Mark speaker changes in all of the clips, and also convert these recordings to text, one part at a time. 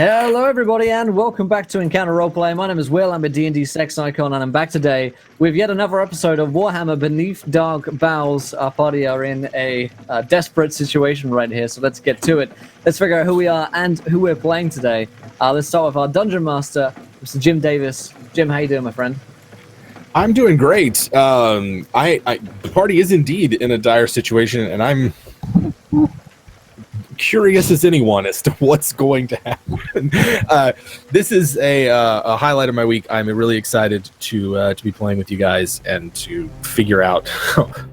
Speaker 1: Hello everybody and welcome back to Encounter Roleplay. My name is Will, I'm a D&D sex icon, and I'm back today with yet another episode of Warhammer Beneath Dark Boughs. Our party are in a desperate situation right here, so let's get to it. Let's figure out who we are and who we're playing today. Let's start with our Dungeon Master, Mr. Jim Davis. Jim, how you doing, my friend?
Speaker 2: I'm doing great. The party is indeed in a dire situation, and I'm curious as anyone as to what's going to happen. This is a highlight of my week. I'm really excited to be playing with you guys and to figure out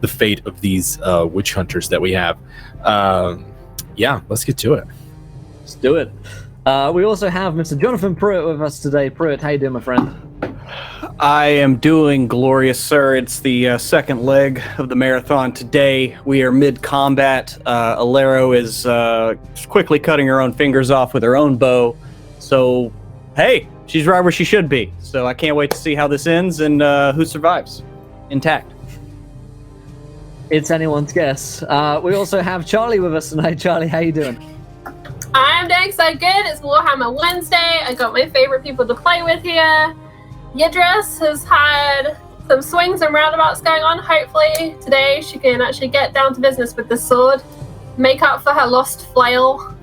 Speaker 2: the fate of these witch hunters that we have. Yeah, let's get to it.
Speaker 1: Let's do it. We also have Mr. Jonathan Pruitt with us today. Pruitt, how you doing, my friend?
Speaker 3: I am doing glorious, sir. It's the second leg of the marathon today. We are mid-combat. Alero is quickly cutting her own fingers off with her own bow. So, hey, she's right where she should be. So I can't wait to see how this ends and who survives intact.
Speaker 1: It's anyone's guess. We also have Charlie with us tonight. Charlie, how you doing?
Speaker 4: I'm doing so good. It's Warhammer Wednesday. I got my favorite people to play with here. Yidris has had some swings and roundabouts going on. Hopefully today she can actually get down to business with the sword, make up for her lost flail.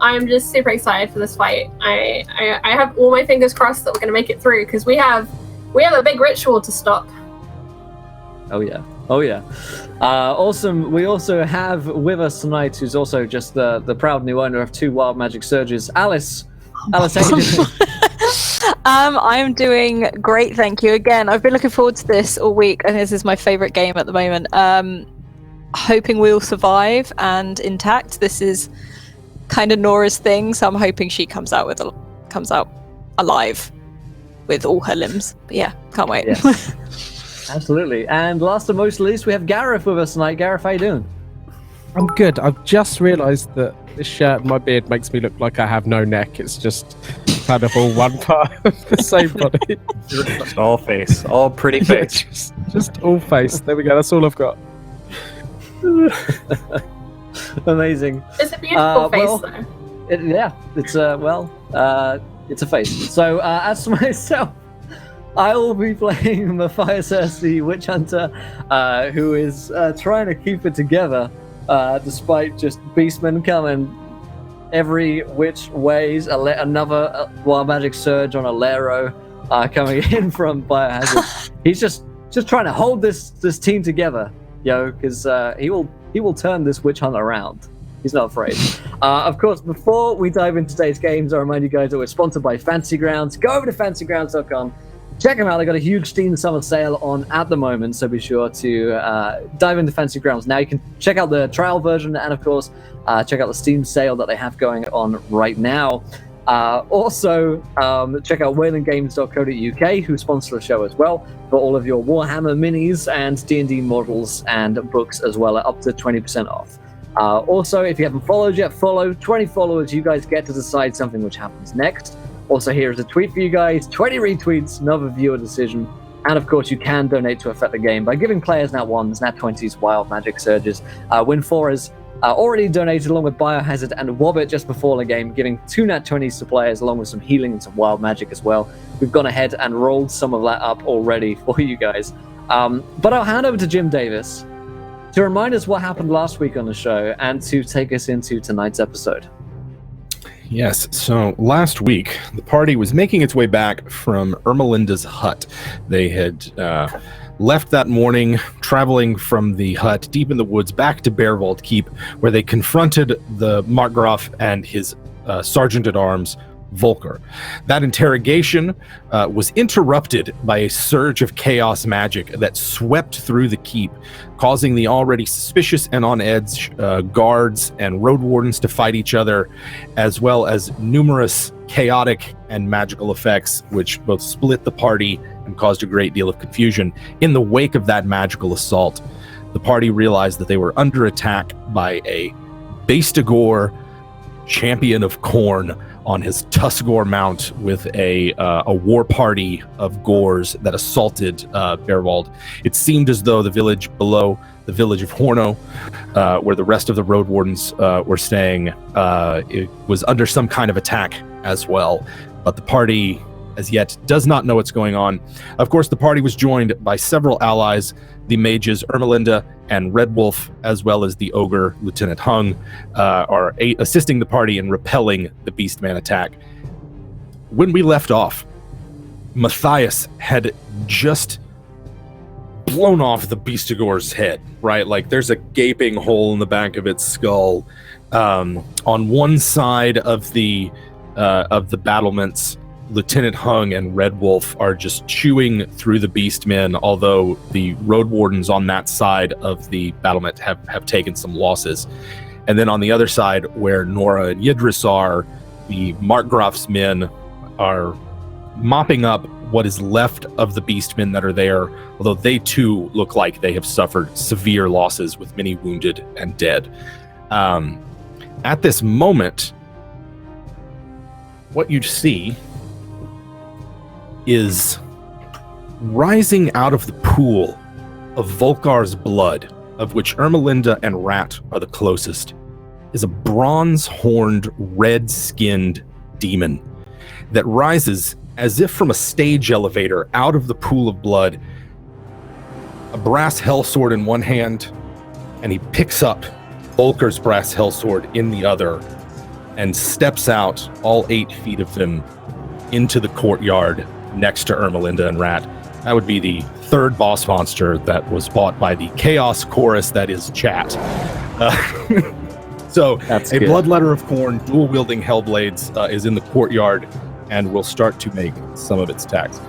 Speaker 4: I'm just super excited for this fight. I have all my fingers crossed that we're going to make it through, because we have a big ritual to stop.
Speaker 1: Oh yeah. Awesome. We also have with us tonight, who's also just the proud new owner of 2 Wild Magic Surges, Alice. Alice, how you doing?
Speaker 5: I'm doing great, thank you. Again, I've been looking forward to this all week, and this is my favorite game at the moment. Hoping we'll survive and intact. This is kind of Nora's thing, so I'm hoping she comes out alive with all her limbs. But yeah, can't wait.
Speaker 1: Yes. Absolutely. And last but not least, we have Gareth with us tonight. Gareth, how you doing?
Speaker 6: I'm good. I've just realised that this shirt and my beard makes me look like I have no neck. It's just kind of all one part of the same body.
Speaker 3: All face. All pretty face.
Speaker 6: Yeah, just all face. There we go. That's all I've got.
Speaker 1: Amazing.
Speaker 4: It's a beautiful face, though.
Speaker 1: It's a face. So, as for myself, I will be playing the Fire-Thirsty Witch Hunter, who is trying to keep it together, despite just beastmen coming every which ways. Another Wild Magic Surge on Alero coming in from Biohazard. He's just trying to hold this team together, because he will turn this witch hunter around. He's not afraid. Of course, before we dive into today's games, I remind you guys that we're sponsored by Fancy Grounds. Go over to fancygrounds.com. Check them out. They got a huge Steam Summer Sale on at the moment, so be sure to dive into Fancy Grounds. Now you can check out the trial version, and of course, check out the Steam sale that they have going on right now. Also, check out whalengames.co.uk, who sponsor the show as well, for all of your Warhammer minis and D&D models and books as well, at up to 20% off. Also, if you haven't followed yet, follow. 20 followers, you guys get to decide something which happens next. Also, here's a tweet for you guys, 20 retweets, another viewer decision. And of course, you can donate to affect the game by giving players Nat 1s, Nat 20s, Wild Magic Surges. Win 4 has already donated along with Biohazard and Wobbit just before the game, giving 2 Nat 20s to players along with some healing and some Wild Magic as well. We've gone ahead and rolled some of that up already for you guys. But I'll hand over to Jim Davis to remind us what happened last week on the show and to take us into tonight's episode.
Speaker 2: Yes, so last week, the party was making its way back from Ermelinda's hut. They had left that morning, traveling from the hut deep in the woods back to Bearwald Keep, where they confronted the Markgraf and his sergeant-at-arms, Volker. That interrogation was interrupted by a surge of chaos magic that swept through the keep, causing the already suspicious and on edge guards and road wardens to fight each other, as well as numerous chaotic and magical effects, which both split the party and caused a great deal of confusion. In the wake of that magical assault, the party realized that they were under attack by a Bastagor champion of Khorne on his Tusgor mount with a war party of Gors that assaulted Bearwald. It seemed as though the village below, the village of Horno, where the rest of the road wardens were staying, it was under some kind of attack as well. But the party, as yet, does not know what's going on. Of course, the party was joined by several allies, the mages Ermelinda and Red Wolf, as well as the ogre Lieutenant Hung, are assisting the party in repelling the Beastman attack. When we left off, Matthias had just blown off the Beastigor's head, right? Like there's a gaping hole in the back of its skull. On one side of the battlements, Lieutenant Hung and Red Wolf are just chewing through the Beastmen, although the road wardens on that side of the battlement have taken some losses. And then on the other side, where Nora and Yidris are, the Markgraf's men are mopping up what is left of the Beastmen that are there, although they too look like they have suffered severe losses with many wounded and dead. At this moment, what you see is rising out of the pool of Volkar's blood, of which Ermelinda and Rat are the closest, is a bronze-horned, red-skinned demon that rises as if from a stage elevator out of the pool of blood, a brass hellsword in one hand, and he picks up Volkar's brass hellsword in the other and steps out, all 8 feet of them, into the courtyard next to Ermelinda and Rat. That would be the third boss monster that was fought by the Chaos Chorus that is chat. So
Speaker 1: That's
Speaker 2: a
Speaker 1: good.
Speaker 2: Bloodletter of Khorne, dual-wielding Hellblades, is in the courtyard and will start to make some of its attacks.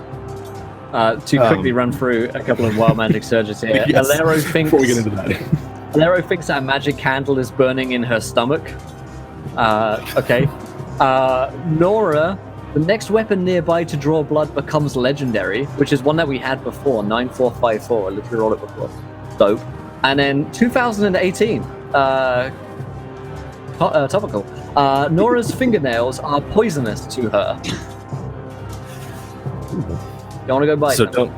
Speaker 1: To quickly run through a couple of wild magic surges here.
Speaker 2: Yes,
Speaker 1: Alero thinks
Speaker 2: before we get into that.
Speaker 1: Alero thinks that a magic candle is burning in her stomach. Okay. Nora, the next weapon nearby to draw blood becomes legendary, which is one that we had before, 9454. I literally rolled it before. Dope. And then 2018, topical. Nora's fingernails are poisonous to her. You want to go bite
Speaker 2: So
Speaker 1: them?
Speaker 2: don't.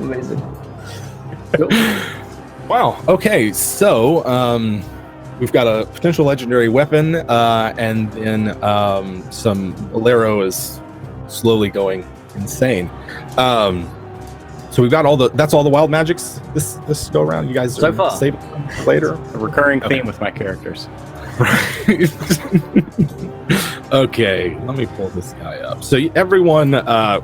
Speaker 1: Amazing. Cool.
Speaker 2: Wow. Okay. So we've got a potential legendary weapon, and then some Alero is slowly going insane. So we've got that's all the wild magics this go around. You guys
Speaker 1: So
Speaker 2: are
Speaker 1: far.
Speaker 2: saving them for later.
Speaker 3: A recurring
Speaker 2: Okay.
Speaker 3: theme with my characters.
Speaker 2: Okay, let me pull this guy up. So everyone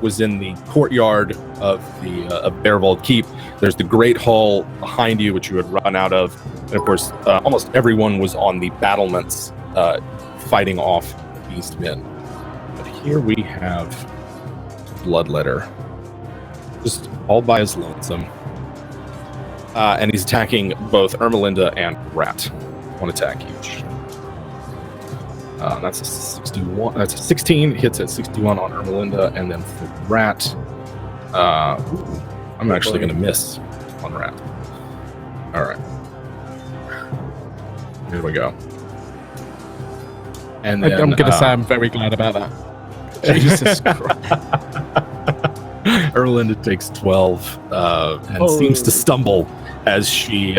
Speaker 2: was in the courtyard of the of Bearvold Keep. There's the Great Hall behind you, which you had run out of, and of course, almost everyone was on the battlements fighting off the Beastmen. But here we have Bloodletter, just all by his lonesome, and he's attacking both Ermelinda and Rat. One attack each. That's a 61. That's a 16. Hits at 61 on Ermelinda, and then for Rat, I'm actually going to miss on Rat. All right. Here we go. And then,
Speaker 6: I'm going to say I'm very glad about that. Jesus Christ.
Speaker 2: Ermelinda takes 12 and seems to stumble as she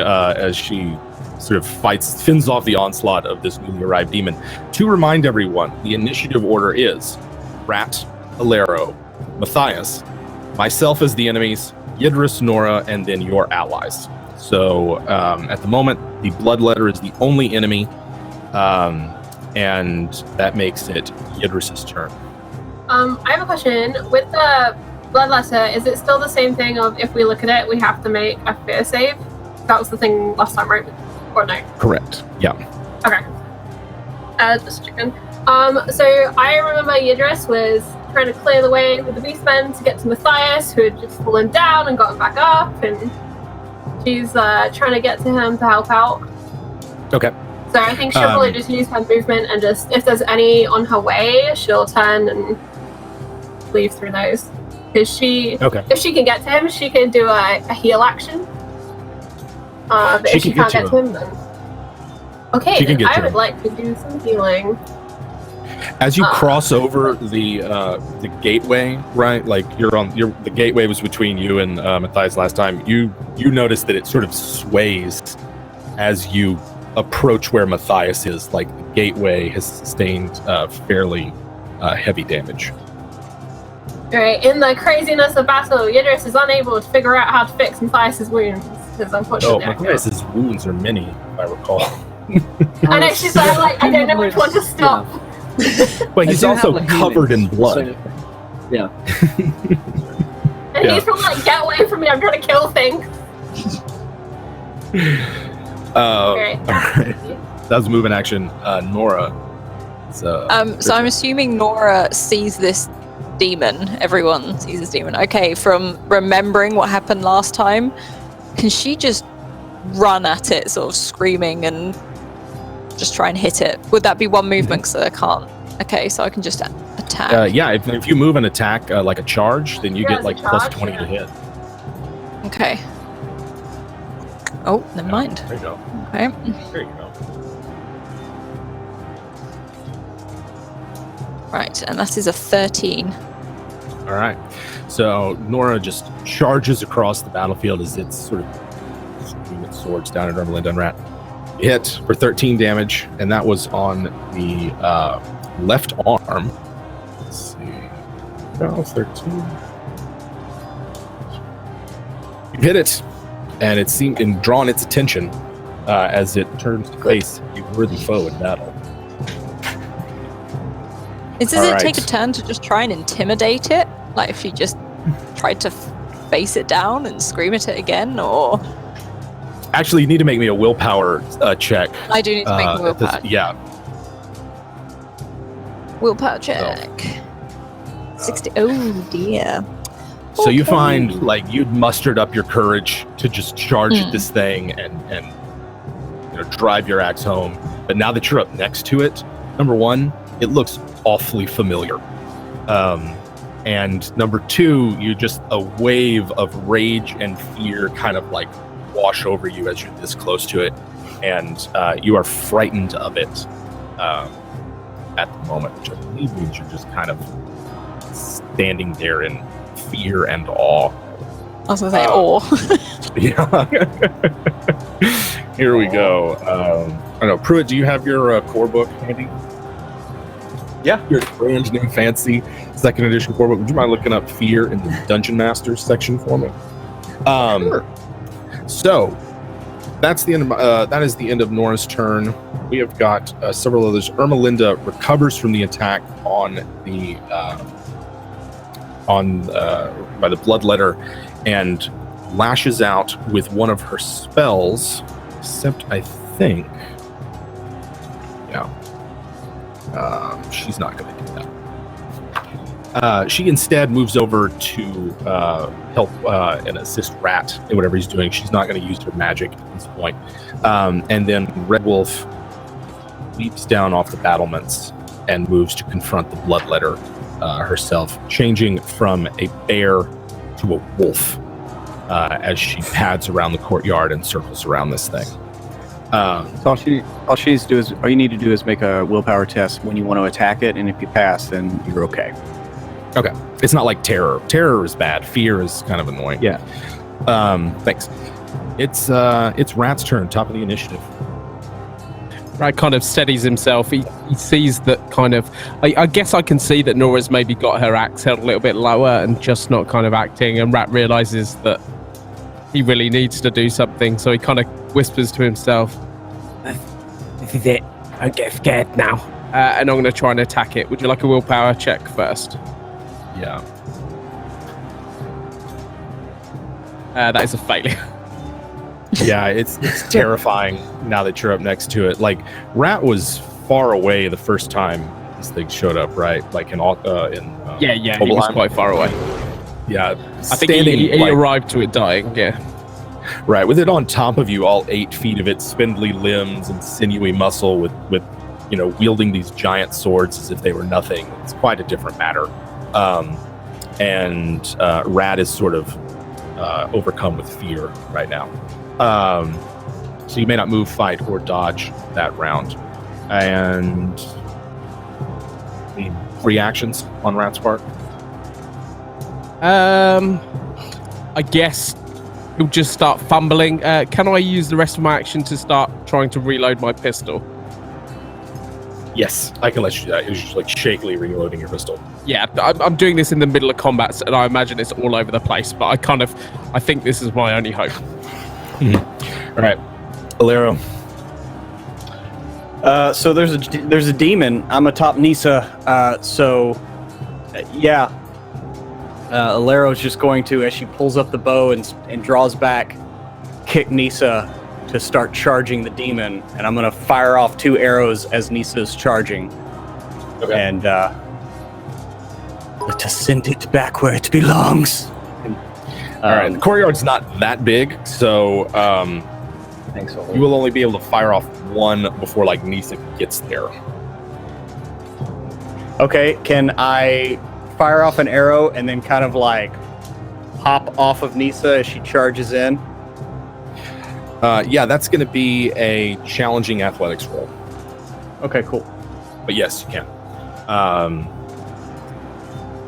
Speaker 2: sort of fins off the onslaught of this newly arrived demon. To remind everyone, the initiative order is Rat, Alero, Matthias, myself as the enemies, Yidris, Nora, and then your allies. So at the moment, the Bloodletter is the only enemy, and that makes it Yidris' turn.
Speaker 4: I have a question. With the Bloodletter, is it still the same thing of if we look at it, we have to make a fear save? That was the thing last time, right? Or no?
Speaker 2: Correct. Yeah.
Speaker 4: Okay. Just checking. So I remember Yidris was trying to clear the way with the Beastmen to get to Matthias, who had just fallen down and gotten back up, and she's trying to get to him to help out.
Speaker 2: Okay.
Speaker 4: So I think she'll probably just use her movement and just, if there's any on her way, she'll turn and leave through those. Because if she can get to him, she can do a heal action. But if she can't get to him, then... Okay, then I would like to do some healing.
Speaker 2: As you cross over the gateway, right? Like the gateway was between you and Matthias last time. You notice that it sort of sways as you approach where Matthias is. Like the gateway has sustained fairly heavy damage.
Speaker 4: Alright, in the craziness of battle, Yidris is unable to figure out how to fix Matthias's wounds. Because unfortunately,
Speaker 2: Matthias's wounds are many, if I recall.
Speaker 4: I know, she's like, I don't know which one to stop.
Speaker 2: But he's also covered in blood.
Speaker 1: Yeah.
Speaker 4: And he's from like, get away from me, I'm trying to kill things.
Speaker 2: Alright. That was moving action. Nora.
Speaker 5: So I'm assuming Nora sees this demon. Everyone sees this demon. Okay, from remembering what happened last time, can she just run at it, sort of screaming and just try and hit it? Would that be one movement? So I can't. Okay, so I can just attack.
Speaker 2: Yeah, if you move an attack like a charge, then you get like plus 20 to hit.
Speaker 5: Okay. Oh, never mind.
Speaker 2: There you go.
Speaker 5: Okay.
Speaker 2: There you go.
Speaker 5: Right, and that is a 13.
Speaker 2: All right. So Nora just charges across the battlefield as it's sort of swinging its swords down at Ermelinda and Rat. Hit for 13 damage, and that was on the left arm. Let's see. No, 13. You hit it, and it seemed and drawn its attention as it turns to face a worthy foe in battle.
Speaker 5: Does it take a turn to just try and intimidate it? Like if you just tried to face it down and scream at it again, or?
Speaker 2: Actually, you need to make me a willpower check.
Speaker 5: I do need to make a willpower.
Speaker 2: Yeah.
Speaker 5: Willpower check. 60. Oh dear.
Speaker 2: So you find like you'd mustered up your courage to just charge at this thing and drive your axe home. But now that you're up next to it, number one, it looks awfully familiar. And number two, you just a wave of rage and fear kind of like wash over you as you're this close to it, and you are frightened of it at the moment, which I believe means you're just kind of standing there in fear and awe.
Speaker 5: I was gonna say awe.
Speaker 2: Yeah. Here we go. I don't know, Pruitt, do you have your core book handy?
Speaker 3: Yeah.
Speaker 2: Your brand new fancy second edition core book. Would you mind looking up fear in the Dungeon Masters section for me? Sure. So that's the end of that is the end of Nora's turn. We have got several others. Ermelinda recovers from the attack on the by the bloodletter and lashes out with one of her spells. Except I think, she's not going to do that. She instead moves over to help and assist Rat in whatever he's doing. She's not going to use her magic at this point. And then Red Wolf leaps down off the battlements and moves to confront the bloodletter herself, changing from a bear to a wolf as she pads around the courtyard and circles around this thing.
Speaker 3: So all you need to do is make a willpower test when you want to attack it, and if you pass, then you're okay.
Speaker 2: Okay. It's not like terror. Terror is bad. Fear is kind of annoying.
Speaker 3: Yeah.
Speaker 2: Thanks. It's Rat's turn, top of the initiative.
Speaker 6: Rat kind of steadies himself. He sees that kind of... I guess I can see that Nora's maybe got her axe held a little bit lower and just not kind of acting, and Rat realizes that he really needs to do something, so he kind of whispers to himself, "This is it. Don't get scared now." And I'm going to try and attack it. Would you like a willpower check first?
Speaker 2: Yeah.
Speaker 6: That is a failure.
Speaker 2: Yeah, it's terrifying now that you're up next to it. Like, Rat was far away the first time this thing showed up, right? Like in
Speaker 6: yeah, he was quite far away.
Speaker 2: Yeah,
Speaker 6: I think he arrived to it dying. Yeah,
Speaker 2: right. With it on top of you, all 8 feet of its spindly limbs and sinewy muscle, with wielding these giant swords as if they were nothing. It's quite a different matter. And Rat is sort of overcome with fear right now. So you may not move, fight, or dodge that round. And any reactions on Rat's part?
Speaker 6: I guess he'll just start fumbling. Can I use the rest of my action to start trying to reload my pistol?
Speaker 2: Yes, I can let you do that. It was just like shakily reloading your pistol.
Speaker 6: Yeah, I'm doing this in the middle of combat, and I imagine it's all over the place. But I think this is my only hope.
Speaker 2: All right, Alero.
Speaker 3: So there's a demon. I'm atop Nisa. Alero's just going to, as she pulls up the bow and draws back, kick Nisa to start charging the demon, and I'm gonna fire off 2 arrows as Nisa's charging.
Speaker 2: Okay.
Speaker 3: And to send it back where it belongs.
Speaker 2: All right, the courtyard's not that big, so
Speaker 1: Thanks,
Speaker 2: you will only be able to fire off 1 before like Nisa gets there.
Speaker 3: Okay, can I fire off an arrow and then kind of like hop off of Nisa as she charges in?
Speaker 2: Yeah, that's going to be a challenging athletics roll.
Speaker 3: Okay, cool.
Speaker 2: But yes, you can.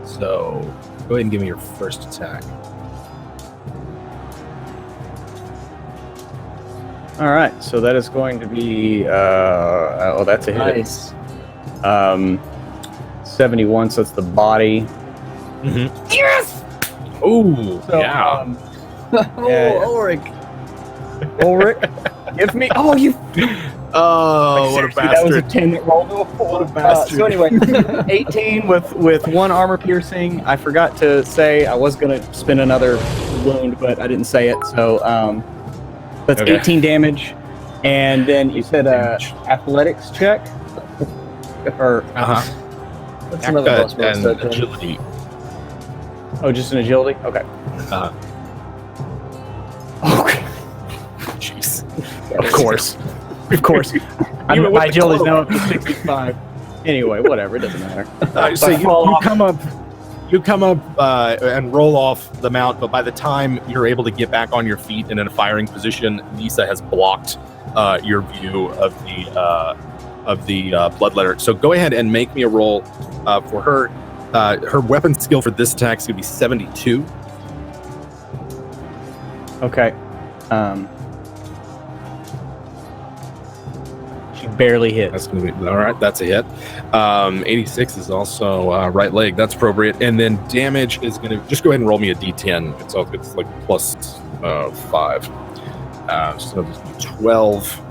Speaker 2: So go ahead and give me your first attack.
Speaker 3: All right, so that is going to be that's a hit.
Speaker 1: Nice.
Speaker 3: 71, so it's the body.
Speaker 2: Mm-hmm. Yes. Oh,
Speaker 3: So,
Speaker 2: yeah.
Speaker 3: Yeah.
Speaker 1: Ulrich.
Speaker 3: Ulrich, give me. Oh, you.
Speaker 2: Oh, what a
Speaker 3: Seriously, that was a
Speaker 2: bastard!
Speaker 3: 10 that rolled to a 4.
Speaker 2: What a bastard.
Speaker 3: So anyway, 18 with 1 armor piercing. I forgot to say I was gonna spend another wound, but I didn't say it. So that's
Speaker 2: Okay.
Speaker 3: 18 damage, and then you said
Speaker 2: damage.
Speaker 3: athletics check, or
Speaker 1: That's another boss
Speaker 2: and
Speaker 1: monster.
Speaker 2: agility.
Speaker 3: just an agility. Okay. Okay.
Speaker 2: Jeez.
Speaker 3: Of course. My agility's now up to 65. Anyway, whatever. It doesn't matter.
Speaker 2: So
Speaker 3: I fall
Speaker 2: you
Speaker 3: off.
Speaker 2: come up and roll off the mount, but by the time you're able to get back on your feet and in a firing position, Nisa has blocked your view of the bloodletter. So go ahead and make me a roll for her. Her weapon skill for this attack is going to be 72.
Speaker 3: Okay. She barely hits.
Speaker 2: That's going to be all right. That's a hit. 86 is also right leg. That's appropriate. And then damage is going to just go ahead and roll me a d10. It's like plus 5. So 12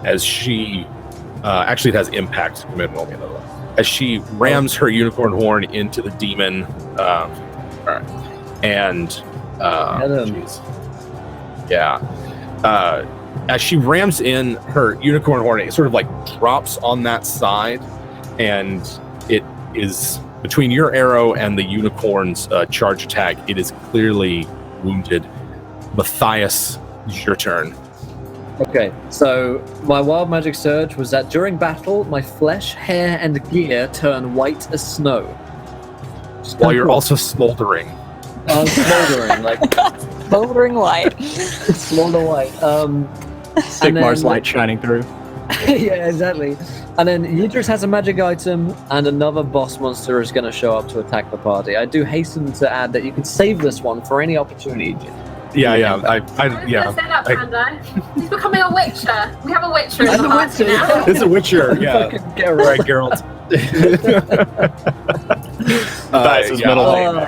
Speaker 2: as she actually it has impact. Go ahead and roll me another one. As she rams her unicorn horn into the demon. All right. And jeez. Yeah. As she rams in her unicorn horn, it sort of like drops on that side, and it is between your arrow and the unicorn's charge attack. It is clearly wounded. Matthias, it's your turn.
Speaker 1: Okay, so my wild magic surge was that during battle, my flesh, hair, and gear turn white as snow.
Speaker 2: While you're also smoldering.
Speaker 1: I'm smoldering, like
Speaker 5: Smoldering white.
Speaker 1: smolder white.
Speaker 3: Sigmar's light shining through.
Speaker 1: Yeah, exactly. And then Yidris has a magic item, and another boss monster is going to show up to attack the party. I do hasten to add that you can save this one for any opportunity.
Speaker 2: Yeah.
Speaker 4: I was gonna say that, Panda. He's becoming a witcher. We have a witcher in
Speaker 1: I'm
Speaker 4: the
Speaker 1: the
Speaker 4: party
Speaker 1: witcher.
Speaker 4: now.
Speaker 2: It's a Witcher. Yeah.
Speaker 1: Fucking get
Speaker 2: All right, Geralt.
Speaker 3: Matthias is middle lane.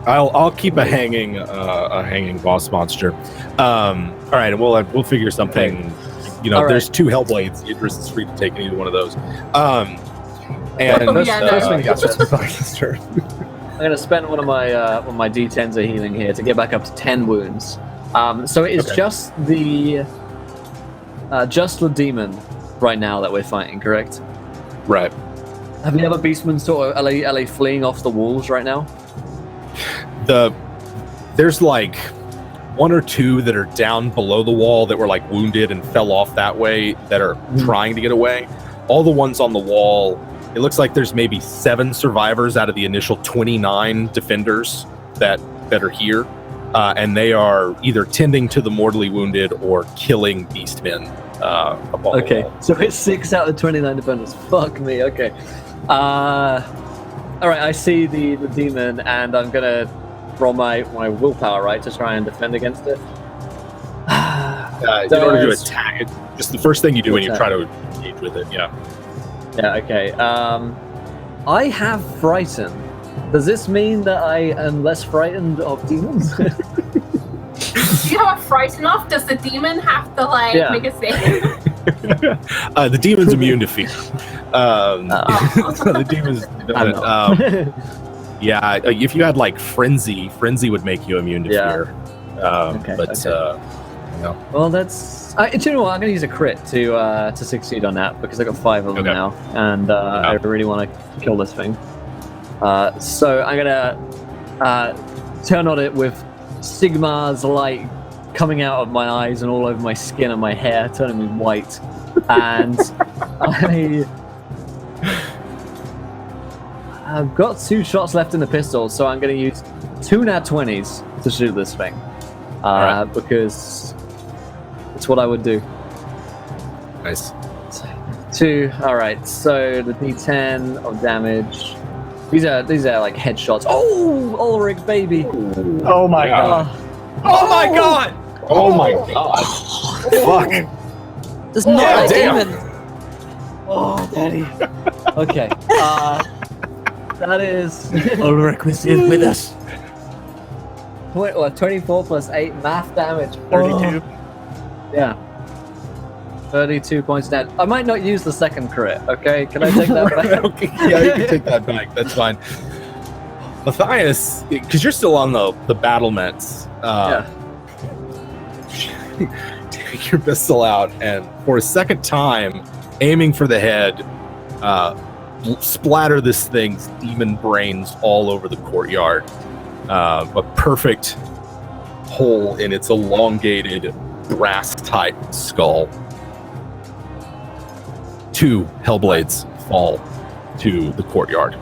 Speaker 2: I'll keep a hanging boss monster. All right, and we'll figure something. You know,
Speaker 1: All right.
Speaker 2: there's 2 Hellblades. Idris is free to take either one of those. And
Speaker 4: Yeah, no.
Speaker 2: Matthias' turn.
Speaker 1: I'm going to spend one of my D10s of healing here to get back up to 10 wounds. So it is
Speaker 2: Okay.
Speaker 1: just the demon right now that we're fighting, correct?
Speaker 2: Right.
Speaker 1: Have the other beastmen sort of are they fleeing off the walls right now?
Speaker 2: There's like 1 or 2 that are down below the wall that were like wounded and fell off that way that are trying to get away. All the ones on the wall, it looks like there's maybe 7 survivors out of the initial 29 defenders that are here, and they are either tending to the mortally wounded or killing beastmen. Up on the
Speaker 1: Okay,
Speaker 2: wall.
Speaker 1: so it's 6 out of 29 defenders. Fuck me. Okay. All right, I see the demon, and I'm gonna roll my willpower, right, to try and defend against it.
Speaker 2: In order to attack it, just the first thing you do when you try to engage with it, yeah.
Speaker 1: Yeah, okay. I have frighten. Does this mean that I am less frightened of demons?
Speaker 4: You have a frighten off? Does the demon have to make a save?
Speaker 2: The demon's immune to fear. The demon's yeah, if you had like frenzy would make you immune to fear.
Speaker 1: Well, that's. Do you know what? I'm going to use a crit to succeed on that because I got 5 of them now, and I really want to kill this thing. So I'm going to turn on it with Sigmar's light coming out of my eyes and all over my skin and my hair, turning me white. And I've got 2 shots left in the pistol, so I'm going to use 2 nat 20s to shoot this thing. Because it's what I would do.
Speaker 2: Nice.
Speaker 1: 2. All right. So the D10 of damage. These are like headshots. Oh, Ulrich, baby.
Speaker 3: Oh my god. Oh my god.
Speaker 2: Oh my god.
Speaker 5: There's not a demon.
Speaker 1: Oh, daddy. Okay. That is
Speaker 3: Ulrich was with us.
Speaker 1: 24 plus 8 math damage.
Speaker 3: 32.
Speaker 1: Yeah. 32 points down. I might not use the second crit, okay? Can I take that back?
Speaker 2: Okay. Yeah, you can take that back. That's fine. Matthias, because you're still on the battlements, take your pistol out and for a second time, aiming for the head, splatter this thing's demon brains all over the courtyard. A perfect hole in its elongated brass-type skull. 2 Hellblades fall to the courtyard.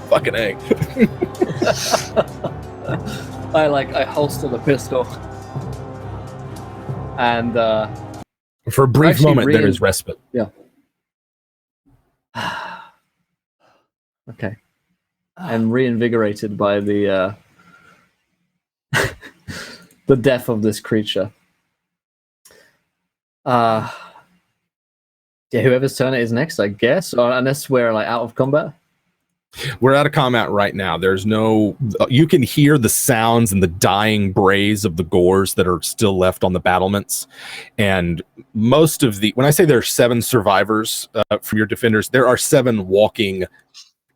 Speaker 2: Fucking A.
Speaker 1: I holster the pistol. And
Speaker 2: for a brief moment there is respite.
Speaker 1: Yeah. Okay. I'm reinvigorated by the the death of this creature. Yeah, whoever's turn it is next, I guess, or unless we're out of combat.
Speaker 2: We're out of combat right now. There's no. You can hear the sounds and the dying brays of the gores that are still left on the battlements, and most of the. When I say there are 7 survivors from your defenders, there are 7 walking,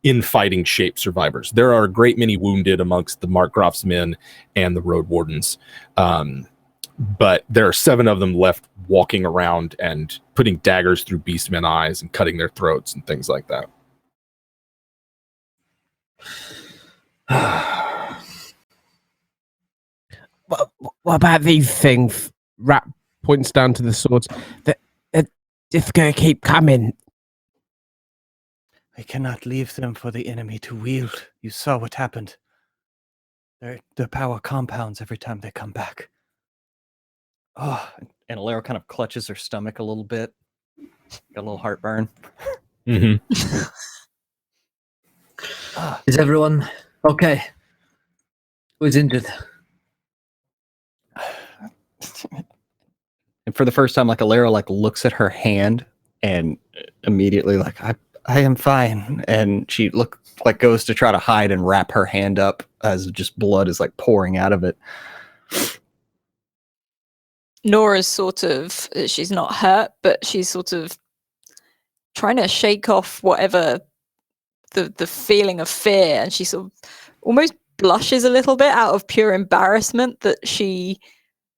Speaker 2: in-fighting shape survivors. There are a great many wounded amongst the Markgraf's men and the road wardens, but there are 7 of them left walking around and putting daggers through beastmen eyes and cutting their throats and things like that.
Speaker 6: What about these things? Rat points down to the swords. They're just going to keep coming.
Speaker 3: We cannot leave them for the enemy to wield. You saw what happened. Their power compounds every time they come back. Oh, and Alero kind of clutches her stomach a little bit. Got a little heartburn.
Speaker 2: Mm-hmm.
Speaker 1: Is everyone okay? Who's injured?
Speaker 3: And for the first time, Alero looks at her hand and immediately I am fine. And she goes to try to hide and wrap her hand up as just blood is pouring out of it.
Speaker 5: Nora's she's not hurt, but she's sort of trying to shake off whatever the feeling of fear, and she sort of almost blushes a little bit out of pure embarrassment that she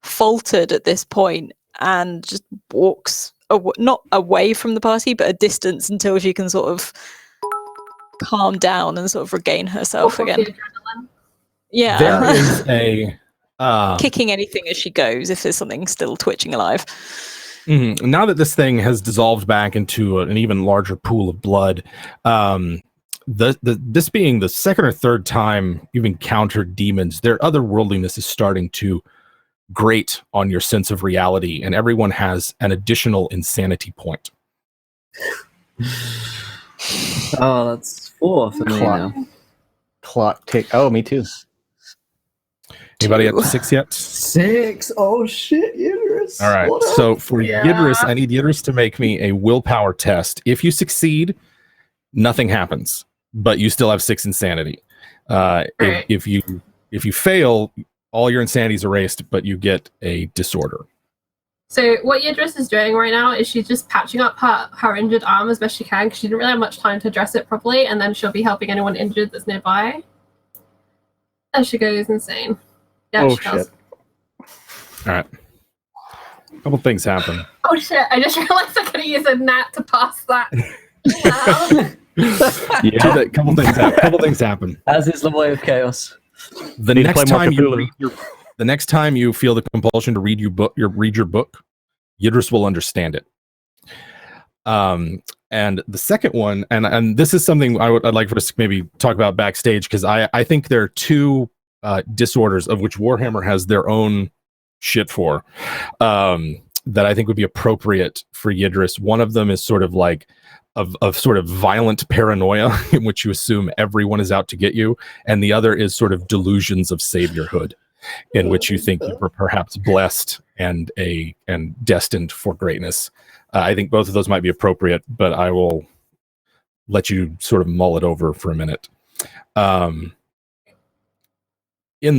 Speaker 5: faltered at this point and just walks not away from the party, but a distance until she can sort of calm down and sort of regain herself again. Yeah.
Speaker 2: There is a
Speaker 5: kicking anything as she goes if there's something still twitching alive.
Speaker 2: Mm-hmm. Now that this thing has dissolved back into an even larger pool of blood, this being the second or third time you've encountered demons, their otherworldliness is starting to grate on your sense of reality, and everyone has an additional insanity point.
Speaker 1: Oh, that's 4 for me now.
Speaker 3: Clock tick. Oh, me too.
Speaker 2: Anybody up to 6 yet?
Speaker 1: 6. Oh shit, Yidris.
Speaker 2: All right.
Speaker 1: What up?
Speaker 2: So for
Speaker 4: Yeah.
Speaker 2: Yidris, I need Yidris to make me a willpower test. If you succeed, nothing happens, but you still have 6 insanity.
Speaker 4: Right.
Speaker 2: If you fail, all your insanity is erased, but you get a disorder.
Speaker 4: So what Yidris is doing right now is she's just patching up her injured arm as best she can because she didn't really have much time to dress it properly, and then she'll be helping anyone injured that's nearby. And she goes insane. Yeah,
Speaker 3: Oh,
Speaker 4: she does.
Speaker 3: shit.
Speaker 2: All right. A couple things happen.
Speaker 4: Oh shit, I just realized I could have used a gnat to pass that.
Speaker 3: Yeah.
Speaker 2: Couple things happen.
Speaker 1: As is the way of chaos.
Speaker 2: The
Speaker 3: Need to
Speaker 2: next
Speaker 3: play more
Speaker 2: time you
Speaker 3: Cthulhu.
Speaker 2: read the next time you feel the compulsion to read your book, Yidris will understand it. And the second one, and this is something I'd like for us to maybe talk about backstage, because I think there are 2 disorders of which Warhammer has their own shit for, that I think would be appropriate for Yidris. One of them is sort of like of sort of violent paranoia in which you assume everyone is out to get you, and the other is sort of delusions of saviorhood, in which you think you were perhaps blessed and destined for greatness. I think both of those might be appropriate, but I will let you sort of mull it over for a minute. In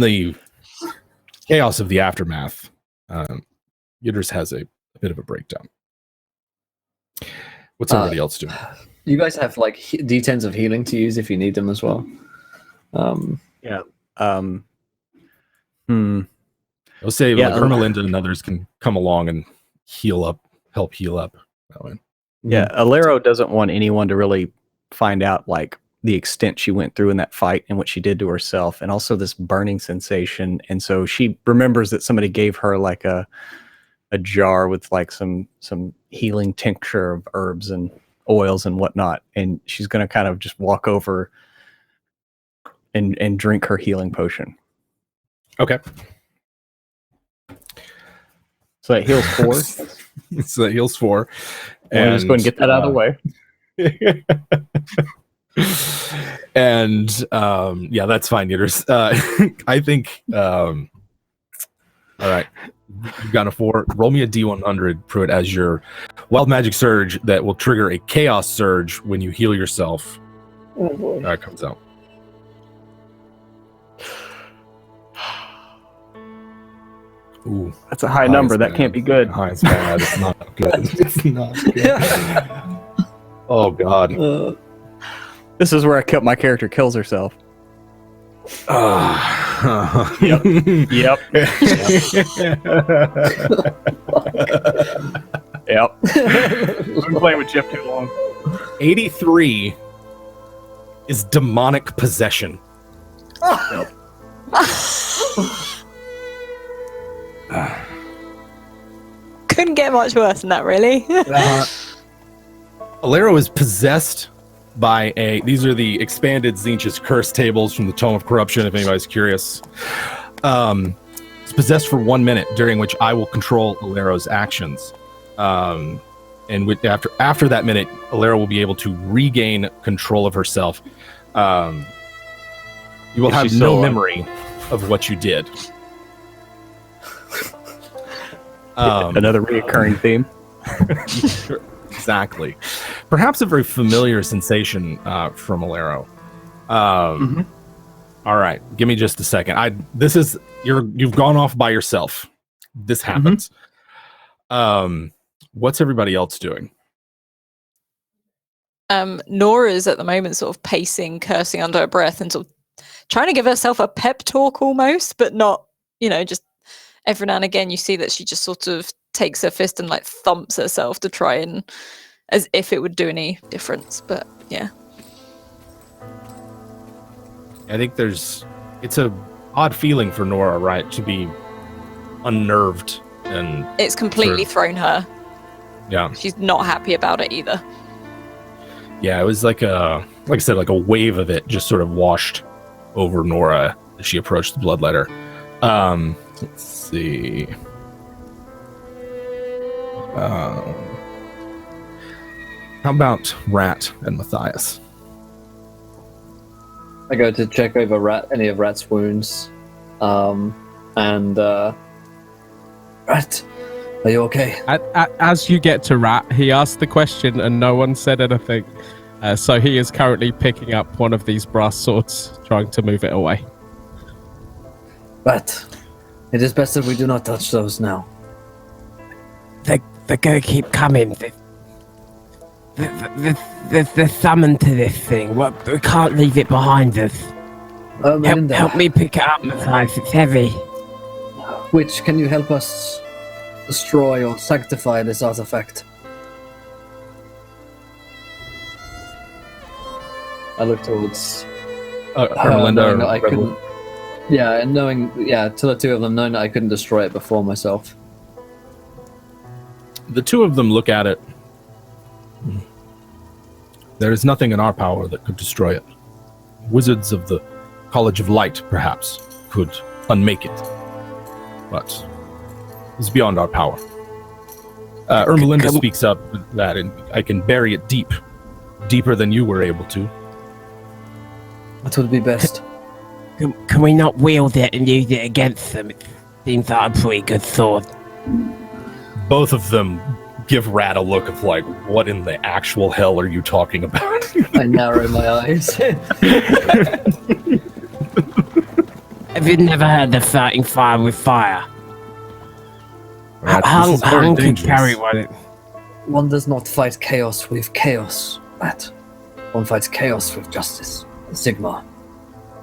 Speaker 2: the chaos of the aftermath, Yidris has a bit of a breakdown. What's everybody else doing?
Speaker 1: You guys have like D10s of healing to use if you need them as well.
Speaker 2: I'll say
Speaker 3: Yeah,
Speaker 2: like Ermelinda and others can come along and help heal up that way.
Speaker 3: Yeah, Alero doesn't want anyone to really find out like the extent she went through in that fight and what she did to herself, and also this burning sensation. And so she remembers that somebody gave her like a jar with like some healing tincture of herbs and oils and whatnot, and she's gonna kind of just walk over and drink her healing potion.
Speaker 2: Okay.
Speaker 3: So that heals 4.
Speaker 2: So that heals 4.
Speaker 3: And just go and get that out of the way.
Speaker 2: And yeah, that's fine, Yidris. I think all right. You've got a 4. Roll me a D100, Pruitt, as your wild magic surge that will trigger a chaos surge when you heal yourself.
Speaker 1: Oh boy.
Speaker 2: That comes out. Ooh,
Speaker 3: That's a high number. That can't be good.
Speaker 2: High is bad. It's not good. It's not good. Oh God.
Speaker 3: This is where I kept my character kills herself.
Speaker 2: Yep.
Speaker 3: Yep. Yep. I've been playing with Jeff too long.
Speaker 2: 83 is demonic possession.
Speaker 5: Couldn't get much worse than that, really.
Speaker 2: Alero is possessed by these are the expanded Zinch's curse tables from the Tome of Corruption, if anybody's curious. It's possessed for 1 minute, during which I will control Alero's actions. And after that minute, Alero will be able to regain control of herself. You will have no memory of what you did.
Speaker 3: Another reoccurring theme.
Speaker 2: Exactly. Perhaps a very familiar sensation from Alero. All right, give me just a second. You've gone off by yourself. This happens. What's everybody else doing?
Speaker 5: Nora's at the moment sort of pacing, cursing under her breath, and sort of trying to give herself a pep talk almost, but not, just every now and again you see that she just sort of takes her fist and like thumps herself to try and, as if it would do any difference. But yeah.
Speaker 2: I think it's a odd feeling for Nora, right? To be unnerved and
Speaker 5: It's completely thrown her.
Speaker 2: Yeah.
Speaker 5: She's not happy about it either.
Speaker 2: Yeah, it was like I said, like a wave of it just sort of washed over Nora as she approached the bloodletter. Let's see. How about Rat and Matthias?
Speaker 1: I go to check over any of Rat's wounds. Rat, are you okay?
Speaker 6: As you get to Rat, he asked the question and no one said anything. So he is currently picking up one of these brass swords, trying to move it away.
Speaker 1: Rat, it is best that we do not touch those now.
Speaker 7: They're gonna keep coming. They're summoned to this thing. We can't leave it behind us. Help me pick it up, Matthias. It's heavy.
Speaker 1: Which can you help us destroy or sanctify this artifact? I look towards
Speaker 2: Ermelinda.
Speaker 1: I couldn't. Yeah, and to the two of them, knowing that I couldn't destroy it before myself.
Speaker 2: The two of them look at it. There is nothing in our power that could destroy it. Wizards of the College of Light, perhaps, could unmake it. But it's beyond our power. Ermelinda speaks up with that, and I can bury it deeper than you were able to.
Speaker 1: What would be best?
Speaker 7: Can we not wield it and use it against them? It seems like a pretty good sword.
Speaker 2: Both of them give Rat a look of like, what in the actual hell are you talking about?
Speaker 1: I narrow my eyes.
Speaker 7: Have you never heard of fighting fire with fire?
Speaker 2: Rat,
Speaker 7: Hung can
Speaker 2: dangerous.
Speaker 7: carry one.
Speaker 1: One does not fight chaos with chaos, Rat. One fights chaos with justice. Sigmar.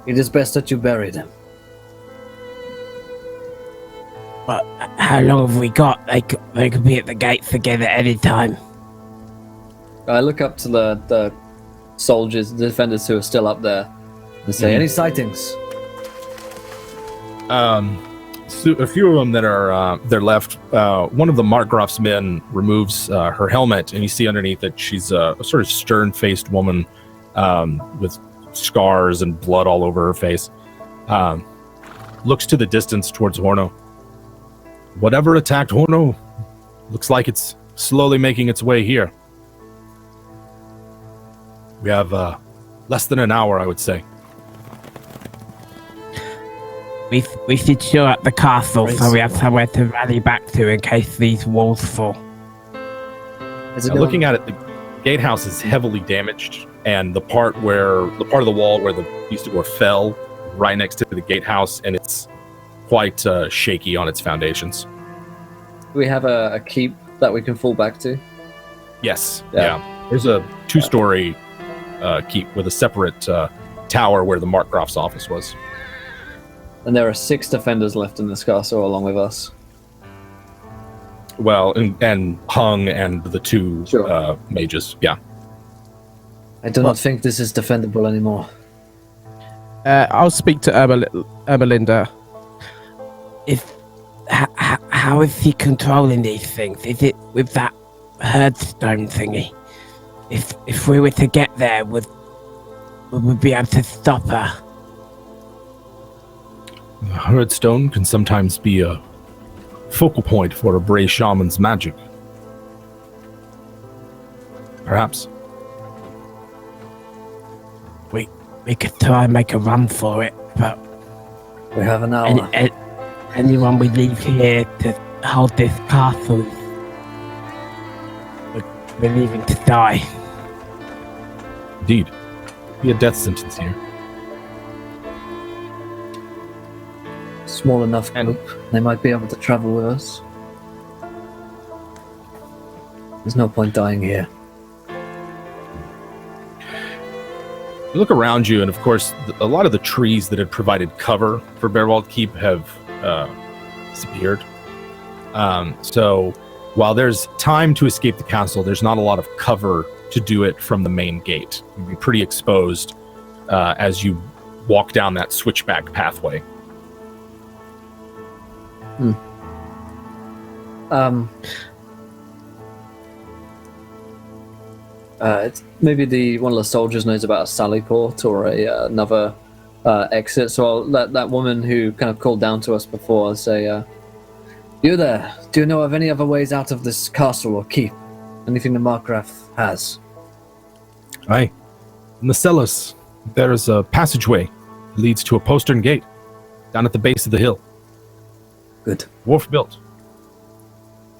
Speaker 1: It is best that you bury them.
Speaker 7: But how long have we got? They could be at the gates again at any time.
Speaker 1: I look up to the soldiers, the defenders who are still up there, and say, any sightings?
Speaker 2: So a few of them that are they're left. One of the Markgraf's men removes her helmet, and you see underneath it she's a sort of stern-faced woman with scars and blood all over her face. Looks to the distance towards Horno. Whatever attacked Horno looks like it's slowly making its way here. We have less than an hour, I would say.
Speaker 7: We should show up the castle so we have somewhere to rally back to in case these walls fall.
Speaker 2: Looking at it, the gatehouse is heavily damaged, and the part of the wall where the east door fell right next to the gatehouse, and it's quite shaky on its foundations.
Speaker 1: Do we have a keep that we can fall back to?
Speaker 2: Yes.
Speaker 1: Yeah.
Speaker 2: Yeah. There's a 2-story keep with a separate tower where the Markgraf's office was.
Speaker 1: And there are 6 defenders left in this castle along with us.
Speaker 2: Well, and Hung and the 2 mages. Yeah.
Speaker 1: I do not think this is defendable anymore.
Speaker 6: I'll speak to Ermelinda.
Speaker 7: How is he controlling these things? Is it with that herdstone thingy? If we were to get there, would we be able to stop her?
Speaker 2: The herdstone can sometimes be a focal point for a Bray shaman's magic. Perhaps.
Speaker 7: We could try and make a run for it, but
Speaker 1: We have an hour.
Speaker 7: anyone we leave here to hold this castle, we're leaving to die.
Speaker 2: Indeed. Be a death sentence here.
Speaker 1: Small enough
Speaker 2: And-
Speaker 1: group. They might be able to travel with us. There's no point dying here.
Speaker 2: You look around you, and of course, a lot of the trees that had provided cover for Bearwald Keep have disappeared. So while there's time to escape the castle, there's not a lot of cover to do it from the main gate. You'd be pretty exposed as you walk down that switchback pathway.
Speaker 1: It's maybe one of the soldiers knows about a sally port or another exit. So I'll let that woman who kind of called down to us before say, "You there? Do you know of any other ways out of this castle or keep? Anything the Markgraf has?"
Speaker 2: Aye. In the cellars, there is a passageway that leads to a postern gate down at the base of the hill.
Speaker 1: Good.
Speaker 2: Dwarf built.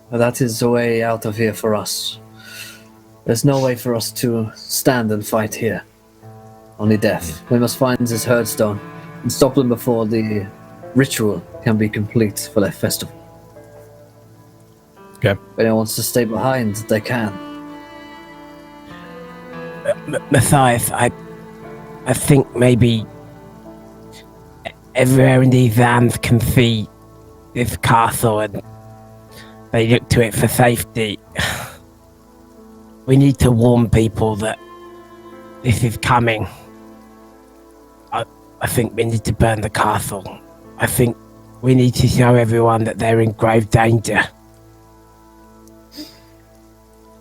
Speaker 1: Well, that is the way out of here for us. There's no way for us to stand and fight here. Only death. We must find this herdstone and stop them before the ritual can be complete for their festival.
Speaker 2: Okay.
Speaker 1: If anyone wants to stay behind, they can.
Speaker 7: Matthias, I think maybe everywhere in these lands can see this castle and they look to it for safety. We need to warn people that this is coming. I think we need to burn the castle. I think we need to show everyone that they're in grave danger.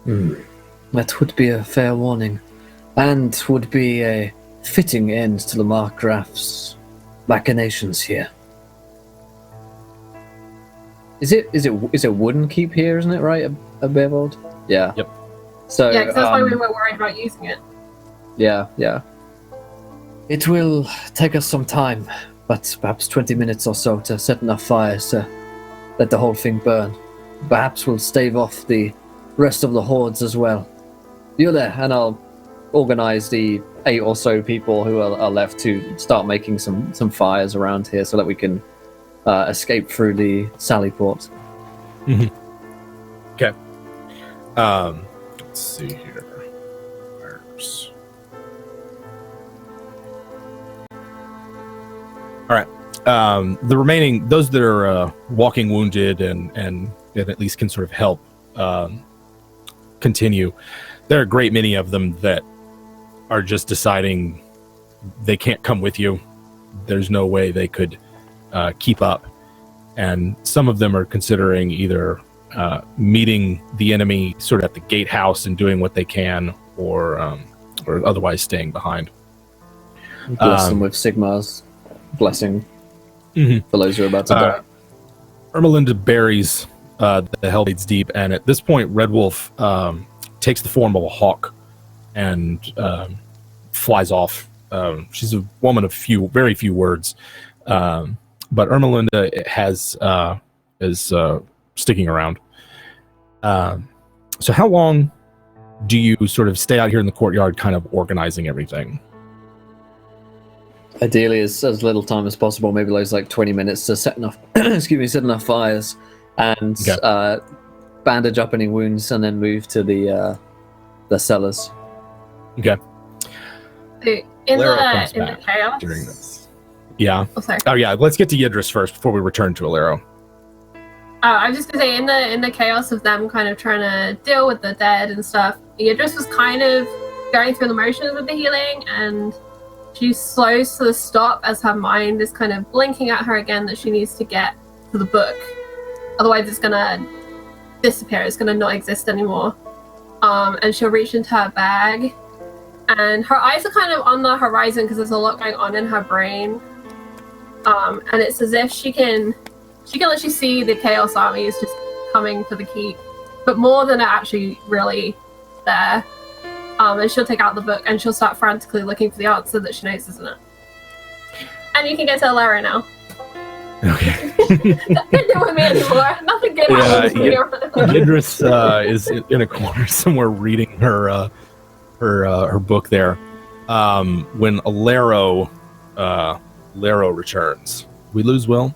Speaker 1: That would be a fair warning, and would be a fitting end to the Markgraf's machinations here. Is it wooden keep here, isn't it, right, a Bevold? Yeah.
Speaker 2: Yep.
Speaker 4: Yeah,
Speaker 1: So,
Speaker 4: because that's why we were worried about using it.
Speaker 1: Yeah. It will take us some time, but perhaps 20 minutes or so to set enough fires to let the whole thing burn. Perhaps we'll stave off the rest of the hordes as well. You're there, and I'll organize the 8 or so people who are left to start making some fires around here so that we can escape through the sally port.
Speaker 2: Okay. Let's see here. Where's... All right. The remaining, those that are walking wounded and at least can sort of help continue, there are a great many of them that are just deciding they can't come with you. There's no way they could keep up. And some of them are considering either meeting the enemy sort of at the gatehouse and doing what they can, or otherwise staying behind.
Speaker 1: Bless them with Sigmar's blessing for those who are about to die.
Speaker 2: Ermelinda buries the Hellblades deep, and at this point, Red Wolf takes the form of a hawk and flies off. She's a woman of very few words, but Ermelinda is sticking around. So how long do you sort of stay out here in the courtyard, kind of organizing everything?
Speaker 1: Ideally, as little time as possible. Maybe like 20 minutes to set enough, set enough fires and bandage up any wounds, and then move to the cellars.
Speaker 2: Okay.
Speaker 4: In
Speaker 2: Alero comes
Speaker 4: the
Speaker 2: back
Speaker 4: chaos.
Speaker 2: during this. Yeah.
Speaker 4: Oh, sorry.
Speaker 2: Oh yeah. Let's get to Yidris first before we return to Alero.
Speaker 4: I was just gonna say, in the chaos of them kind of trying to deal with the dead and stuff, Yidris was kind of going through the motions with the healing, and she slows to the stop as her mind is kind of blinking at her again that she needs to get to the book. Otherwise, it's gonna disappear. It's gonna not exist anymore. And she'll reach into her bag, and her eyes are kind of on the horizon because there's a lot going on in her brain. And it's as if she can literally see the Chaos Army is just coming for the keep, but more than actually really there. And she'll take out the book and she'll start frantically looking for the answer that she knows isn't it. And you can get to Alero now.
Speaker 2: Okay.
Speaker 4: Nothing to do with me anymore. Nothing good happens when you're
Speaker 2: Yidris is in a corner somewhere reading her book there. When Alero returns, we lose Will.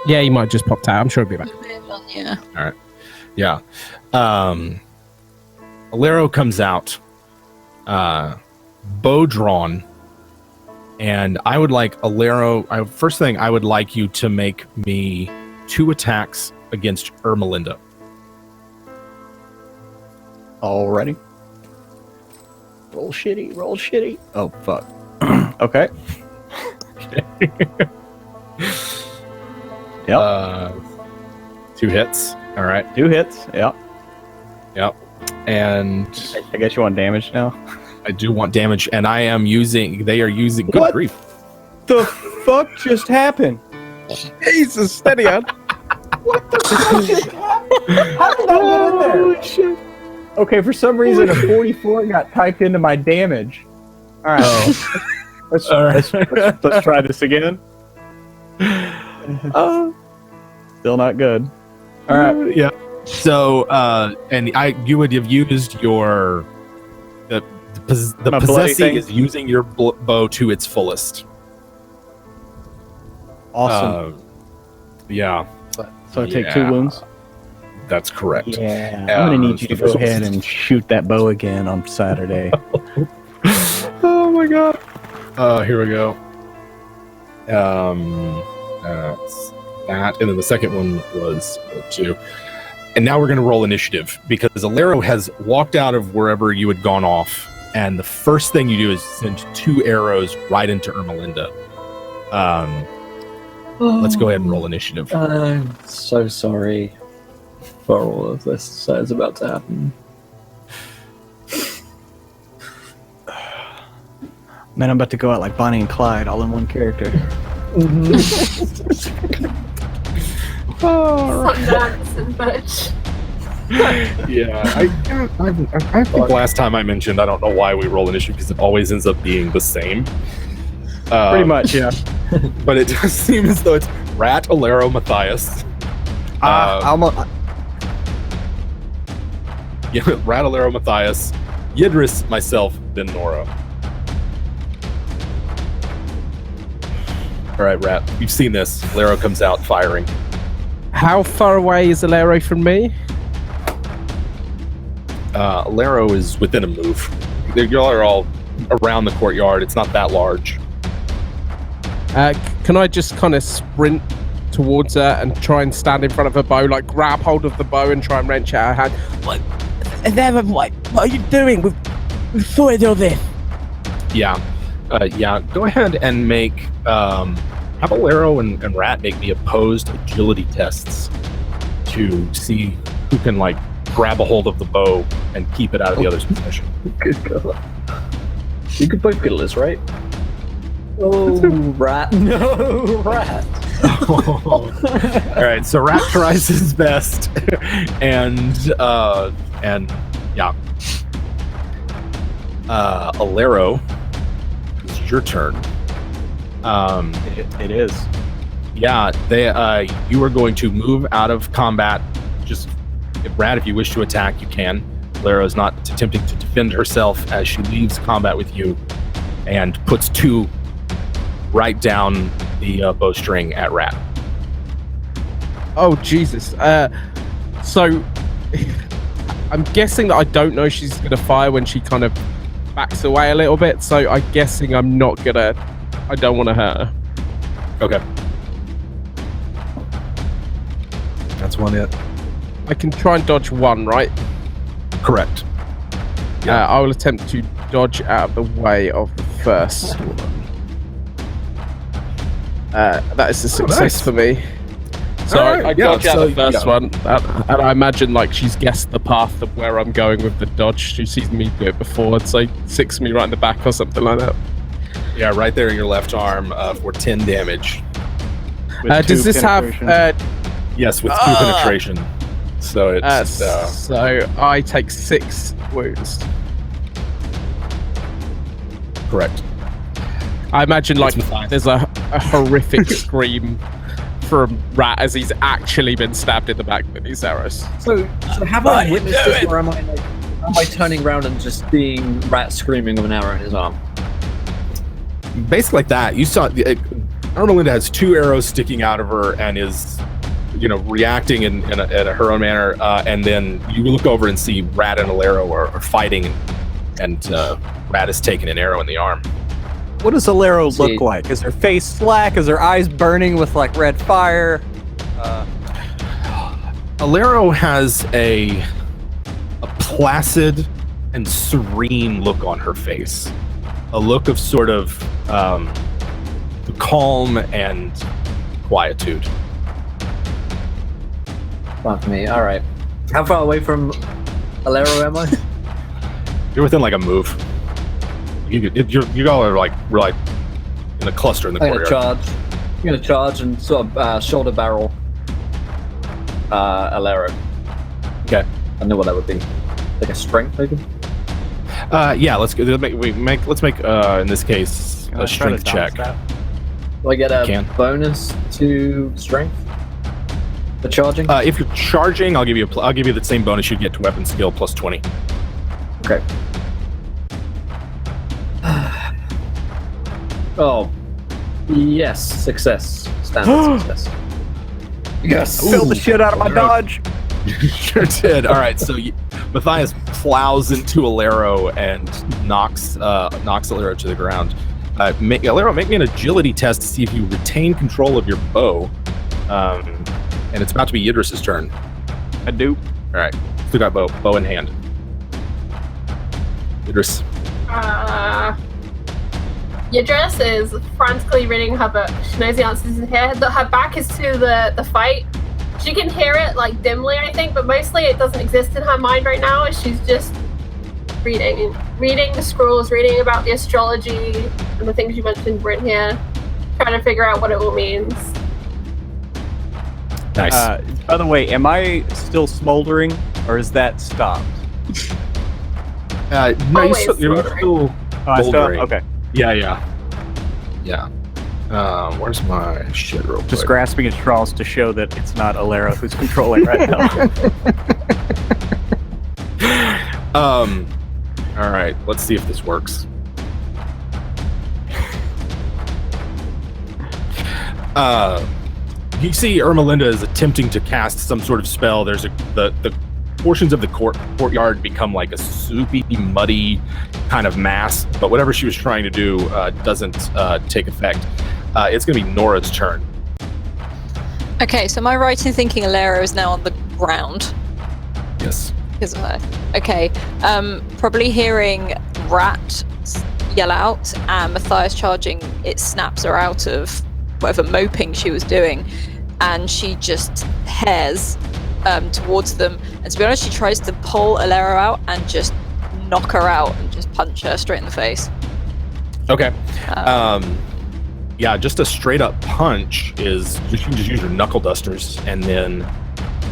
Speaker 6: Yeah, he might just popped out. I'm sure he'll be back.
Speaker 5: Yeah.
Speaker 2: All right. Yeah. Alero comes out, bow drawn, and I would like Alero. First thing, I would like you to make me 2 attacks against Ermelinda.
Speaker 3: Alrighty. Roll shitty. Oh, fuck. Okay. Yep.
Speaker 2: 2 hits. All right.
Speaker 3: 2 hits. Yep.
Speaker 2: Yep. And
Speaker 3: I guess you want damage now?
Speaker 2: I do want damage, and they are using good
Speaker 3: What?
Speaker 2: grief.
Speaker 3: The fuck just happened?
Speaker 6: Jesus, steady on.
Speaker 3: What the fuck just happened? How did I get in there?
Speaker 2: Shit.
Speaker 3: Okay, for some reason a 44 got typed into my damage. All right. Let's try this again. Still not good. All right.
Speaker 2: Yeah. So, you would have used your the
Speaker 3: My bloody
Speaker 2: possessee
Speaker 3: thing?
Speaker 2: is using your bow to its fullest.
Speaker 3: Awesome.
Speaker 2: Yeah,
Speaker 3: So I take 2 wounds.
Speaker 2: that's correct.
Speaker 3: Yeah. I'm gonna need you to go ahead and shoot that bow again on Saturday.
Speaker 2: Oh my god. Here we go. That, and then the second one was 2. And now we're going to roll initiative because Alero has walked out of wherever you had gone off, and the first thing you do is send 2 arrows right into Ermelinda. Let's go ahead and roll initiative.
Speaker 1: I'm so sorry for all of this that is about to happen.
Speaker 3: Man, I'm about to go out like Bonnie and Clyde, all in one character.
Speaker 4: Sundance and Butch.
Speaker 2: Yeah, I think last time I mentioned I don't know why we roll initiative because it always ends up being the same.
Speaker 3: Pretty much, yeah.
Speaker 2: But it does seem as though it's Rat, Alero, Matthias. Yeah, Rat, Alero, Matthias, Yidris, myself, then Nora. All right, Rat, you've seen this. Alero comes out firing.
Speaker 6: How far away is Alero from me?
Speaker 2: Alero is within a move. Y'all are all around the courtyard. It's not that large.
Speaker 6: Can I just kind of sprint towards her and try and stand in front of her bow, like grab hold of the bow and try and wrench out her hand?
Speaker 7: What are you doing? We've sorted all this.
Speaker 2: Yeah. Go ahead and make have Alero and Rat make the opposed agility tests to see who can like grab a hold of the bow and keep it out of the other's possession.
Speaker 1: Good God. You could both kill this, right? Oh, Rat. No, Rat.
Speaker 2: All right, so Rat tries his best, and yeah, Alero, it's your turn.
Speaker 3: It is.
Speaker 2: Yeah, you are going to move out of combat. Just, Rat, if you wish to attack, you can. Alero is not attempting to defend herself as she leaves combat with you, and puts 2 right down the bowstring at Rat.
Speaker 6: Oh, Jesus. So, I'm guessing that I don't know she's going to fire when she kind of backs away a little bit, so I'm guessing I don't want to hurt her.
Speaker 2: Okay. That's one hit.
Speaker 6: I can try and dodge 1, right?
Speaker 2: Correct.
Speaker 6: I will attempt to dodge out of the way of the first one. That is a success
Speaker 2: nice.
Speaker 6: for me. So
Speaker 2: Alright,
Speaker 6: I dodge out the first
Speaker 2: yeah.
Speaker 6: one, and I imagine like she's guessed the path of where I'm going with the dodge. She sees me do it before, and so sicks me right in the back or something like that.
Speaker 2: Yeah, right there in your left arm for 10 damage.
Speaker 6: Does this have?
Speaker 2: Yes, with 2 penetration. So it's
Speaker 6: So I take 6 wounds.
Speaker 2: correct.
Speaker 6: I imagine like
Speaker 2: It's fine.
Speaker 6: there's a horrific scream from Rat as he's actually been stabbed in the back with these arrows.
Speaker 1: So have I witnessed this, or am I turning around and just seeing Rat screaming with an arrow in his arm?
Speaker 2: Basically like that. You saw Ermelinda has 2 arrows sticking out of her and is, reacting in her own manner. And then you look over and see Rat and Alero are fighting, and Rat has taken an arrow in the arm.
Speaker 3: What does Alero
Speaker 1: See.
Speaker 3: look like? Is her face slack? Is her eyes burning with like red fire?
Speaker 2: Alero has a placid and serene look on her face. A look of sort of calm and quietude.
Speaker 1: Fuck me. All right. How far away from Alero am I?
Speaker 2: You're within like a move. You all are we're like in a cluster in the
Speaker 1: I'm gonna
Speaker 2: courtyard.
Speaker 1: charge. I'm gonna charge and sort of shoulder barrel Alero.
Speaker 2: Okay.
Speaker 1: I know what that would be. Like a strength, maybe?
Speaker 2: Yeah, let's go. Let's make in this case
Speaker 3: Can I
Speaker 2: a
Speaker 3: try to
Speaker 2: strength
Speaker 3: dodge
Speaker 2: check.
Speaker 3: that?
Speaker 1: Do I get a
Speaker 2: Can.
Speaker 1: bonus to strength for charging?
Speaker 2: If you're charging, I'll give you the same bonus you'd get to weapon skill plus 20.
Speaker 1: Okay. Oh, yes, success. Standard success. Yes.
Speaker 3: Fill the shit out of my dodge.
Speaker 2: Sure did. All right, so Matthias plows into Alero and knocks Alero to the ground. Alero, make me an agility test to see if you retain control of your bow. And it's about to be Yidris's turn.
Speaker 3: I do.
Speaker 2: All right, still got bow in hand. Yidris.
Speaker 4: Yidris is frantically reading her book. She knows the answers in here. Her back is to the fight. She can hear it like dimly, I think, but mostly it doesn't exist in her mind right now. She's just reading the scrolls, reading about the astrology and the things you mentioned were in here, trying to figure out what it all means.
Speaker 2: Nice.
Speaker 3: By the way, am I still smoldering, or is that stopped?
Speaker 2: No,
Speaker 4: Always
Speaker 2: you're
Speaker 4: smoldering.
Speaker 2: still
Speaker 3: I still,
Speaker 2: Smoldering.
Speaker 3: okay.
Speaker 2: Yeah. Where's my shit real quick?
Speaker 3: Just grasping at straws to show that it's not Alero who's controlling right now.
Speaker 2: All right, let's see if this works. You see Ermelinda is attempting to cast some sort of spell. There's the portions of the courtyard become like a soupy, muddy kind of mass, but whatever she was trying to do doesn't take effect. It's going to be Nora's turn.
Speaker 5: Okay, so am I right in thinking Alero is now on the ground?
Speaker 2: Yes.
Speaker 5: Because of her. Okay, probably hearing Rat yell out and Matthias charging, it snaps her out of whatever moping she was doing, and she just hares towards them. And to be honest, she tries to pull Alero out and just knock her out and just punch her straight in the face.
Speaker 2: Okay. Yeah, just a straight up punch is you can just use your knuckle dusters, and then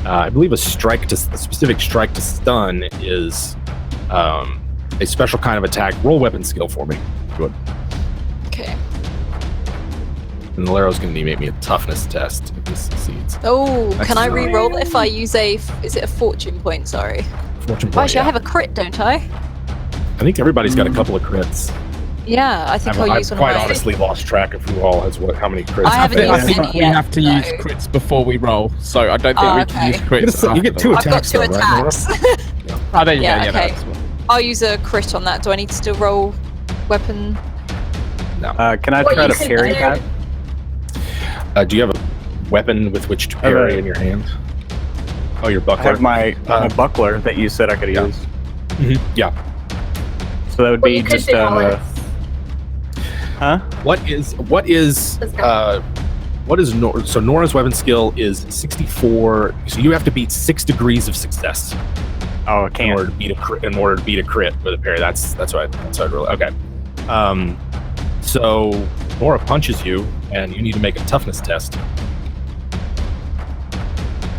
Speaker 2: I believe a specific strike to stun is a special kind of attack. Roll weapon skill for me. Good.
Speaker 5: Okay.
Speaker 2: And Alero's going to need to make me a toughness test if this succeeds.
Speaker 5: Oh,
Speaker 2: That's
Speaker 5: can I
Speaker 2: nice.
Speaker 5: re-roll if I use is it a fortune point? Sorry.
Speaker 2: Fortune
Speaker 5: Oh,
Speaker 2: point.
Speaker 5: actually,
Speaker 2: Yeah.
Speaker 5: I have a crit, don't I?
Speaker 2: I think everybody's got a couple of crits.
Speaker 5: Yeah, I think I'll
Speaker 2: I've
Speaker 5: use one
Speaker 2: quite
Speaker 5: of mine.
Speaker 2: honestly lost track of who all has how many crits.
Speaker 5: I haven't
Speaker 6: I
Speaker 5: used
Speaker 6: think
Speaker 5: any
Speaker 6: we
Speaker 5: yet,
Speaker 6: have to use
Speaker 5: so-
Speaker 6: crits before we roll, so I don't think
Speaker 5: Oh,
Speaker 6: we
Speaker 5: okay.
Speaker 6: can use crits.
Speaker 2: You get
Speaker 6: after
Speaker 2: two
Speaker 6: the-
Speaker 5: I've got
Speaker 2: attacks,
Speaker 5: two
Speaker 2: though, right, Nora?
Speaker 5: attacks.
Speaker 6: Oh, there you
Speaker 5: Yeah,
Speaker 6: go. Yeah,
Speaker 5: okay.
Speaker 6: that's one.
Speaker 5: I'll use a crit on that. Do I need to still roll weapon?
Speaker 3: Can I
Speaker 4: What
Speaker 3: try
Speaker 4: you
Speaker 3: to
Speaker 4: can
Speaker 3: parry
Speaker 4: do-
Speaker 3: that?
Speaker 2: Do you have a weapon with which to parry in your hand? Oh, your
Speaker 3: I
Speaker 2: buckler.
Speaker 3: have my buckler that you said I could
Speaker 2: Yeah.
Speaker 3: use.
Speaker 2: Yeah.
Speaker 3: So that would
Speaker 4: What
Speaker 3: be
Speaker 4: you could
Speaker 3: just
Speaker 4: do, Alex.
Speaker 3: huh?
Speaker 2: What is so Nora's weapon skill is 64. So you have to beat 6 degrees of success
Speaker 3: Oh, I
Speaker 2: in
Speaker 3: can't.
Speaker 2: order to beat a crit with a parry. That's what I'd roll. Okay. So Nora punches you, and you need to make a toughness test.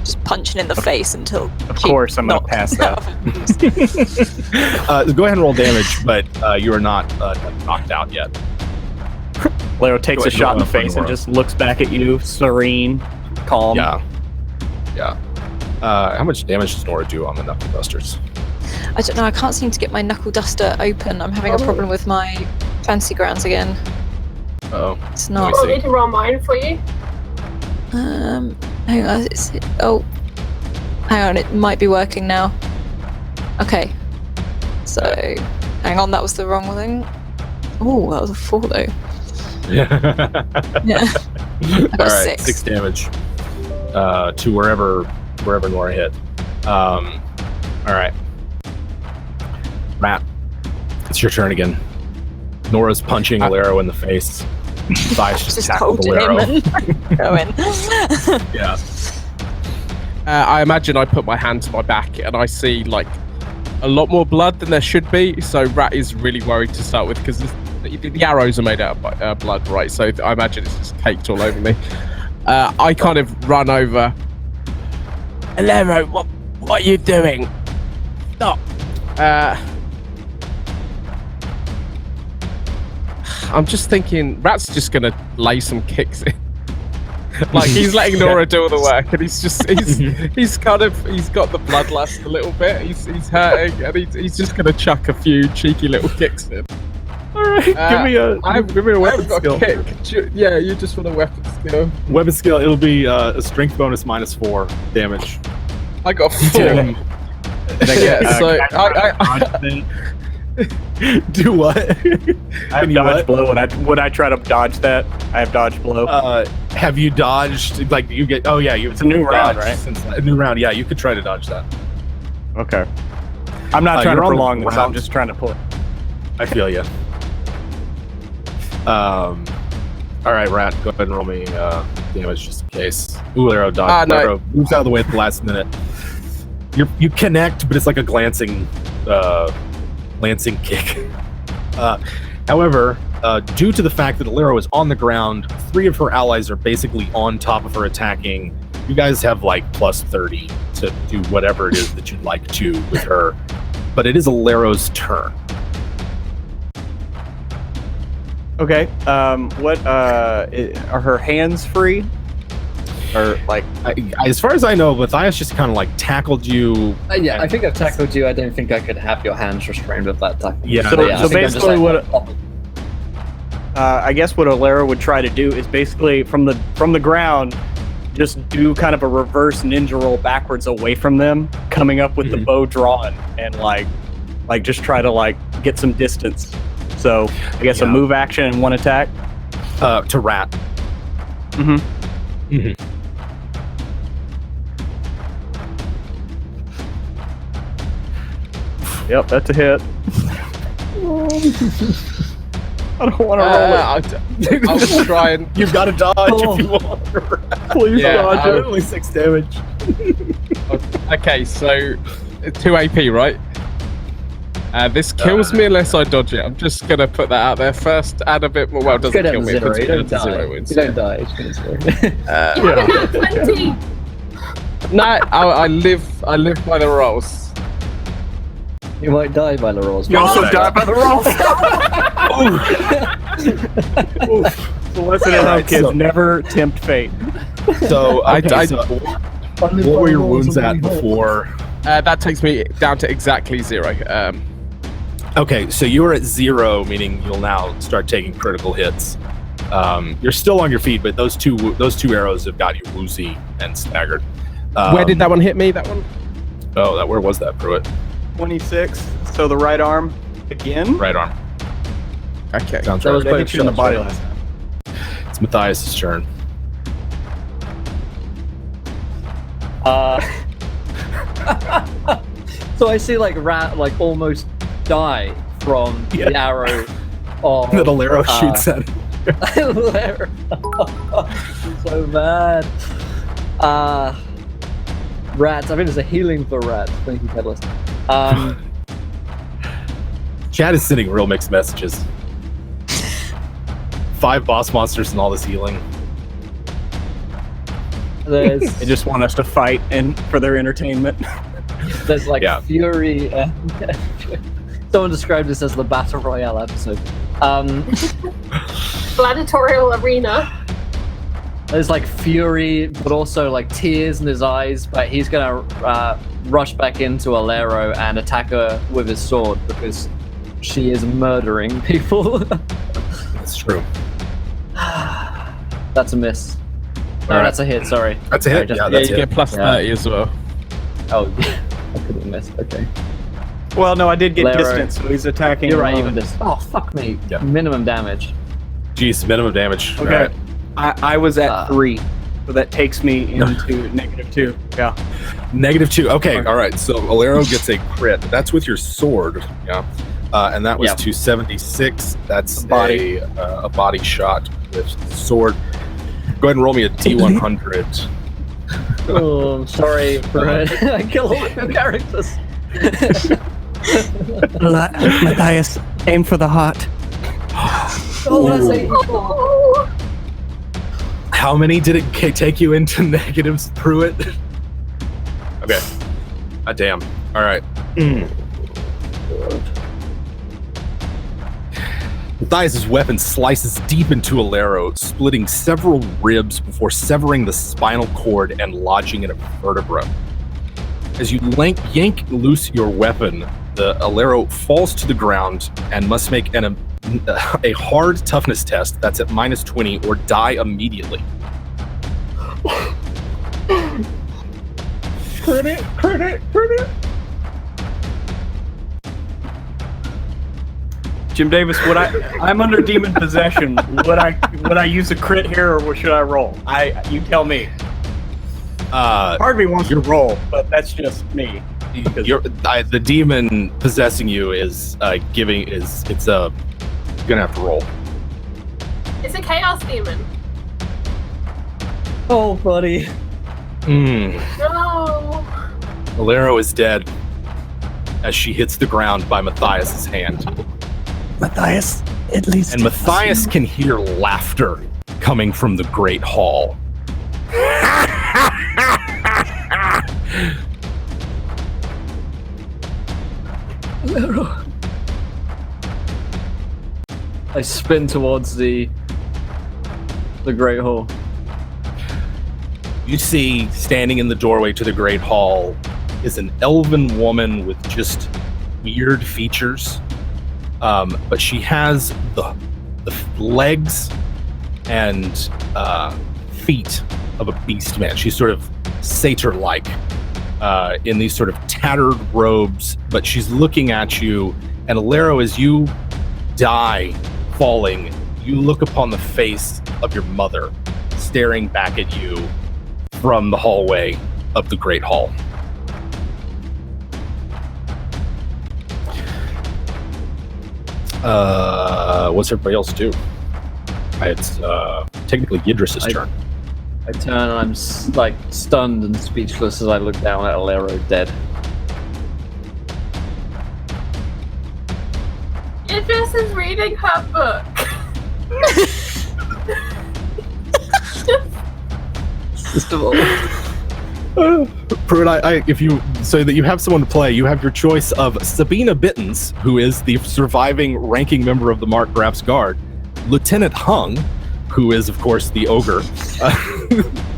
Speaker 5: Just punching in the face until.
Speaker 3: Of
Speaker 5: she
Speaker 3: course, I'm gonna
Speaker 5: knocks
Speaker 3: pass
Speaker 5: out
Speaker 3: that.
Speaker 5: of it.
Speaker 2: Go ahead and roll damage, but you are not knocked out yet.
Speaker 3: Lero takes
Speaker 2: Go
Speaker 3: a
Speaker 2: ahead,
Speaker 3: shot in the
Speaker 2: roll
Speaker 3: face
Speaker 2: Nora.
Speaker 3: and just looks back at you, serene, calm.
Speaker 2: Yeah. How much damage does Nora do on the knuckle dusters?
Speaker 5: I don't know. I can't seem to get my knuckle duster open. I'm having a problem with my fancy grounds again.
Speaker 2: Oh,
Speaker 5: It's
Speaker 2: Let
Speaker 5: not.
Speaker 2: me
Speaker 4: Want
Speaker 2: see.
Speaker 4: me to roll mine for you?
Speaker 5: Hang on. Hang on. It might be working now. Okay. So, hang on. That was the wrong thing. Oh, that was a 4 though.
Speaker 2: Yeah.
Speaker 5: Yeah. I got
Speaker 2: All right,
Speaker 5: 6.
Speaker 2: 6 damage to wherever Nora hit. All right, Matt, it's your turn again. Nora's punching Alero in the face. Vice just tackled
Speaker 5: holding him
Speaker 2: Alero.
Speaker 5: and going.
Speaker 2: Yeah.
Speaker 6: I imagine I put my hand to my back and I see like a lot more blood than there should be. So Rat is really worried to start with because the arrows are made out of blood, right? So I imagine it's just caked all over me. I kind of run over.
Speaker 7: Alero, what are you doing? Stop.
Speaker 6: I'm just thinking, Rat's just gonna lay some kicks in. Like he's letting Nora do all the work, and he's got the bloodlust a little bit. He's hurting, and he's just gonna chuck a few cheeky little kicks in.
Speaker 2: All right, give me a weapon skill.
Speaker 6: Kick. Yeah, you just want a weapon skill.
Speaker 2: Weapon skill. It'll be a strength bonus -4 damage.
Speaker 6: I got 4. Yeah, so
Speaker 2: do what?
Speaker 3: I have dodge blow. Would I try to dodge that? I have dodge blow.
Speaker 2: Have you dodged? Like you get? Oh yeah,
Speaker 3: it's a new round, right?
Speaker 2: A new round. Yeah, you could try to dodge that.
Speaker 3: Okay. I'm not trying to prolong this. I'm
Speaker 2: round.
Speaker 3: just trying to pull it.
Speaker 2: I feel you. All right, Rat. Go ahead and roll me damage just in case. Ooh, arrow dodge.
Speaker 6: No.
Speaker 2: Arrow moves out of the way at the last minute. You connect, but it's like a glancing kick. However, due to the fact that Alero is on the ground, 3 of her allies are basically on top of her attacking. You guys have like +30 to do whatever it is that you'd like to with her. But it is Alero's turn.
Speaker 3: Okay. What are her hands free? Or like,
Speaker 2: as far as I know, Matthias just kind of like tackled you.
Speaker 1: Yeah, I think I've tackled you. I don't think I could have your hands restrained with that tackle.
Speaker 2: Yeah.
Speaker 3: So
Speaker 1: I think I'm just
Speaker 3: basically, I guess what Alero would try to do is basically from the ground, just do kind of a reverse ninja roll backwards away from them, coming up with the bow drawn, and like just try to like get some distance. So I guess a move action and 1 attack.
Speaker 2: To Rat.
Speaker 3: Yep, that's a hit. I don't want to roll it.
Speaker 6: I'll try and.
Speaker 2: You've got to dodge if you want.
Speaker 3: Please dodge it.
Speaker 2: Only 6 damage.
Speaker 6: Okay, so 2 AP, right? This kills me unless I dodge it. I'm just gonna put that out there first. Add a bit more. Well, it doesn't kill me.
Speaker 1: You don't die.
Speaker 6: 0 wounds.
Speaker 1: You don't die. It's gonna
Speaker 4: 20.
Speaker 6: No, I live by the rolls.
Speaker 1: You might die by the rolls.
Speaker 3: You also die by the rolls. The lesson in kids, never tempt fate.
Speaker 2: So, what were your wounds at before?
Speaker 6: That takes me down to exactly 0.
Speaker 2: Okay, so you were at 0, meaning you'll now start taking critical hits. You're still on your feet, but those two arrows have got you woozy and staggered.
Speaker 6: Where did that one hit me? That one?
Speaker 2: Oh, where was that, Pruitt?
Speaker 3: 26. So the right arm again.
Speaker 2: Right arm.
Speaker 6: Okay.
Speaker 2: Sounds
Speaker 1: That
Speaker 2: right.
Speaker 1: was
Speaker 3: I
Speaker 1: both
Speaker 3: hit you in the
Speaker 1: shots,
Speaker 3: body
Speaker 1: right?
Speaker 3: last time.
Speaker 2: It's Matthias' turn.
Speaker 1: So I see like Rat like almost die from the arrow of
Speaker 2: That Alero shoots at him.
Speaker 1: Alero. So bad. Rats. I think there's a healing for rats. Thank you, Pedalist.
Speaker 2: Chad is sending real mixed messages. 5 boss monsters and all this healing.
Speaker 1: There's
Speaker 3: They just want us to fight and for their entertainment.
Speaker 1: there's like
Speaker 2: Yeah.
Speaker 1: fury. Someone described this as the Battle Royale episode.
Speaker 4: Gladiatorial arena.
Speaker 1: There's like fury, but also like tears in his eyes. But he's gonna rush back into Alero and attack her with his sword because she is murdering people.
Speaker 2: That's true.
Speaker 1: That's a miss. No,
Speaker 2: Alright.
Speaker 1: that's a hit. Sorry.
Speaker 2: That's a hit.
Speaker 1: Sorry,
Speaker 2: Yeah,
Speaker 6: Yeah,
Speaker 2: that's
Speaker 6: you
Speaker 2: it.
Speaker 6: get plus
Speaker 1: Yeah.
Speaker 6: 30 as well.
Speaker 1: Oh, I could have missed. Okay.
Speaker 3: Well, no, I did get
Speaker 1: Lero.
Speaker 3: distance, so he's attacking.
Speaker 1: You're right.
Speaker 3: alone.
Speaker 1: Even this. Oh, fuck me.
Speaker 2: Yeah.
Speaker 1: Minimum damage.
Speaker 2: Jeez, minimum damage.
Speaker 3: Okay.
Speaker 2: Alright.
Speaker 3: I was at 3, so that takes me into -2. Yeah.
Speaker 2: -2. Okay, all right. So Alero gets a crit. That's with your sword. Yeah. And that was
Speaker 1: Yeah.
Speaker 2: 276. That's
Speaker 3: A body.
Speaker 2: a body shot with sword. Go ahead and roll me a D100.
Speaker 1: Oh, sorry for it. I kill all the characters.
Speaker 3: Matthias, aim for the heart.
Speaker 1: Oh, that's a
Speaker 4: Oh,
Speaker 2: How many did it take you into negatives, Pruitt? Okay. Damn. All right. Matthias's weapon slices deep into Alero, splitting several ribs before severing the spinal cord and lodging in a vertebra. As you yank loose your weapon, the Alero falls to the ground and must make a hard toughness test that's at -20 or die immediately.
Speaker 1: Crit it.
Speaker 3: Jim Davis, I'm under demon possession. Would I use a crit here, or should I roll? You tell me. Part of me wants to roll, but that's just me.
Speaker 2: The demon possessing you is gonna have to roll.
Speaker 4: It's a chaos demon.
Speaker 1: Oh, buddy.
Speaker 4: No.
Speaker 2: Alero is dead as she hits the ground by Matthias's hand.
Speaker 1: Matthias, at least.
Speaker 2: And Matthias can hear laughter coming from the Great Hall.
Speaker 1: Alero. I spin towards the Great Hall.
Speaker 2: You see, standing in the doorway to the Great Hall is an elven woman with just weird features. But she has the legs and feet of a beast man. She's sort of satyr-like in these sort of tattered robes, but she's looking at you. And Alero, as you die falling, you look upon the face of your mother staring back at you from the hallway of the Great Hall. What's everybody else do? It's technically Yidris's turn.
Speaker 1: I turn and I'm stunned and speechless as I look down at Alero dead.
Speaker 4: Idris is reading her book.
Speaker 1: Just of all.
Speaker 2: Pruitt, if you say that you have someone to play, you have your choice of Sabina Bittens, who is the surviving ranking member of the Mark Graf's Guard, Lieutenant Hung, who is, of course, the ogre.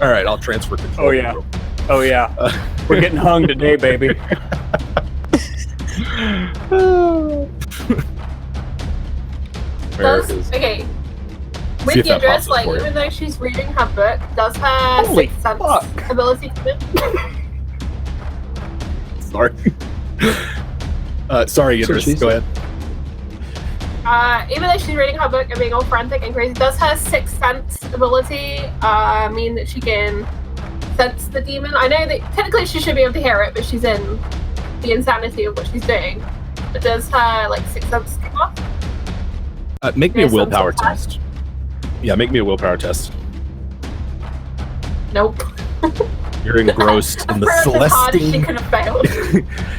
Speaker 2: All right, I'll transfer control.
Speaker 3: Oh yeah. We're getting hung today, baby.
Speaker 4: Okay. With Idris, even though she's reading her book, does her sixth sense ability come in?
Speaker 2: Sorry, Idris, go ahead.
Speaker 4: Even though she's reading her book and being all frantic and crazy, does her sixth sense ability mean that she can sense the demon? I know that technically she should be able to hear it, but she's in the insanity of what she's doing. But does her sixth sense come off?
Speaker 2: Make me a willpower test. Yeah, make me a willpower test.
Speaker 4: Nope.
Speaker 2: You're engrossed in the Celestine.
Speaker 4: She could have failed.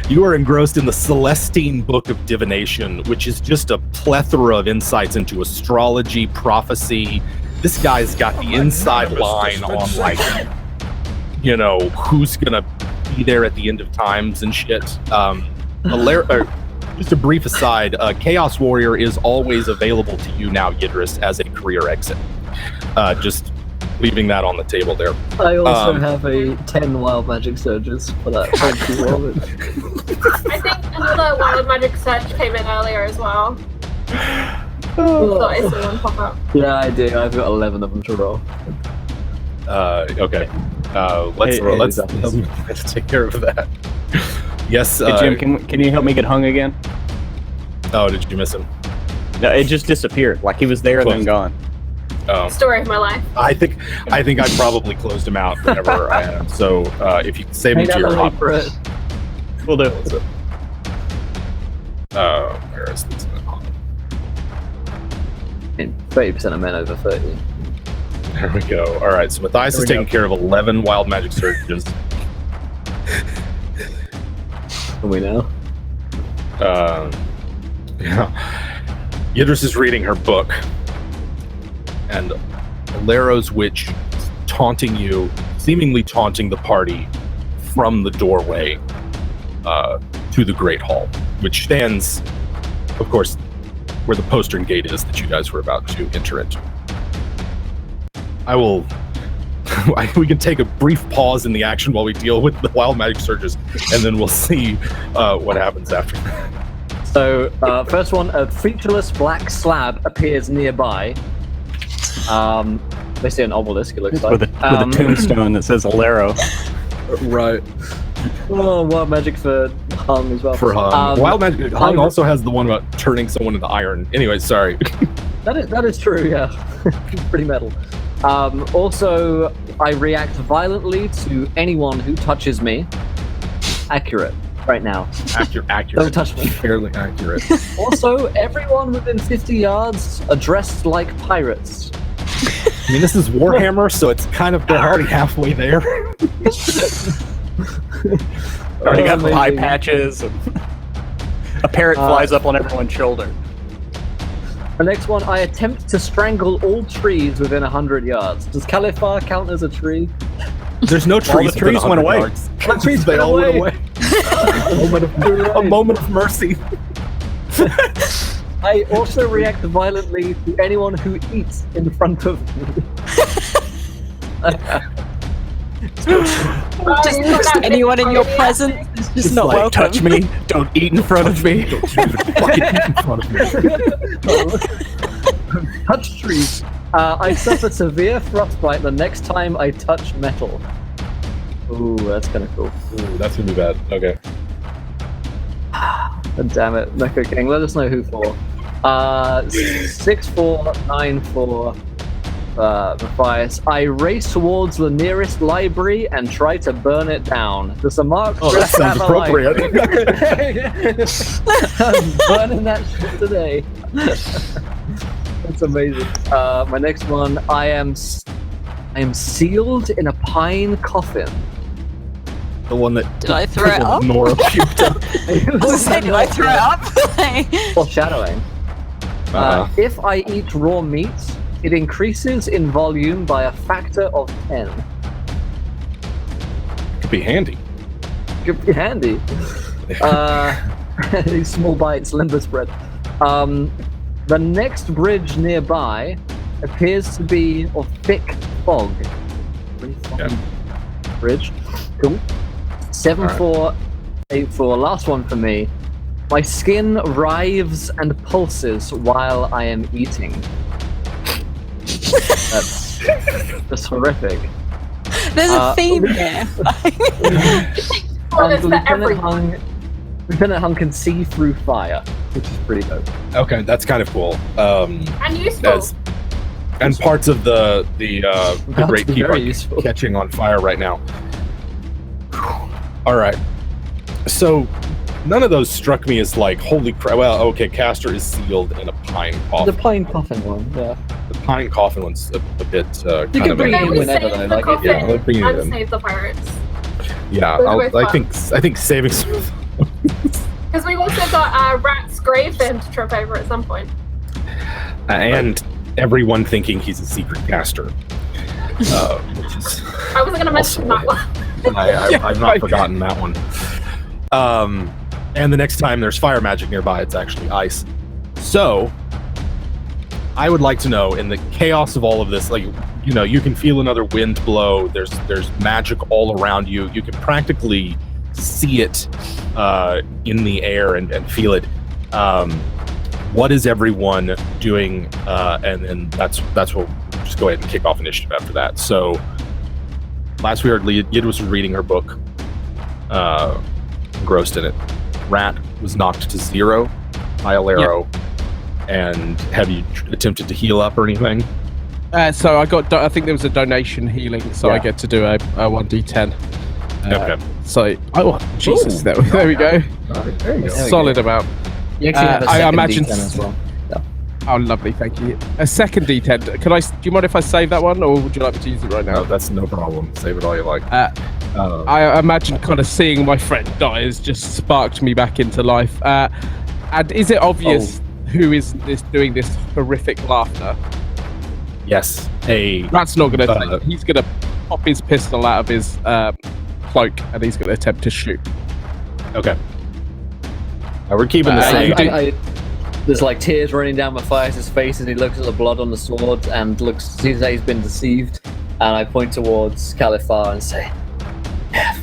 Speaker 2: You are engrossed in the Celestine Book of Divination, which is just a plethora of insights into astrology, prophecy. This guy's got the inside line on who's gonna be there at the end of times and shit. Just a brief aside, Chaos Warrior is always available to you now, Yidris, as a career exit. Just leaving that on the table there.
Speaker 1: I also have a 10 Wild Magic Surges for that. Thank you, Robin.
Speaker 4: I think another Wild Magic Surge came in earlier as well. Thought I saw one pop up.
Speaker 1: Yeah, I do. I've got 11 of them to roll.
Speaker 2: Okay. Let's take care of that. Yes.
Speaker 3: Hey, Jim, can you help me get hung again?
Speaker 2: Oh, did you miss him?
Speaker 3: No, it just disappeared. Like he was there and then gone.
Speaker 2: Oh.
Speaker 4: Story of my life.
Speaker 2: I think I probably closed him out whenever I had him. So if you can save him to your hop,
Speaker 3: we'll do.
Speaker 2: Where is this?
Speaker 1: 30% of men over 30.
Speaker 2: There we go. All right, so Matthias is taking care of 11 Wild Magic Surges.
Speaker 1: Are we now?
Speaker 2: Yeah. Yidris is reading her book, and Alero's witch is taunting you, seemingly taunting the party from the doorway to the Great Hall, which stands, of course, where the postern gate is that you guys were about to enter into. I will. We can take a brief pause in the action while we deal with the wild magic surges, and then we'll see what happens after that.
Speaker 1: So, first one, a featureless black slab appears nearby. They see an obelisk, it looks like.
Speaker 3: With a tombstone that says Alero.
Speaker 2: Right.
Speaker 1: Oh, wild magic for Hung as well.
Speaker 2: For Hung. Wild magic. Hung also has the one about turning someone into iron. Anyway, sorry.
Speaker 1: That is true, yeah. Pretty metal. Also, I react violently to anyone who touches me. Accurate, right now.
Speaker 2: Accurate.
Speaker 1: Don't touch me.
Speaker 2: Fairly accurate.
Speaker 1: Also, everyone within 50 yards are dressed like pirates.
Speaker 2: I mean, this is Warhammer, so it's kind of, they're already halfway there.
Speaker 3: Already got
Speaker 1: Amazing.
Speaker 3: eye patches. And a parrot flies up on everyone's shoulder.
Speaker 1: The next one, I attempt to strangle all trees within 100 yards. Does Califar count as a tree?
Speaker 2: There's no trees.
Speaker 3: the trees went away.
Speaker 1: The trees
Speaker 2: They all went away.
Speaker 1: A
Speaker 2: A moment of mercy.
Speaker 1: I also react violently to anyone who eats in front of me.
Speaker 5: Just anyone in your presence is just not
Speaker 3: like,
Speaker 5: welcome.
Speaker 3: touch me. Don't eat in front of me.
Speaker 2: Don't you even fucking eat in front of me.
Speaker 1: Touch trees. I suffer severe frostbite the next time I touch metal. Ooh, that's kind of cool.
Speaker 2: Ooh, that's gonna be bad. Okay.
Speaker 1: Damn it, Mecha King. Let us know who for. 6494 Matthias. I race towards the nearest library and try to burn it down. Does the mark
Speaker 2: That sounds appropriate.
Speaker 1: I'm burning that shit today. That's amazing. My next one. I am sealed in a pine coffin.
Speaker 2: The one that
Speaker 5: Did I throw it up?
Speaker 2: Nora puked up.
Speaker 5: I was saying, did I throw it up?
Speaker 1: Foreshadowing. If I eat raw meat, it increases in volume by a factor of 10.
Speaker 2: Could be handy.
Speaker 1: Could be handy. These small bites, limber spread. The next bridge nearby appears to be of thick fog. Pretty foggy bridge. Cool. 7484. Last one for me. My skin writhes and pulses while I am eating. That's horrific.
Speaker 5: There's a theme here.
Speaker 4: Well,
Speaker 1: And
Speaker 4: it's for everyone.
Speaker 1: Lieutenant Hung can see through fire, which is pretty dope.
Speaker 2: Okay, that's kind of cool.
Speaker 4: And useful.
Speaker 2: And parts of the great
Speaker 1: be
Speaker 2: keep
Speaker 1: very
Speaker 2: are
Speaker 1: useful.
Speaker 2: catching on fire right now. All right. So none of those struck me as like, holy crap. Well, okay, Castor is sealed in a pine
Speaker 1: The
Speaker 2: coffin.
Speaker 1: pine coffin one, yeah.
Speaker 2: The pine coffin one's a bit kind
Speaker 1: can
Speaker 2: of
Speaker 1: bring it
Speaker 4: Okay,
Speaker 1: in
Speaker 4: we
Speaker 1: whenever,
Speaker 4: save
Speaker 1: though,
Speaker 4: the
Speaker 1: like,
Speaker 4: coffin
Speaker 2: yeah, we'll bring it
Speaker 4: and
Speaker 2: in.
Speaker 4: save the pirates.
Speaker 2: yeah.
Speaker 4: Those are
Speaker 2: I
Speaker 4: both
Speaker 2: think saving some.
Speaker 4: Because we've also got Rat's grave to trip over at some point.
Speaker 2: And everyone thinking he's a secret caster. Which is
Speaker 4: I wasn't going to mention that one.
Speaker 2: I've not forgotten that one. And the next time there's fire magic nearby, it's actually ice. So, I would like to know, in the chaos of all of this, like, you know, you can feel another wind blow. There's magic all around you. You can practically see it in the air and feel it. What is everyone doing? And then that's what we'll just go ahead and kick off initiative after that. So, last we heard, Yid was reading her book, engrossed in it. Rat was knocked to 0 by Alero. And have you attempted to heal up or anything?
Speaker 6: So I think there was a donation healing, so I get to do a 1d10.
Speaker 2: Okay.
Speaker 6: So, Jesus, there we go.
Speaker 2: There you go.
Speaker 6: Solid amount.
Speaker 1: You actually have a
Speaker 6: I
Speaker 1: second
Speaker 6: imagine-
Speaker 1: D10 as well.
Speaker 6: Oh, lovely, thank you. A second d10. Do you mind if I save that one, or would you like me to use it right
Speaker 2: No,
Speaker 6: now?
Speaker 2: that's no problem. Save it all you like.
Speaker 6: I imagine kind of seeing my friend die has just sparked me back into life. And is it obvious who is doing this horrific laughter?
Speaker 2: Yes.
Speaker 6: Rat's not going to. He's going to pop his pistol out of his cloak, and he's going to attempt to shoot.
Speaker 2: Okay. We're keeping the same.
Speaker 1: there's like tears running down Matthias's face as he looks at the blood on the sword and sees that he's been deceived. And I point towards Califar and say, F.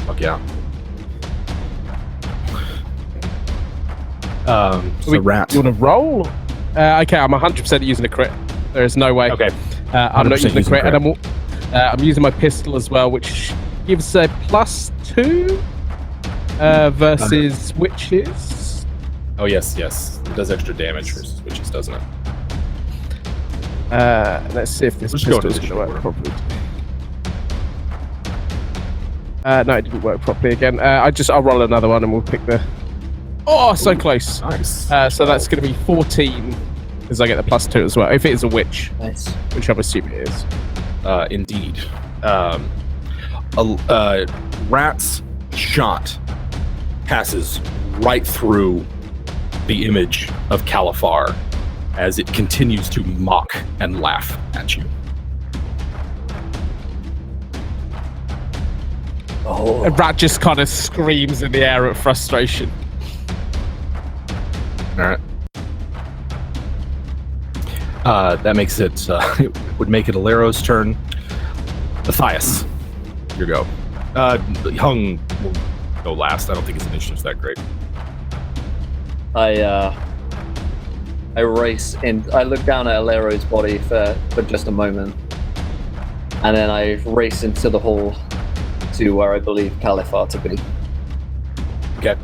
Speaker 2: Fuck yeah. So rat.
Speaker 6: You want to roll? Okay, I'm 100% using a crit. There is no way.
Speaker 2: Okay.
Speaker 6: I'm not
Speaker 2: 100%
Speaker 6: using a crit,
Speaker 2: crit.
Speaker 6: and I'm using my pistol as well, which gives a +2 versus witches.
Speaker 2: Oh yes. It does extra damage versus witches, doesn't it?
Speaker 6: Let's see if this
Speaker 2: Let's go to
Speaker 6: pistol's
Speaker 2: this
Speaker 6: going to work
Speaker 2: short.
Speaker 6: properly. No, it didn't work properly again. I'll roll another one and we'll pick the... Oh, so close.
Speaker 2: Nice.
Speaker 6: So that's going to be 14, because I get the +2 as well, if it is a witch,
Speaker 1: Nice.
Speaker 6: which I'm assuming it is.
Speaker 2: Indeed. Rat's shot passes right through the image of Califar as it continues to mock and laugh at you.
Speaker 1: Oh.
Speaker 6: And Rat just kind of screams in the air at frustration.
Speaker 2: All right. That makes it. It would make it Alero's turn. Matthias, your go. Hung will go last. I don't think his initiative's that great.
Speaker 1: I race in. I look down at Alero's body for just a moment, and then I race into the hall to where I believe Califar to be.
Speaker 2: Okay.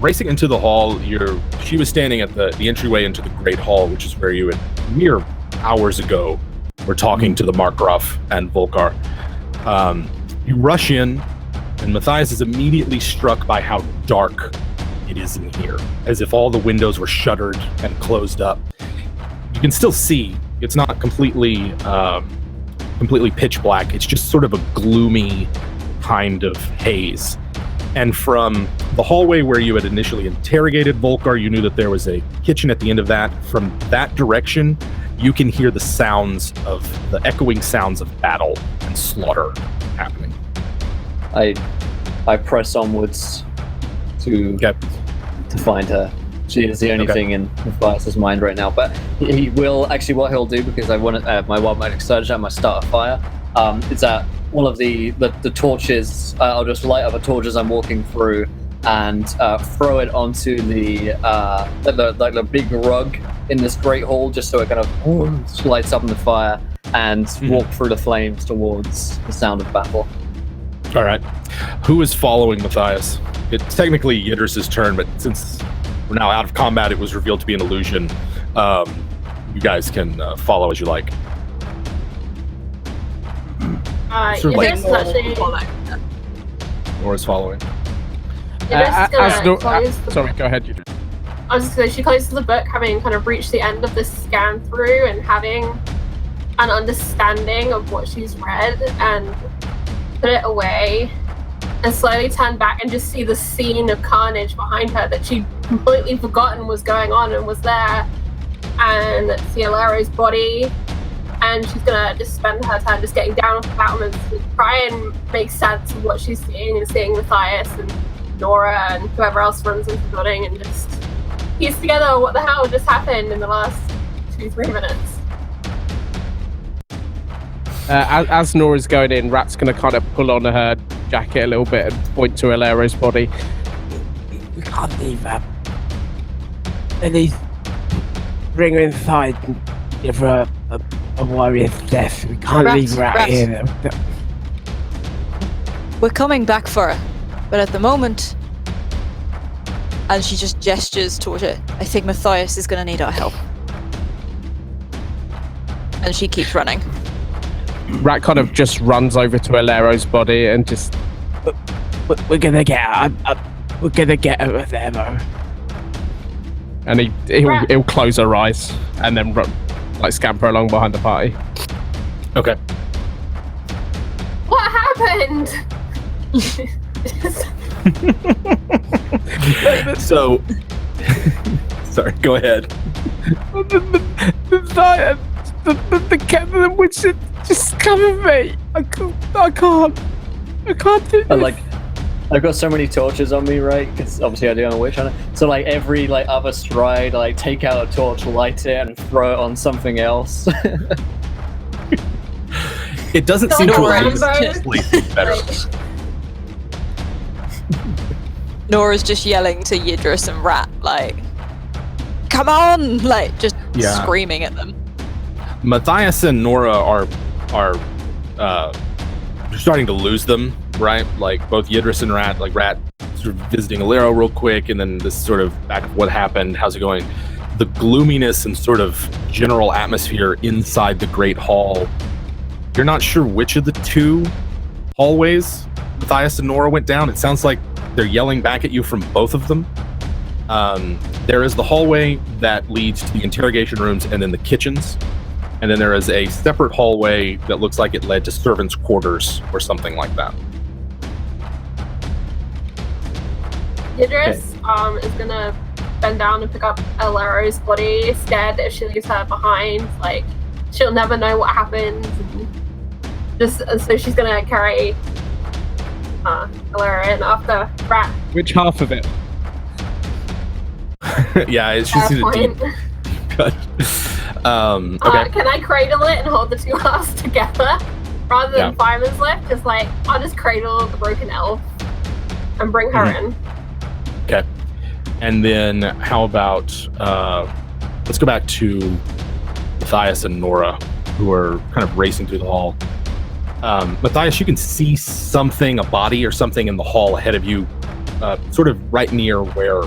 Speaker 2: Racing into the hall, she was standing at the entryway into the Great Hall, which is where you had mere hours ago were talking to the Markgraf and Volkar. You rush in, and Matthias is immediately struck by how dark it is in here, as if all the windows were shuttered and closed up. You can still see. It's not completely pitch black. It's just sort of a gloomy kind of haze. And from the hallway where you had initially interrogated Volkar, you knew that there was a kitchen at the end of that. From that direction, you can hear the echoing sounds of battle and slaughter happening.
Speaker 1: I press onwards to find her. She is the only thing in Matthias's mind right now. But he will actually. What he'll do, because I want my wild magic surge and my starter fire, is that one of the torches. I'll just light up a torch as I'm walking through and throw it onto the big rug in this great hall, just so it kind of lights up in the fire, and walk through the flames towards the sound of battle.
Speaker 2: All right. Who is following Matthias? It's technically Yidris's turn, but since we're now out of combat, it was revealed to be an illusion. You guys can follow as you like. Sort of
Speaker 4: Yidris is actually...
Speaker 2: Nora's following.
Speaker 4: Yidris is gonna close the
Speaker 6: Sorry, go ahead. You do.
Speaker 4: I was just going to say, she closes the book, having kind of reached the end of this scan through and having an understanding of what she's read, and put it away and slowly turn back and just see the scene of carnage behind her that she'd completely forgotten was going on and was there, and see Alero's body, and she's going to just spend her time just getting down off the battlements to try and make sense of what she's seeing, and seeing Matthias and Nora and whoever else runs into the building, and just piece together what the hell just happened in the last 2-3 minutes.
Speaker 6: As Nora's going in, Rat's going to kind of pull on her jacket a little bit and point to Alero's body.
Speaker 7: We can't leave her. At least bring her inside and give her a warrior's death. We can't leave her out here.
Speaker 5: We're coming back for her, but at the moment, and she just gestures towards it, I think Matthias is going to need our help. And she keeps running.
Speaker 6: Rat kind of just runs over to Alero's body and just...
Speaker 7: We're gonna get her. We're gonna get her there, though.
Speaker 6: And he'll close her eyes and then scamper along behind the party.
Speaker 2: Okay.
Speaker 4: What happened?
Speaker 2: So, sorry, go ahead.
Speaker 7: The witch just cover me. I can't do this.
Speaker 1: I've got so many torches on me, right? Because obviously I do on a witch hunter. So like every like other stride, I like take out a torch, light it, and throw it on something else.
Speaker 2: It doesn't seem to have better.
Speaker 5: Nora's just yelling to Yidris and Rat, like, come on! Like, just screaming at them.
Speaker 2: Matthias and Nora are starting to lose them, right? Like, both Yidris and Rat, like, Rat sort of visiting Alero real quick, and then this sort of back of what happened, how's it going? The gloominess and sort of general atmosphere inside the Great Hall. You're not sure which of the two hallways Matthias and Nora went down. It sounds like they're yelling back at you from both of them. There is the hallway that leads to the interrogation rooms and then the kitchens. And then there is a separate hallway that looks like it led to servants' quarters or something like that.
Speaker 4: Yidris is gonna bend down and pick up Alero's body, scared that if she leaves her behind, like, she'll never know what happened. So she's gonna carry Alero in after Rat.
Speaker 6: Which half of it?
Speaker 2: Yeah, she's in a deep cut. Okay.
Speaker 4: Can I cradle it and hold the two halves together rather than fireman's lift? Just like, I'll just cradle the broken elf and bring her in.
Speaker 2: Okay. And then how about let's go back to Matthias and Nora, who are kind of racing through the hall. Matthias, you can see something, a body or something in the hall ahead of you, sort of right near where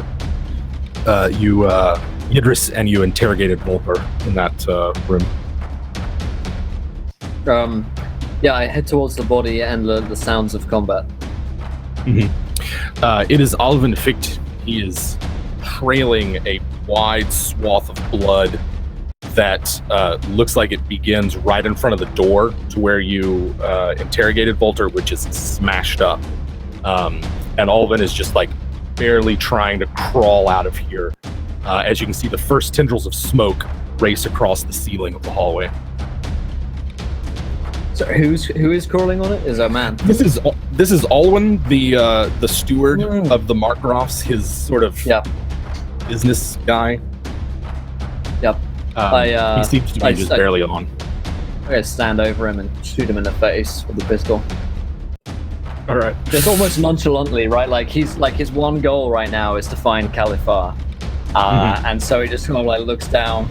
Speaker 2: Yidris and you interrogated Volper in that room.
Speaker 1: Yeah, I head towards the body and learn the sounds of combat.
Speaker 2: It is Alvin Ficht. He is trailing a wide swath of blood that looks like it begins right in front of the door to where you interrogated Volter, which is smashed up. And Alvin is just like barely trying to crawl out of here. As you can see, the first tendrils of smoke race across the ceiling of the hallway.
Speaker 1: So who is crawling on it? Is a man.
Speaker 2: This is Alwyn, the steward of the Markgrafs, his sort of business guy.
Speaker 1: Yep.
Speaker 2: He seems to be just barely on.
Speaker 1: I'm gonna stand over him and shoot him in the face with the pistol.
Speaker 2: All right.
Speaker 1: Just almost nonchalantly, right? Like his one goal right now is to find Califar, and so he just kind of like looks down,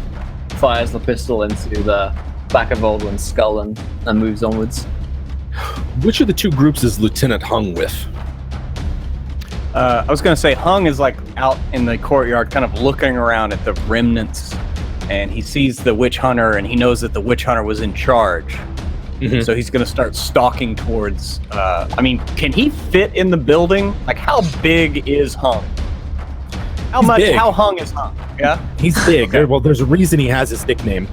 Speaker 1: fires the pistol into the back of Aldwin's skull, and moves onwards.
Speaker 3: Which of the two groups is Lieutenant Hung with? I was going to say Hung is like out in the courtyard kind of looking around at the remnants, and he sees the witch hunter, and he knows that the witch hunter was in charge. So he's going to start stalking towards... can he fit in the building? Like, how big is Hung? How Hung is Hung? Yeah?
Speaker 2: He's big.
Speaker 3: Okay.
Speaker 2: Well, there's a reason he has his nickname.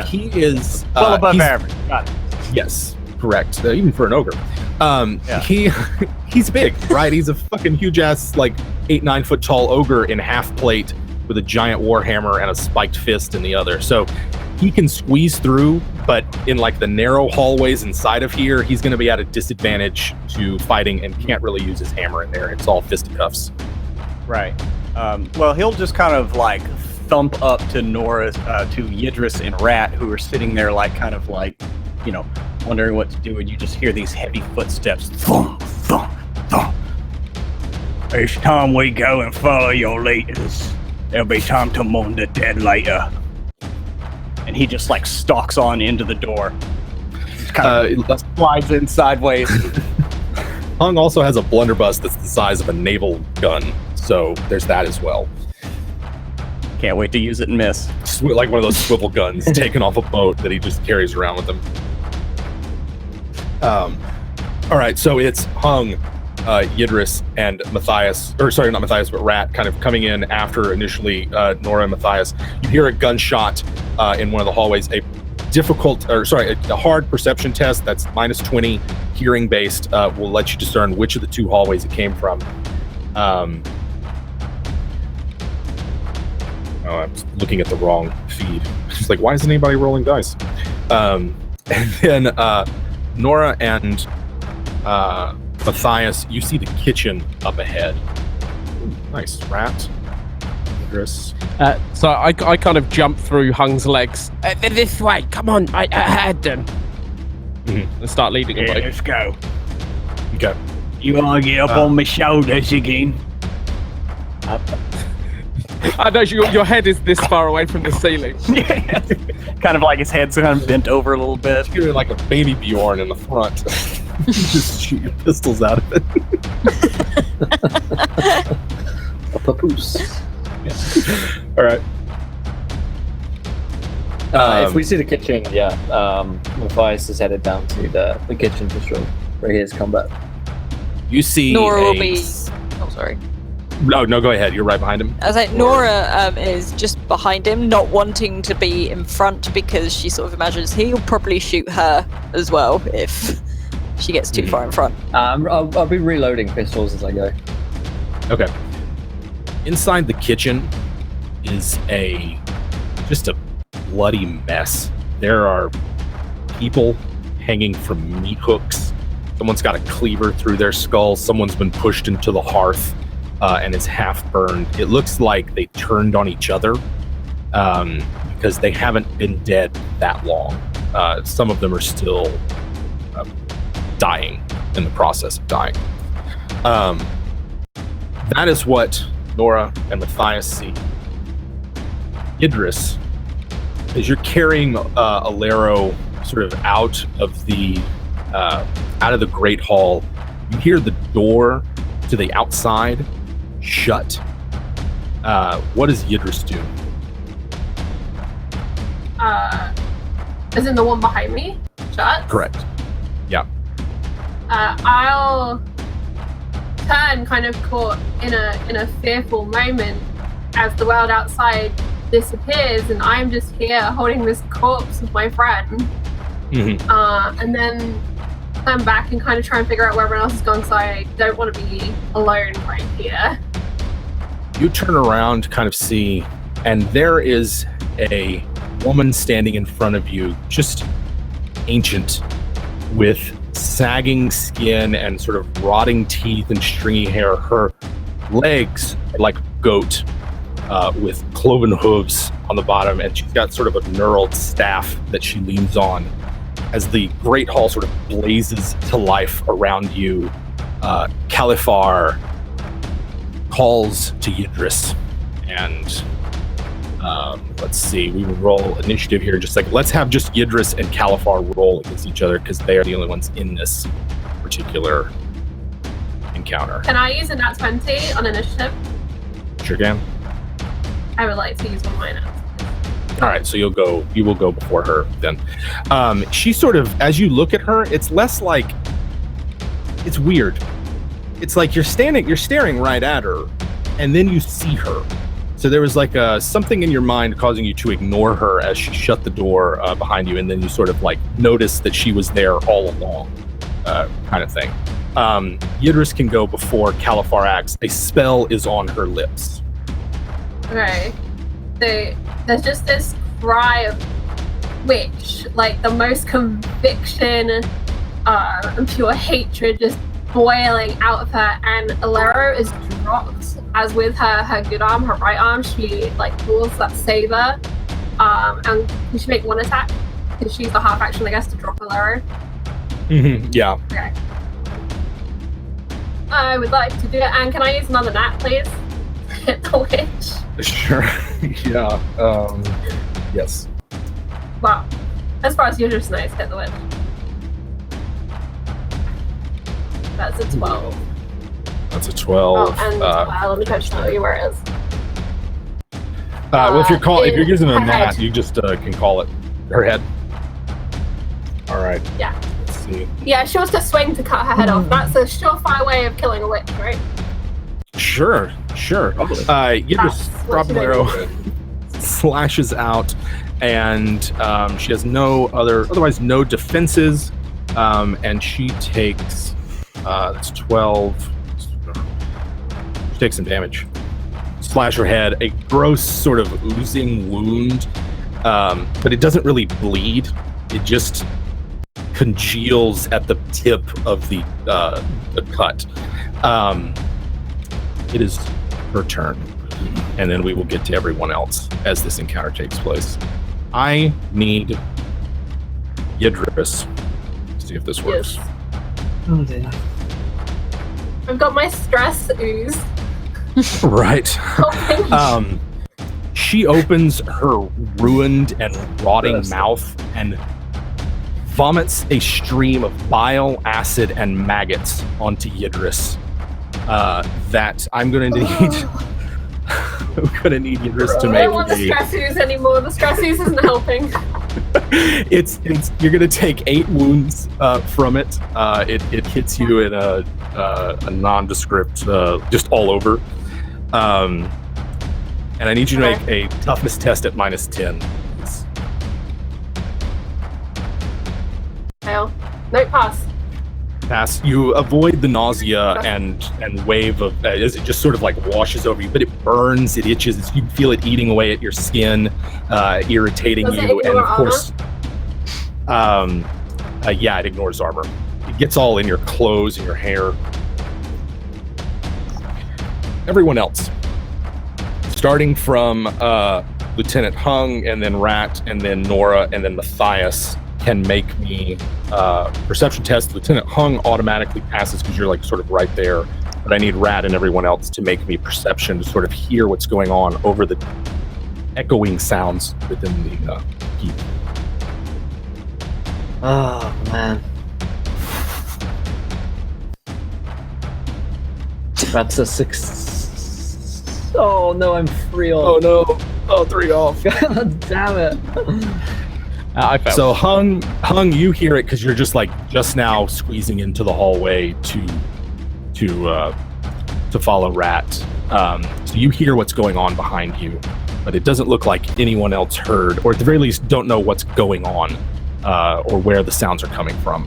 Speaker 2: He is...
Speaker 3: well above average. Got it.
Speaker 2: Yes, correct. Even for an ogre. He's big, right? He's a fucking huge-ass, like, 8-9 foot tall ogre in half plate with a giant warhammer and a spiked fist in the other. So he can squeeze through, but in, like, the narrow hallways inside of here, he's going to be at a disadvantage to fighting and can't really use his hammer in there. It's all fisticuffs.
Speaker 3: Right. Well, he'll just kind of, like, thump up to Nora, to Yidris and Rat, who are sitting there, like, kind of like, you know, wondering what to do, and you just hear these heavy footsteps. Thump, thump, thump. It's time we go and follow your leaders. There'll be time to mourn the dead later. And he just, like, stalks on into the door. Just kind of slides in sideways.
Speaker 2: Hung also has a blunderbuss that's the size of a naval gun, so there's that as well.
Speaker 3: Can't wait to use it and miss.
Speaker 2: Like one of those swivel guns taken off a boat that he just carries around with him. All right, so it's Hung, Yidris, and Matthias, or sorry, not Matthias, but Rat, kind of coming in after initially Nora and Matthias. You hear a gunshot in one of the hallways. A hard perception test that's -20, hearing based, will let you discern which of the two hallways it came from. I'm looking at the wrong feed. It's like, why isn't anybody rolling dice? And then Nora and Matthias, you see the kitchen up ahead. Ooh, nice. Rat. Idris.
Speaker 6: So I kind of jump through Hung's legs
Speaker 7: This way, come on, I had them.
Speaker 6: and start leading him. Away.
Speaker 3: Let's go.
Speaker 2: Okay.
Speaker 3: You want to get up on my shoulders again?
Speaker 6: I know your head is this far away from the ceiling.
Speaker 3: Yeah. Kind of like his head's kind of bent over a little bit.
Speaker 2: You're like a baby Bjorn in the front. Just shoot your pistols out of it.
Speaker 1: A papoose.
Speaker 2: All right.
Speaker 1: If we see the kitchen, Matthias is headed down to the kitchen for sure, where he is combat.
Speaker 2: You see
Speaker 5: Nora will
Speaker 2: a-
Speaker 5: be. Oh, sorry.
Speaker 2: No, go ahead. You're right behind him.
Speaker 5: I was like, Nora is just behind him, not wanting to be in front because she sort of imagines he'll probably shoot her as well if she gets too far in front.
Speaker 1: I'll be reloading pistols as I go.
Speaker 2: Okay. Inside the kitchen is just a bloody mess. There are people hanging from meat hooks. Someone's got a cleaver through their skull. Someone's been pushed into the hearth and is half burned. It looks like they turned on each other because they haven't been dead that long. Some of them are still dying, in the process of dying. That is what Nora and Matthias see. Idris, as you're carrying Alero sort of out of the Great Hall, you hear the door to the outside shut. What does Idris do?
Speaker 4: As in the one behind me? Shut?
Speaker 2: Correct. Yeah.
Speaker 4: I'll turn, kind of caught in a fearful moment as the world outside disappears, and I'm just here holding this corpse of my friend. And then turn back and kind of try and figure out where everyone else is going, because I don't want to be alone right here.
Speaker 2: You turn around, kind of see, and there is a woman standing in front of you, just ancient, with sagging skin and sort of rotting teeth and stringy hair. Her legs are like a goat with cloven hooves on the bottom, and she's got sort of a knurled staff that she leans on. As the Great Hall sort of blazes to life around you, Califar calls to Idris, and let's see, we will roll initiative here in just a second. Let's have just Idris and Califar roll against each other because they are the only ones in this particular encounter.
Speaker 4: Can I use a nat 20 on initiative?
Speaker 2: Sure can.
Speaker 4: I would like to use one of my nats.
Speaker 2: All right, so you will go before her then. She sort of, as you look at her, it's less like, it's weird. It's like you're staring right at her, and then you see her. So there was like something in your mind causing you to ignore her as she shut the door behind you, and then you sort of like noticed that she was there all along, kind of thing. Idris can go before Califar acts. A spell is on her lips.
Speaker 4: Okay. So there's just this cry of witch, like the most conviction and pure hatred just boiling out of her, and Alero is dropped as with her good arm, her right arm, she like pulls that saber, and we should make one attack because she's the half action, I guess, to drop Alero.
Speaker 2: Yeah.
Speaker 4: Okay. I would like to do it, and can I use another nat, please? Hit the witch.
Speaker 2: Sure. Yeah. Yes.
Speaker 4: Wow. As far as you're just nice, hit the witch. That's a 12.
Speaker 2: That's a 12.
Speaker 4: Oh, and let me tell you where it is.
Speaker 2: Well, if you're using a
Speaker 4: her
Speaker 2: nat,
Speaker 4: head.
Speaker 2: you just can call it her head. All right.
Speaker 4: Yeah.
Speaker 2: Let's see.
Speaker 4: Yeah, she wants to swing to cut her head off. That's a surefire way of killing a witch, right?
Speaker 2: Sure. Idris
Speaker 4: what she
Speaker 2: Roblero slashes out, and she has otherwise no defenses, and she takes that's 12. She takes some damage. Slash her head, a gross sort of oozing wound, but it doesn't really bleed. It just congeals at the tip of the cut. It is her turn, and then we will get to everyone else as this encounter takes place. I need Yidris. See if this works.
Speaker 4: Yes.
Speaker 1: Oh dear.
Speaker 4: I've got my stress ooze.
Speaker 2: Right.
Speaker 4: Helping.
Speaker 2: She opens her ruined and rotting
Speaker 1: Gross.
Speaker 2: mouth and vomits a stream of bile, acid, and maggots onto Yidris. That I'm gonna need. I'm gonna need Yidris to
Speaker 4: I
Speaker 2: make
Speaker 4: don't want the stress ooze anymore. The stress ooze isn't helping.
Speaker 2: it's you're gonna take 8 wounds from it. It hits you in a nondescript, just all over. And I need you to make a toughness test at -10.
Speaker 4: Fail. No, pass.
Speaker 2: Pass. You avoid the nausea and wave of as it just sort of like washes over you, but it burns, it itches. You feel it eating away at your skin, irritating
Speaker 4: Does it
Speaker 2: you, and
Speaker 4: ignore
Speaker 2: of course, yeah, it ignores armor. It gets all in your clothes and your hair. Everyone else, starting from Lieutenant Hung, and then Rat, and then Nora, and then Matthias, can make me perception test. Lieutenant Hung automatically passes because you're like sort of right there, but I need Rat and everyone else to make me perception to sort of hear what's going on over the echoing sounds within the heap.
Speaker 1: Oh man. That's a 6. Oh no, I'm 3 off.
Speaker 2: Oh no! Oh, 3 off.
Speaker 1: God damn it.
Speaker 6: I felt.
Speaker 2: So Hung, you hear it because you're just now squeezing into the hallway to follow Rat. So you hear what's going on behind you, but it doesn't look like anyone else heard, or at the very least, don't know what's going on, or where the sounds are coming from.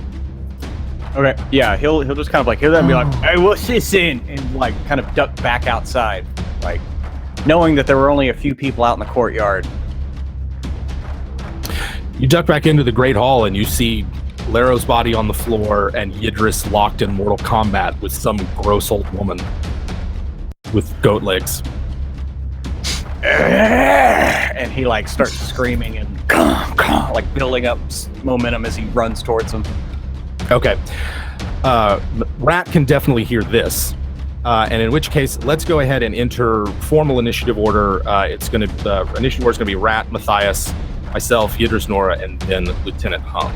Speaker 3: Okay, yeah, he'll just kind of like hear that and be like, "Hey, what's this in?" And like kind of duck back outside, like knowing that there were only a few people out in the courtyard.
Speaker 2: You duck back into the Great Hall and you see Laro's body on the floor and Yidris locked in mortal combat with some gross old woman with goat legs.
Speaker 3: And he like starts screaming and like building up momentum as he runs towards him.
Speaker 2: Okay. Rat can definitely hear this. And in which case, let's go ahead and enter formal initiative order. It's going to initiative order is going to be Rat, Matthias, myself, Yidris, Nora, and then Lieutenant Hung.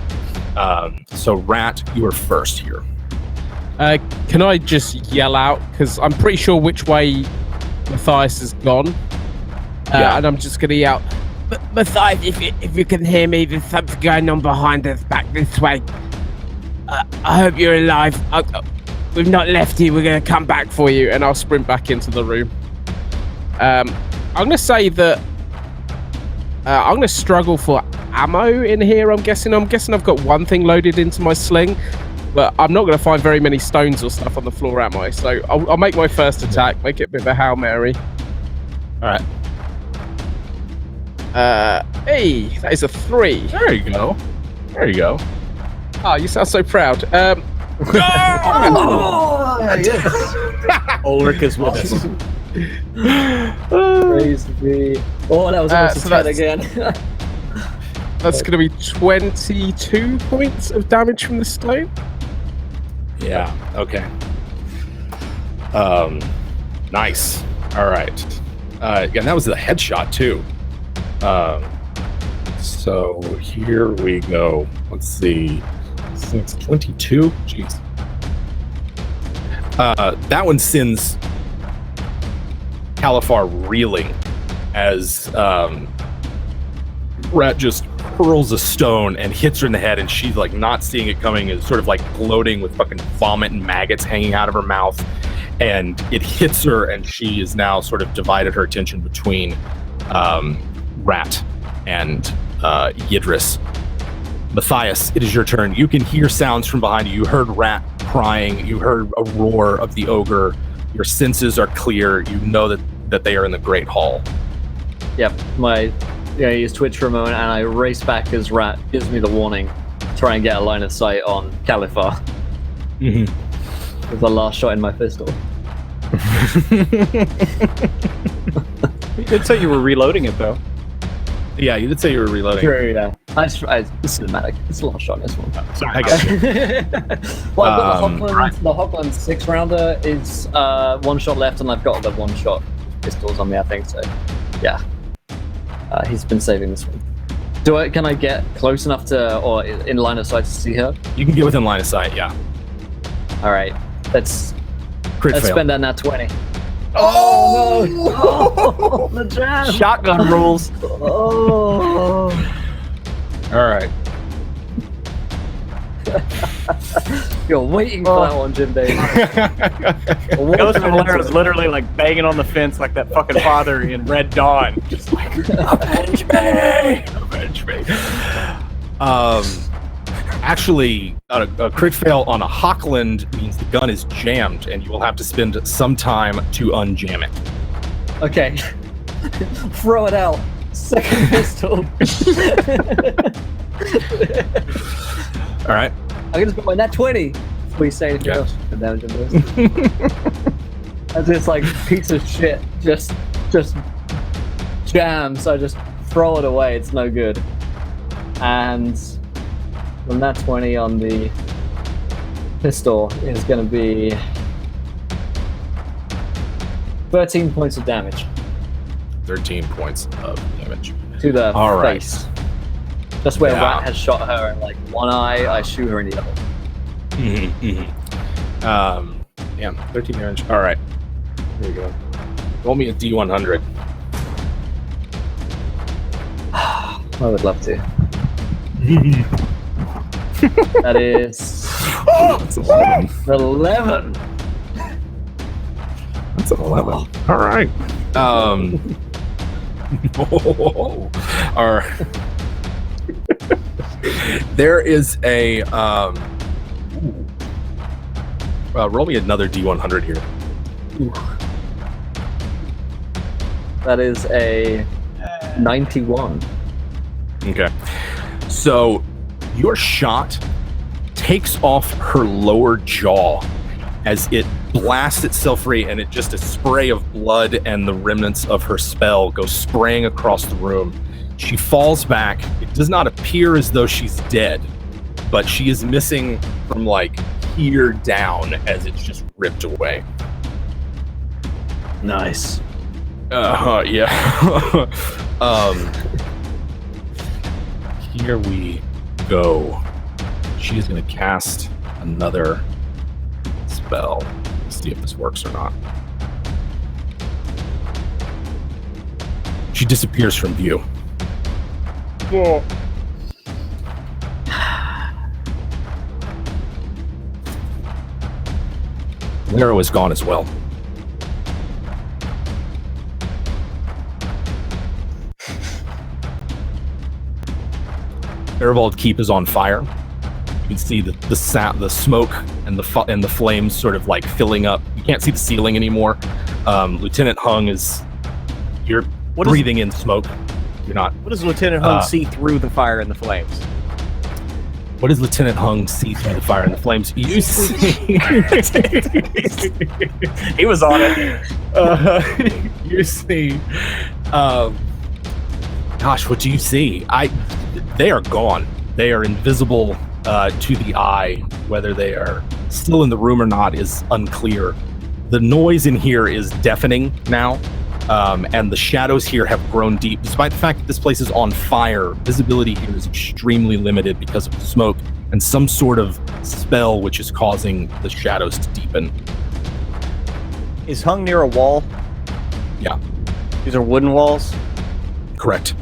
Speaker 2: So Rat, you are first here.
Speaker 6: Can I just yell out? Because I'm pretty sure which way Matthias has gone.
Speaker 2: Yeah.
Speaker 6: And I'm just going to yell,
Speaker 7: Matthias, if you can hear me, there's something going on behind us back this way. I hope you're alive.
Speaker 6: we've not left you. We're going to come back for you. And I'll sprint back into the room. I'm going to say that I'm going to struggle for ammo in here, I'm guessing. I've got one thing loaded into my sling, but I'm not going to find very many stones or stuff on the floor, am I? So I'll make my first attack, make it a bit of a Hail Mary.
Speaker 2: All right.
Speaker 6: Hey, that is a 3.
Speaker 2: There you go. There you go.
Speaker 6: Oh, you sound so proud.
Speaker 1: Oh, yes.
Speaker 3: Ulrich is with us.
Speaker 1: Praise be. Oh, that was almost
Speaker 6: so
Speaker 1: a 10
Speaker 6: that's-
Speaker 1: again.
Speaker 6: That's going to be 22 points of damage from the stone.
Speaker 2: Yeah. Okay. Nice. All right. And that was a headshot too. So here we go. Let's see. It's 22. Jeez. That one sends Califar reeling as Rat just hurls a stone and hits her in the head, and she's like not seeing it coming, and sort of like gloating with fucking vomit and maggots hanging out of her mouth, and it hits her, and she is now sort of divided her attention between Rat and Yidris. Matthias, it is your turn. You can hear sounds from behind you. You heard Rat crying. You heard a roar of the ogre. Your senses are clear. You know that they are in the Great Hall.
Speaker 1: Yep, I use Twitch for a moment and I race back as Rat gives me the warning. try and get a line of sight on Califar with the last shot in my pistol.
Speaker 3: You did say you were reloading it, though.
Speaker 2: Yeah, you did say you were reloading.
Speaker 1: True, yeah. It's cinematic. It's a last shot in this one.
Speaker 2: Sorry, I got you.
Speaker 1: Well, I've got the Hogland 6-rounder is 1 shot left, and I've got the 1-shot pistols on me, I think, so yeah. He's been saving this one. Can I get close enough to, or in line of sight to see her?
Speaker 2: You can get within line of sight, yeah.
Speaker 1: Alright, let's
Speaker 2: Crit fail.
Speaker 1: spend that nat 20. Oh no! Oh, the jam!
Speaker 3: Shotgun rules.
Speaker 1: Oh!
Speaker 2: Alright.
Speaker 1: You're waiting for that one, Jim Davis.
Speaker 3: Ghost of Valera is literally like banging on the fence like that fucking father in Red Dawn. Just like, avenge me!
Speaker 2: Avenge me. Actually, a crit fail on a Hockland means the gun is jammed, and you will have to spend some time to unjam it.
Speaker 1: Okay. Throw it out. Second pistol.
Speaker 2: Alright.
Speaker 1: I can just put my nat 20. Please say anything else. The damage on this. That's just like piece of shit. Just jams. I just throw it away. It's no good. And the nat 20 on the pistol is going to be 13 points of damage
Speaker 2: 13 points of damage.
Speaker 1: to the
Speaker 2: All right.
Speaker 1: face. Just where
Speaker 2: Yeah.
Speaker 1: Rat has shot her in like one eye, I shoot her in the other.
Speaker 2: Yeah, 13 damage. Alright. Here we go. Roll me a D100.
Speaker 1: I would love to. That is
Speaker 2: That's 11.
Speaker 1: 11.
Speaker 2: That's an 11. Alright. There is a roll me another D100 here.
Speaker 1: That is a 91.
Speaker 2: Okay. So your shot takes off her lower jaw as it blasts itself free, and it just a spray of blood and the remnants of her spell go spraying across the room. She falls back. It does not appear as though she's dead, but she is missing from like here down as it's just ripped away.
Speaker 1: Nice.
Speaker 2: Yeah. Here we go. She's going to cast another spell. Let's see if this works or not. She disappears from view.
Speaker 3: Whoa.
Speaker 2: Lero is gone as well. Erevald Keep is on fire. You can see the smoke and the flames sort of like filling up. You can't see the ceiling anymore. Lieutenant Hung you're breathing in smoke. You're not.
Speaker 3: What does Lieutenant Hung see through the fire and the flames?
Speaker 2: What does Lieutenant Hung see through the fire and the flames? You see.
Speaker 3: He was on it.
Speaker 2: You see. Gosh, what do you see? They are gone. They are invisible to the eye. Whether they are still in the room or not is unclear. The noise in here is deafening now, and the shadows here have grown deep. Despite the fact that this place is on fire, visibility here is extremely limited because of the smoke and some sort of spell which is causing the shadows to deepen.
Speaker 3: Is Hung near a wall?
Speaker 2: Yeah.
Speaker 3: These are wooden walls?
Speaker 2: Correct.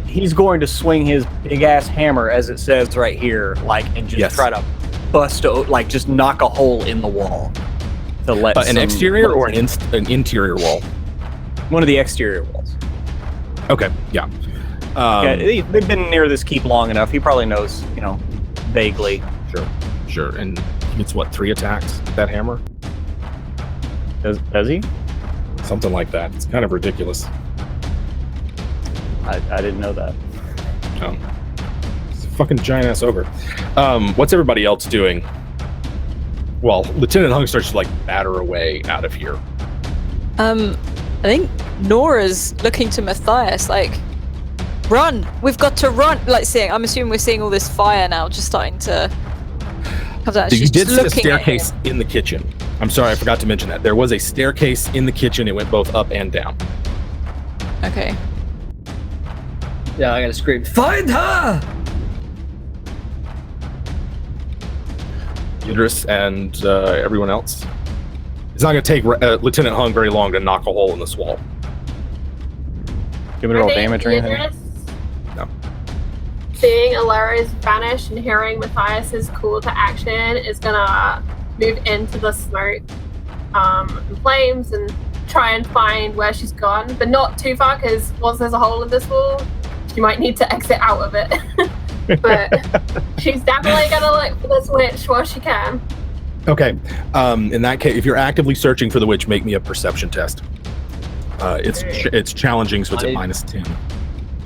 Speaker 3: He's going to swing his big ass hammer, as it says right here, and just try to just knock a hole in the wall to let
Speaker 2: an exterior or an interior wall.
Speaker 3: One of the exterior walls.
Speaker 2: Okay, yeah.
Speaker 3: They've been near this keep long enough. He probably knows, vaguely.
Speaker 2: Sure. And he gets 3 attacks with that hammer?
Speaker 3: Does he?
Speaker 2: Something like that. It's kind of ridiculous.
Speaker 3: I didn't know that.
Speaker 2: Oh. It's fucking giant ass ogre. What's everybody else doing? Well, Lieutenant Hung starts to like batter away out of here.
Speaker 5: I think Nora's looking to Matthias like, run! We've got to run! Like I'm assuming we're seeing all this fire now, just starting to come down.
Speaker 2: You
Speaker 5: She's
Speaker 2: did
Speaker 5: just
Speaker 2: see a
Speaker 5: looking
Speaker 2: staircase in the kitchen. I'm sorry, I forgot to mention that. There was a staircase in the kitchen. It went both up and down.
Speaker 5: Okay.
Speaker 1: Yeah, I gotta scream, find her!
Speaker 2: Idris and everyone else. It's not going to take Lieutenant Hung very long to knock a hole in this wall.
Speaker 3: Give it all damage or anything?
Speaker 2: No.
Speaker 4: Seeing Alara's vanish and hearing Matthias's call to action is gonna move into the smoke and flames and try and find where she's gone, but not too far, because once there's a hole in this wall, she might need to exit out of it. But she's definitely gonna look for this witch while she can.
Speaker 2: Okay. In that case, if you're actively searching for the witch, make me a perception test. It's challenging, so it's at -10.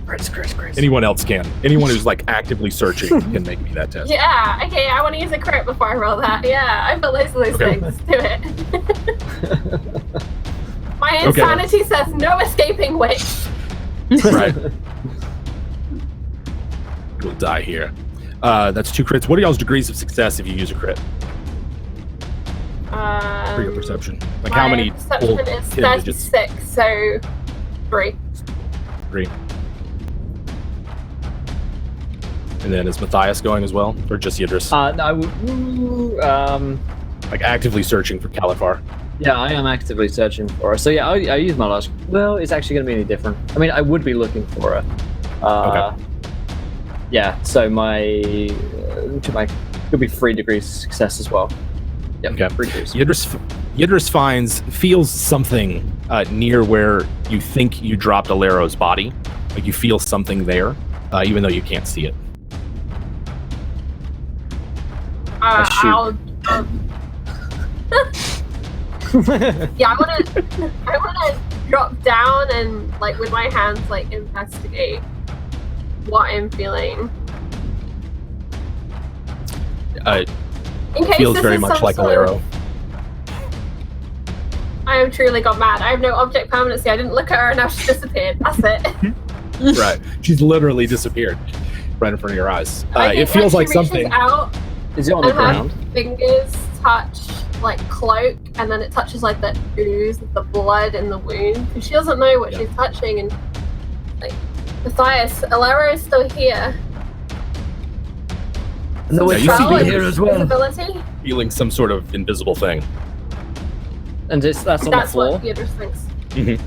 Speaker 1: Chris.
Speaker 2: Anyone else can. Anyone who's like actively searching can make me that test.
Speaker 4: Yeah, okay, I want to use a crit before I roll that. Yeah, I've got loads of those things. Do it. My insanity says no escaping witch.
Speaker 2: Right. You'll die here. That's 2 crits. What are y'all's degrees of success if you use a crit? For your perception. Like how many
Speaker 4: perception
Speaker 2: full
Speaker 4: is
Speaker 2: hidden digits?
Speaker 4: 36, so 3.
Speaker 2: 3. And then is Matthias going as well? Or just Idris?
Speaker 1: No,
Speaker 2: like actively searching for Califar.
Speaker 1: yeah, I am actively searching for her. So yeah, I use my last. Well, it's actually going to be any different. I mean, I would be looking for her.
Speaker 2: Okay.
Speaker 1: Yeah, so my could be 3 degrees of success as well. Yeah,
Speaker 2: Okay.
Speaker 1: 3 degrees.
Speaker 2: Idris feels something near where you think you dropped Alero's body. Like you feel something there, even though you can't see it.
Speaker 4: Yeah, I wanna drop down and like with my hands like investigate what I'm feeling. In case
Speaker 2: Feels
Speaker 4: this
Speaker 2: very
Speaker 4: is
Speaker 2: much
Speaker 4: some
Speaker 2: like
Speaker 4: sort
Speaker 2: Alero.
Speaker 4: of- I have truly gone mad. I have no object permanency. I didn't look at her and now she's disappeared. That's it.
Speaker 2: Right. She's literally disappeared right in front of your eyes.
Speaker 4: I think
Speaker 2: It feels
Speaker 4: when
Speaker 2: like
Speaker 4: she reaches
Speaker 2: something.
Speaker 4: out
Speaker 1: Is it on the
Speaker 4: and her
Speaker 1: ground?
Speaker 4: fingers touch like cloak, and then it touches like the ooze of the blood in the wound. Because she doesn't know what she's touching, and like Matthias, Alero is still here.
Speaker 1: And the witch
Speaker 2: you see
Speaker 1: will be
Speaker 2: the
Speaker 1: here as well.
Speaker 4: Visibility.
Speaker 2: Feeling some sort of invisible thing.
Speaker 1: And that's on the
Speaker 4: That's
Speaker 1: floor.
Speaker 4: what Yidris thinks.
Speaker 2: Mhm.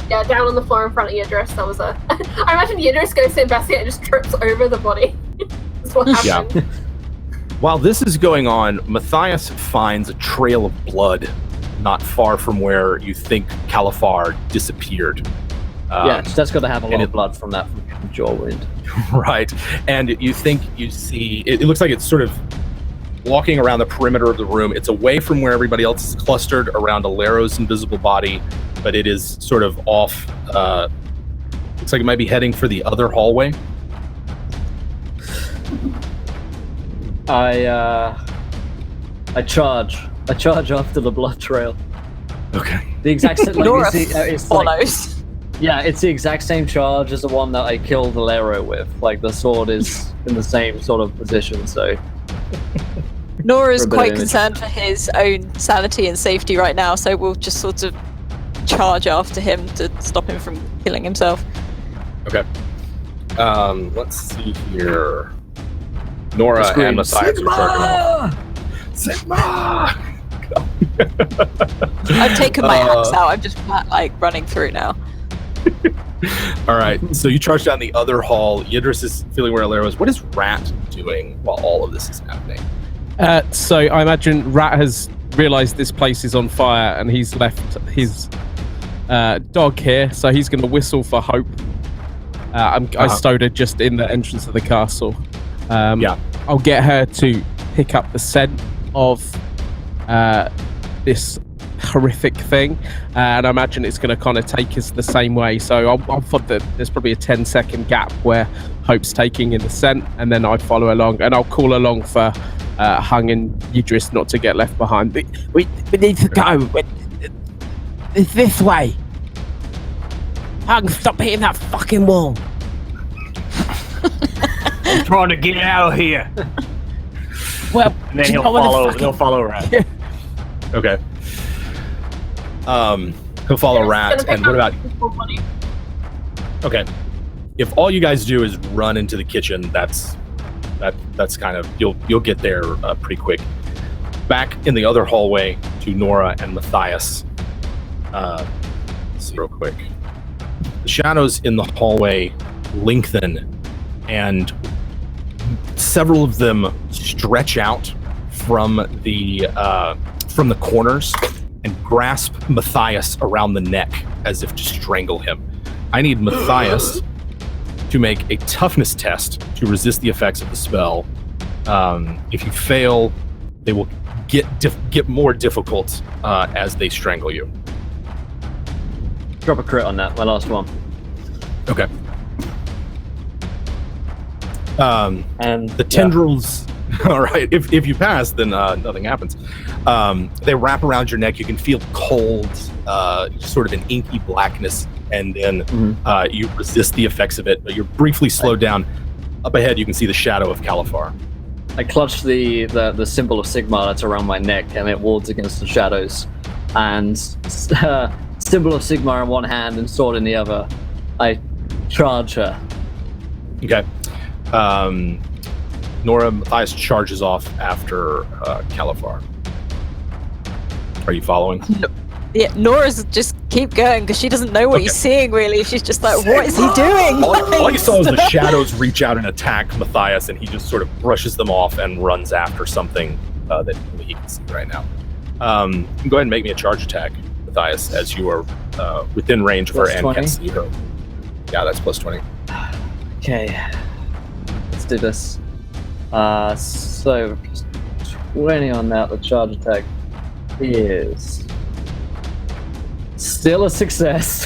Speaker 4: Yeah, down on the floor in front of Yidris. That was a. I imagine Yidris goes to investigate and just trips over the body. That's what happened.
Speaker 2: Yeah. While this is going on, Matthias finds a trail of blood not far from where you think Califar disappeared.
Speaker 1: Yeah, that's got to have a lot
Speaker 2: and
Speaker 1: of blood from that jaw wound.
Speaker 2: Right. And you think you see, it looks like it's sort of walking around the perimeter of the room. It's away from where everybody else is clustered around Alero's invisible body, but it is sort of off. Looks like it might be heading for the other hallway.
Speaker 1: I charge after the blood trail.
Speaker 2: Okay.
Speaker 1: The exact same. Like,
Speaker 5: Nora
Speaker 1: it's like,
Speaker 5: follows.
Speaker 1: yeah, it's the exact same charge as the one that I killed Alero with. Like the sword is in the same sort of position. So
Speaker 5: Nora's
Speaker 1: For a bit
Speaker 5: quite
Speaker 1: of image.
Speaker 5: concerned for his own sanity and safety right now, so we'll just sort of charge after him to stop him from killing himself.
Speaker 2: Okay. Let's see here. Nora
Speaker 1: Scream,
Speaker 2: and Matthias are charging off.
Speaker 1: Sigma!
Speaker 2: Sigma!
Speaker 5: I've taken my axe out. I'm just like running through now.
Speaker 2: All right, so you charge down the other hall. Yidris is feeling where Alero is. What is Rat doing while all of this is happening?
Speaker 6: So I imagine Rat has realised this place is on fire and he's left his dog here, so he's going to whistle for Hope. I stowed her just in the entrance of the castle.
Speaker 2: Yeah.
Speaker 6: I'll get her to pick up the scent of this horrific thing, and I imagine it's going to kind of take us the same way. So I'll put that there's probably a 10-second gap where Hope's taking in the scent, and then I follow along, and I'll call along for Hung and Yidris not to get left behind.
Speaker 7: We need to go. It's this way. Hung, stop hitting that fucking wall.
Speaker 3: I'm trying to get out of here.
Speaker 7: Well,
Speaker 3: And then he'll follow around.
Speaker 2: Okay. He'll follow Rat. And what about? Okay. If all you guys do is run into the kitchen, that's kind of you'll get there pretty quick. Back in the other hallway to Nora and Matthias. Let's see real quick. The shadows in the hallway lengthen, and several of them stretch out from the corners and grasp Matthias around the neck as if to strangle him. I need Matthias to make a toughness test to resist the effects of the spell. If you fail, they will get more difficult as they strangle you.
Speaker 1: Drop a crit on that, my last one.
Speaker 2: Okay.
Speaker 1: And
Speaker 2: the tendrils. All right. If you pass, then nothing happens. They wrap around your neck. You can feel cold, sort of an inky blackness, and then you resist the effects of it. But you're briefly slowed down. Up ahead, you can see the shadow of Califar.
Speaker 1: I clutch the symbol of Sigmar that's around my neck, and it wards against the shadows. And symbol of Sigmar in one hand and sword in the other. I charge her.
Speaker 2: Okay. Nora, Matthias charges off after Califar. Are you following?
Speaker 5: Yeah, Nora's just keep going because she doesn't know what he's seeing really. She's just like, what is he doing?
Speaker 2: All you saw is the shadows reach out and attack Matthias, and he just sort of brushes them off and runs after something that he can see right now. You can go ahead and make me a charge attack, Matthias, as you are within range of her and can see her. Yeah, that's plus 20.
Speaker 1: Okay, let's do this. So 20 on that. The charge attack is still a success.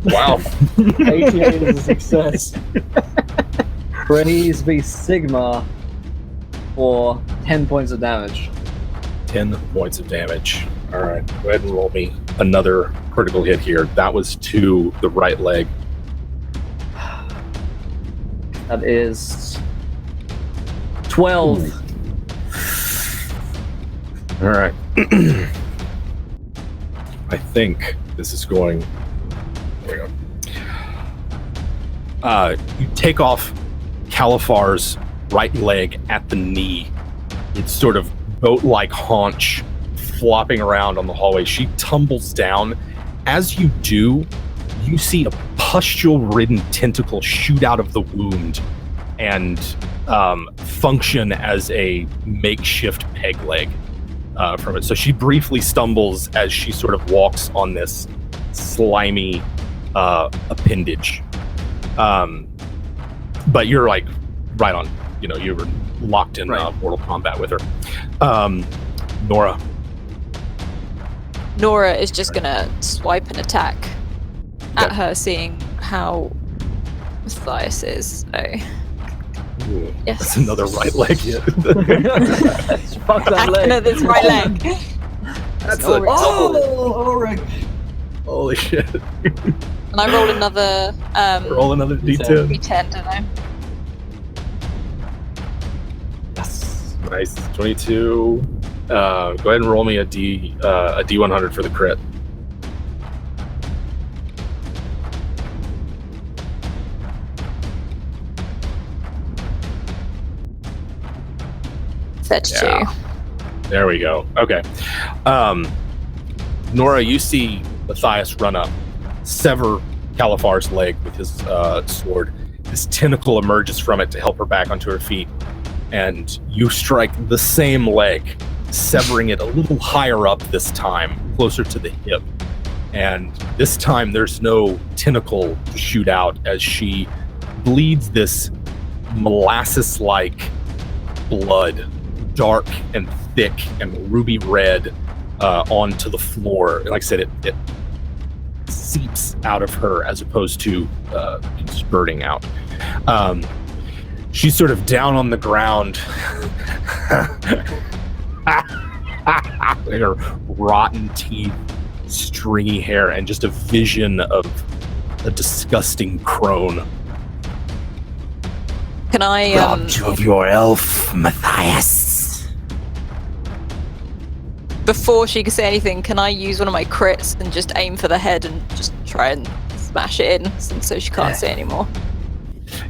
Speaker 2: Wow.
Speaker 1: 88 is a success. Praise be Sigmar for 10 points of damage.
Speaker 2: 10 points of damage. All right, go ahead and roll me another critical hit here. That was to the right leg.
Speaker 1: That is 12.
Speaker 2: All right. I think this is going. There we go. You take off Califar's right leg at the knee. It's sort of boat-like haunch flopping around on the hallway. She tumbles down. As you do, you see a pustule-ridden tentacle shoot out of the wound and function as a makeshift peg leg from it. So she briefly stumbles as she sort of walks on this slimy appendage. But you're like right on, you were locked in Mortal Kombat with her. Nora.
Speaker 5: Nora is just gonna swipe an attack at her, seeing how Matthias is. So,
Speaker 2: ooh,
Speaker 5: yes.
Speaker 2: That's another right leg hit.
Speaker 1: Fuck that leg.
Speaker 5: No, that's right leg.
Speaker 2: That's a
Speaker 1: Ulrich.
Speaker 2: Holy shit.
Speaker 5: And I rolled another
Speaker 2: Roll another D10.
Speaker 5: D10, don't I?
Speaker 1: Yes.
Speaker 2: Nice. 22. Go ahead and roll me a D100 for the crit.
Speaker 5: That's
Speaker 2: Yeah.
Speaker 5: 2.
Speaker 2: There we go. Okay. Nora, you see Matthias run up, sever Califar's leg with his sword. This tentacle emerges from it to help her back onto her feet, and you strike the same leg, severing it a little higher up this time, closer to the hip. And this time there's no tentacle to shoot out as she bleeds this molasses-like blood, dark and thick and ruby red, onto the floor. Like I said, it seeps out of her as opposed to spurting out. She's sort of down on the ground. Her rotten teeth, stringy hair, and just a vision of a disgusting crone.
Speaker 5: Can I
Speaker 7: Robbed you of your elf, Matthias.
Speaker 5: before she can say anything, can I use one of my crits and just aim for the head and just try and smash it in so she can't say anymore?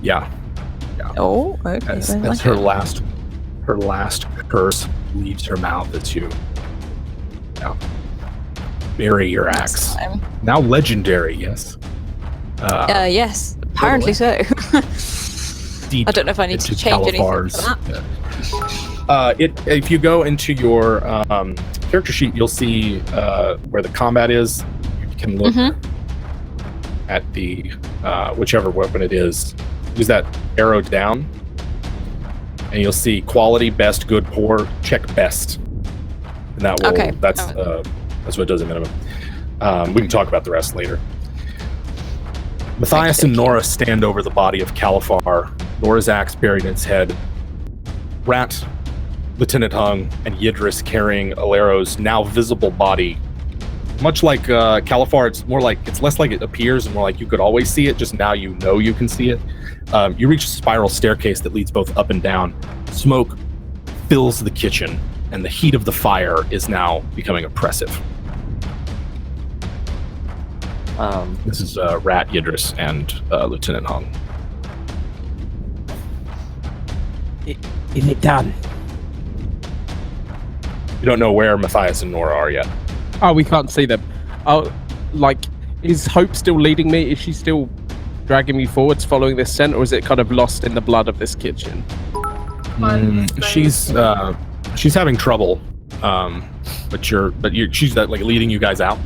Speaker 2: Yeah.
Speaker 5: Oh, okay.
Speaker 2: As her last curse leaves her mouth as you bury your axe. Now legendary, yes.
Speaker 5: Yes, apparently so.
Speaker 2: Deep
Speaker 5: I don't know if I need to change anything for that.
Speaker 2: If you go into your character sheet, you'll see where the combat is. You can look at the whichever weapon it is. Use that arrow down, and you'll see quality, best, good, poor. Check best, and that will.
Speaker 5: Okay.
Speaker 2: That's what it does at minimum. We can talk about the rest later. Matthias and Nora stand over the body of Califar. Nora's axe buried in its head. Rat, Lieutenant Hung, and Yidris carrying Alero's now visible body. Much like Califar, it's less like it appears and more like you could always see it, just now you know you can see it. You reach a spiral staircase that leads both up and down. Smoke fills the kitchen, and the heat of the fire is now becoming oppressive. This is Rat, Yidris, and Lieutenant Hung.
Speaker 7: Is it done?
Speaker 2: You don't know where Matthias and Nora are yet.
Speaker 6: Oh, we can't see them. Oh, is Hope still leading me? Is she still dragging me forwards following this scent, or is it kind of lost in the blood of this kitchen?
Speaker 2: She's having trouble, but she's like leading you guys out.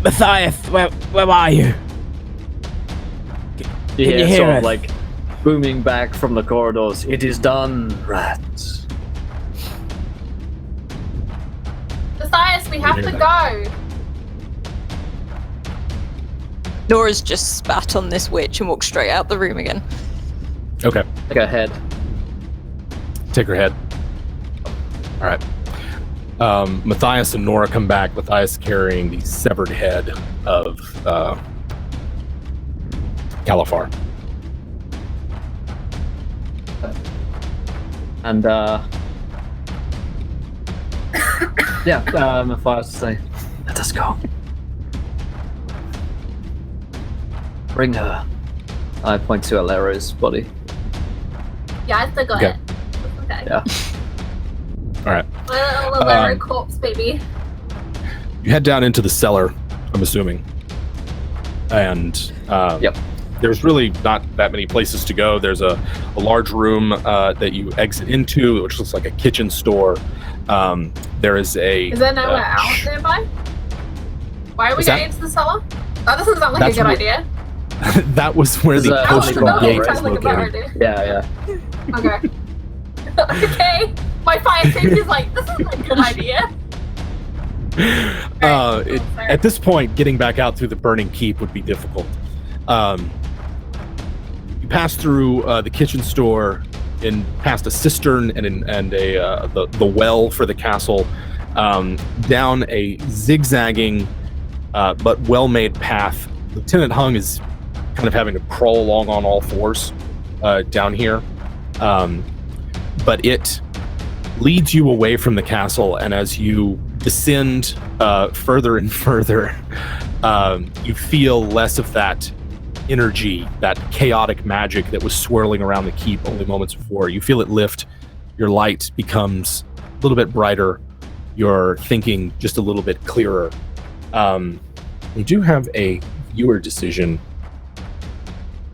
Speaker 7: Matthias, where are you?
Speaker 1: You
Speaker 7: Can you
Speaker 1: hear
Speaker 7: hear
Speaker 1: sort of
Speaker 7: us?
Speaker 1: like booming back from the corridors. It is done, rats.
Speaker 4: Matthias, we have to go.
Speaker 5: Nora's just spat on this witch and walked straight out the room again.
Speaker 2: Okay.
Speaker 1: Take her head.
Speaker 2: Take her head. All right. Matthias and Nora come back. Matthias carrying the severed head of Califar.
Speaker 1: And Matthias to say, let us go. Bring her. I point to Alero's body.
Speaker 4: Yeah, I still got
Speaker 2: Okay.
Speaker 4: it. Okay.
Speaker 1: Yeah.
Speaker 2: All right.
Speaker 4: My little Alero corpse, baby.
Speaker 2: You head down into the cellar, I'm assuming. And
Speaker 1: Yep.
Speaker 2: there's really not that many places to go. There's a large room that you exit into, which looks like a kitchen store. There is a...
Speaker 4: Is there nowhere out nearby? Why are we
Speaker 2: Is
Speaker 4: going
Speaker 2: that-
Speaker 4: into the cellar? That doesn't sound like a
Speaker 2: That's
Speaker 4: good
Speaker 2: what-
Speaker 4: idea.
Speaker 2: that was where the
Speaker 1: There's a-
Speaker 2: postern
Speaker 1: Oh,
Speaker 2: gate
Speaker 1: right.
Speaker 2: is
Speaker 4: Sounds like a better
Speaker 2: located.
Speaker 4: idea.
Speaker 1: Yeah.
Speaker 4: Okay. Okay. My fire safety is like, this isn't a good idea.
Speaker 2: At this point, getting back out through the burning keep would be difficult. You pass through the kitchen store and past a cistern and the well for the castle, down a zigzagging but well-made path. Lieutenant Hung is kind of having to crawl along on all fours down here, but it leads you away from the castle, and as you descend further and further, you feel less of that energy, that chaotic magic that was swirling around the keep only moments before. You feel it lift, your light becomes a little bit brighter, your thinking just a little bit clearer. We do have a viewer decision.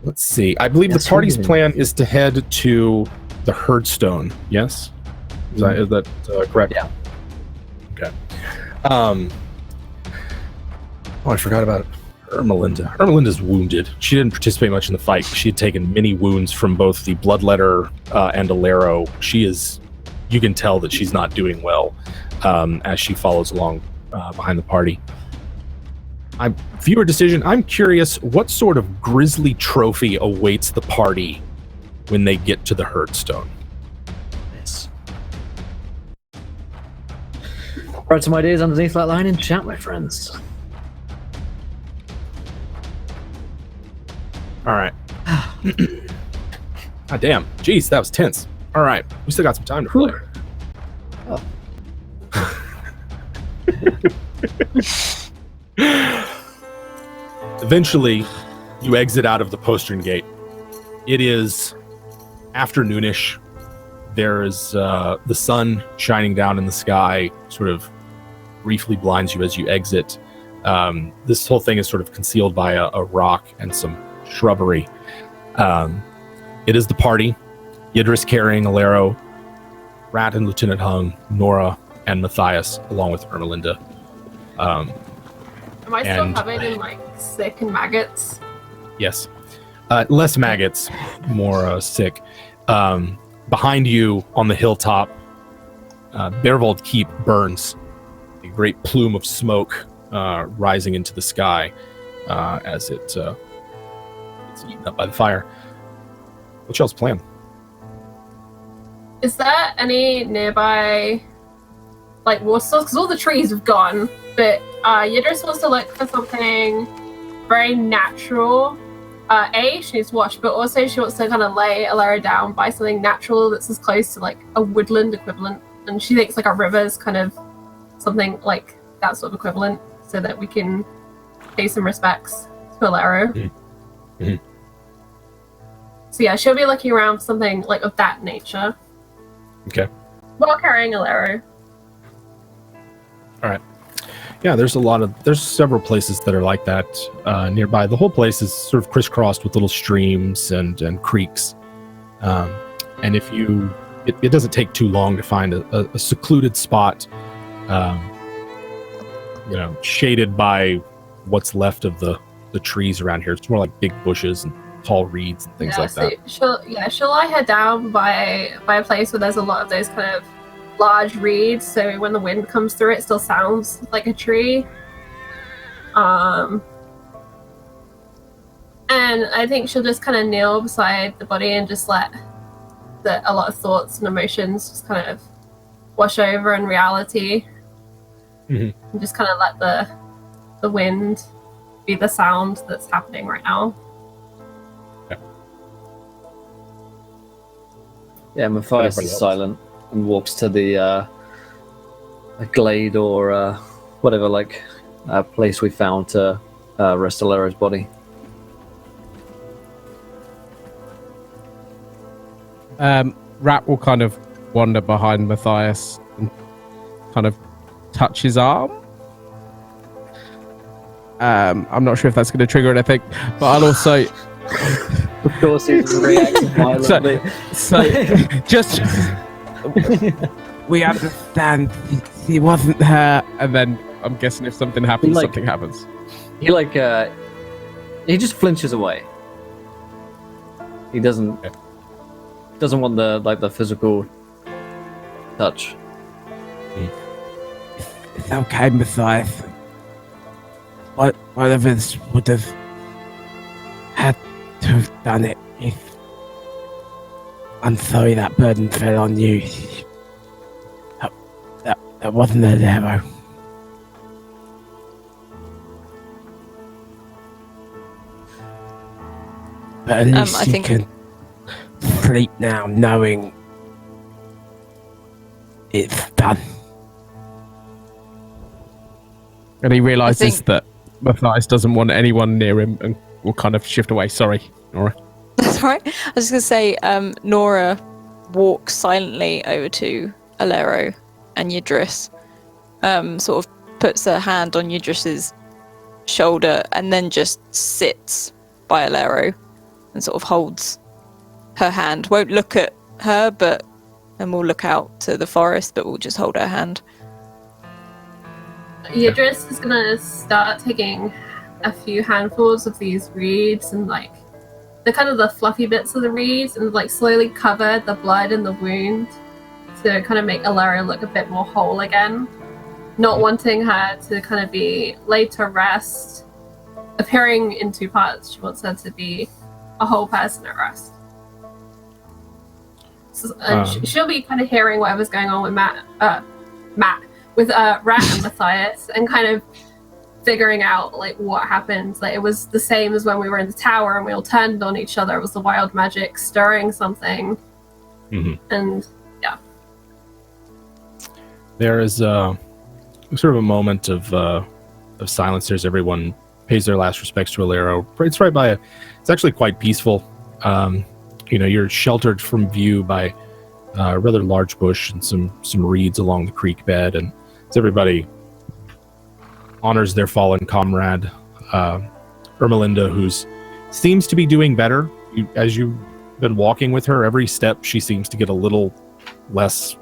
Speaker 2: Let's see. I believe
Speaker 1: Yes,
Speaker 2: the party's
Speaker 1: we do.
Speaker 2: plan is to head to the Herdstone. Yes? Is that correct?
Speaker 1: Yeah.
Speaker 2: Okay. I forgot about Ermelinda. Ermelinda's wounded. She didn't participate much in the fight. She had taken many wounds from both the Bloodletter and Alero. You can tell that she's not doing well. as she follows along behind the party. Viewer decision. I'm curious, what sort of grisly trophy awaits the party when they get to the Herdstone?
Speaker 1: Yes. Write some ideas underneath that line in chat, my friends.
Speaker 2: All right. God damn. Jeez, that was tense. All right. We still got some time to play. Eventually, you exit out of the postern gate. It is afternoonish. There is the sun shining down in the sky, sort of briefly blinds you as you exit. This whole thing is sort of concealed by a rock and some shrubbery. It is the party. Yidris carrying Alero, Rat and Lieutenant Hung, Nora, and Matthias, along with Ermelinda.
Speaker 4: Am I still covered in like sick and maggots?
Speaker 2: Yes. Less maggots, more sick. Behind you on the hilltop, Bearvold Keep burns. A great plume of smoke rising into the sky as it's eaten up by the fire. What's y'all's plan?
Speaker 4: Is there any nearby, like, water source? Because all the trees have gone, but Yidris wants to look for something very natural. She needs to watch, but also she wants to kind of lay Alera down by something natural that's as close to, like, a woodland equivalent. And she thinks, like, a river is kind of something like that sort of equivalent, so that we can pay some respects to Alera.
Speaker 2: Mm-hmm.
Speaker 4: So yeah, she'll be looking around for something, like, of that nature.
Speaker 2: Okay.
Speaker 4: While carrying Alero.
Speaker 2: All right. Yeah, there's several places that are like that nearby. The whole place is sort of crisscrossed with little streams and creeks. And if it doesn't take too long to find a secluded spot, shaded by what's left of the trees around here. It's more like big bushes and tall reeds and things like that.
Speaker 4: She'll lie her down by a place where there's a lot of those kind of large reeds, so when the wind comes through it still sounds like a tree. And I think she'll just kind of kneel beside the body and just let a lot of thoughts and emotions just kind of wash over in reality.
Speaker 2: Mm-hmm.
Speaker 4: And just kind of let the wind be the sound that's happening right now.
Speaker 1: Yeah, Matthias is silent and walks to the a glade or whatever, like a place we found to rest Alero's body.
Speaker 6: Rat will kind of wander behind Matthias and kind of touch his arm. I'm not sure if that's going to trigger anything, but I'll also...
Speaker 1: Of course, he's reacting violently.
Speaker 7: So just
Speaker 6: we understand he wasn't hurt, and then I'm guessing if something happens, something happens.
Speaker 1: He he just flinches away. He doesn't want the physical touch.
Speaker 7: it's okay, Matthias. One of us would have had to have done it. I'm sorry that burden fell on you. That wasn't an arrow. But at least you can sleep now knowing it's done.
Speaker 6: And he realizes that Matthias doesn't want anyone near him and will kind of shift away. Sorry, Nora.
Speaker 5: That's right. I was going to say, Nora walks silently over to Alero and Yidris, sort of puts her hand on Yidris's shoulder and then just sits by Alero and sort of holds her hand. Won't look at her, and we'll look out to the forest, but we'll just hold her hand.
Speaker 4: Yidris is gonna start taking a few handfuls of these reeds and like the fluffy bits of the reeds and like slowly cover the blood in the wound to kind of make Alara look a bit more whole again, not wanting her to kind of be laid to rest, appearing in two parts. She wants her to be a whole person at rest. So, and she'll be kind of hearing whatever's going on with Rat and Matthias, and kind of figuring out like what happened. Like it was the same as when we were in the tower and we all turned on each other. It was the wild magic stirring something. And yeah,
Speaker 2: there is sort of a moment of silence. There's everyone pays their last respects to Alero. It's right by it's actually quite peaceful. You're sheltered from view by a rather large bush and some reeds along the creek bed, and as everybody honors their fallen comrade, Ermelinda, who seems to be doing better. As you've been walking with her, every step she seems to get a little less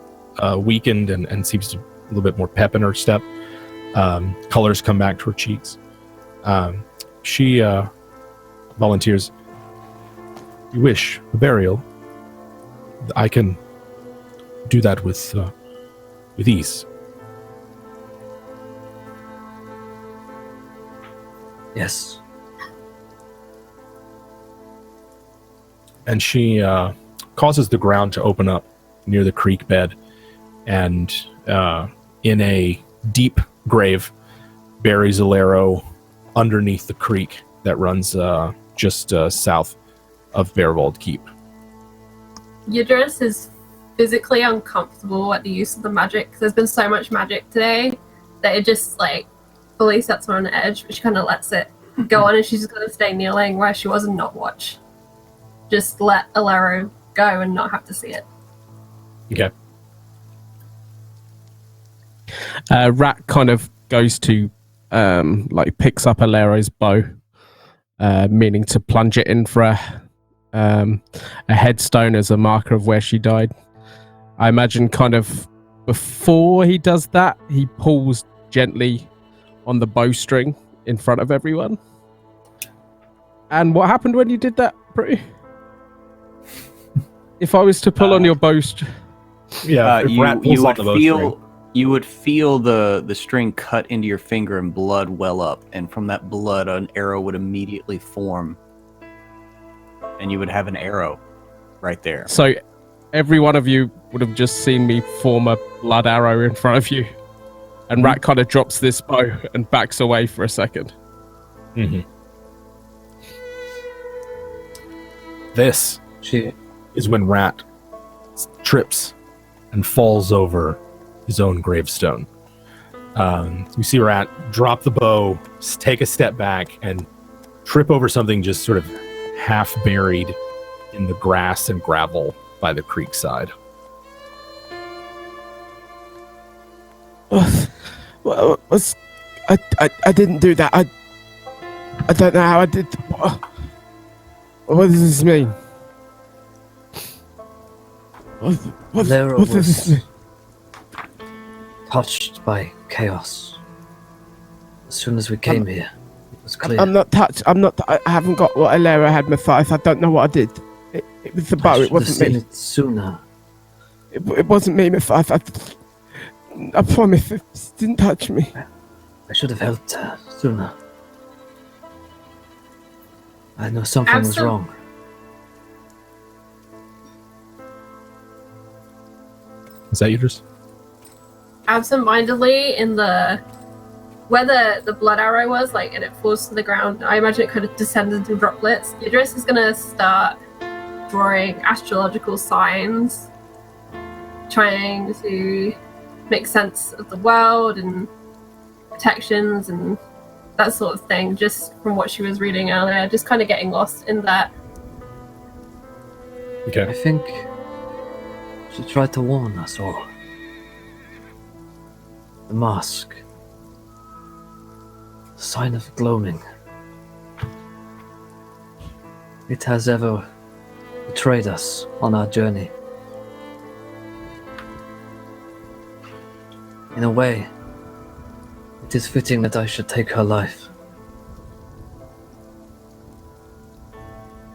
Speaker 2: weakened and seems to a little bit more pep in her step. Colors come back to her cheeks. She volunteers. You wish a burial? I can do that with ease.
Speaker 1: Yes.
Speaker 2: And she causes the ground to open up near the creek bed, and in a deep grave buries Alero underneath the creek that runs just south of Bearwald Keep.
Speaker 4: Yidris is physically uncomfortable at the use of the magic. There's been so much magic today that it just like fully sets her on the edge, but she kind of lets it go on, and she's just going to stay kneeling where she was and not watch. Just let Alero go and not have to see it.
Speaker 2: Okay.
Speaker 6: Rat kind of goes to picks up Alero's bow, meaning to plunge it in for a headstone as a marker of where she died. I imagine kind of before he does that, he pulls gently on the bowstring in front of everyone. And what happened when you did that, Pretty? If I was to pull on your bowstring...
Speaker 2: Yeah,
Speaker 3: you would feel the string cut into your finger and blood well up, and from that blood an arrow would immediately form, and you would have an arrow right there.
Speaker 6: So every one of you would have just seen me form a blood arrow in front of you, and Rat kind of drops this bow and backs away for a second.
Speaker 2: This is when Rat trips and falls over his own gravestone. You see Rat drop the bow, take a step back, and trip over something just sort of half buried in the grass and gravel by the creek side.
Speaker 7: Well, I didn't do that. I don't know how I did. What does this mean? What does this mean?
Speaker 1: Touched by chaos. As soon as we came here, it was clear.
Speaker 7: I'm not touched. I haven't got what Alera had, Matthias. I don't know what I did. It was the bow. It wasn't me.
Speaker 1: It sooner.
Speaker 7: It wasn't me, Matthias. I promise. It didn't touch me.
Speaker 1: I should have helped her sooner. I know something was wrong.
Speaker 2: Is that yours?
Speaker 4: Absent-mindedly, in where the blood arrow was, like, and it falls to the ground, I imagine it could have descended in droplets. Idris is gonna start drawing astrological signs, trying to make sense of the world and protections and that sort of thing, just from what she was reading earlier, just kind of getting lost in that.
Speaker 2: Okay.
Speaker 1: I think she tried to warn us all. The mask. The sign of gloaming. It has ever betrayed us on our journey. In a way, it is fitting that I should take her life.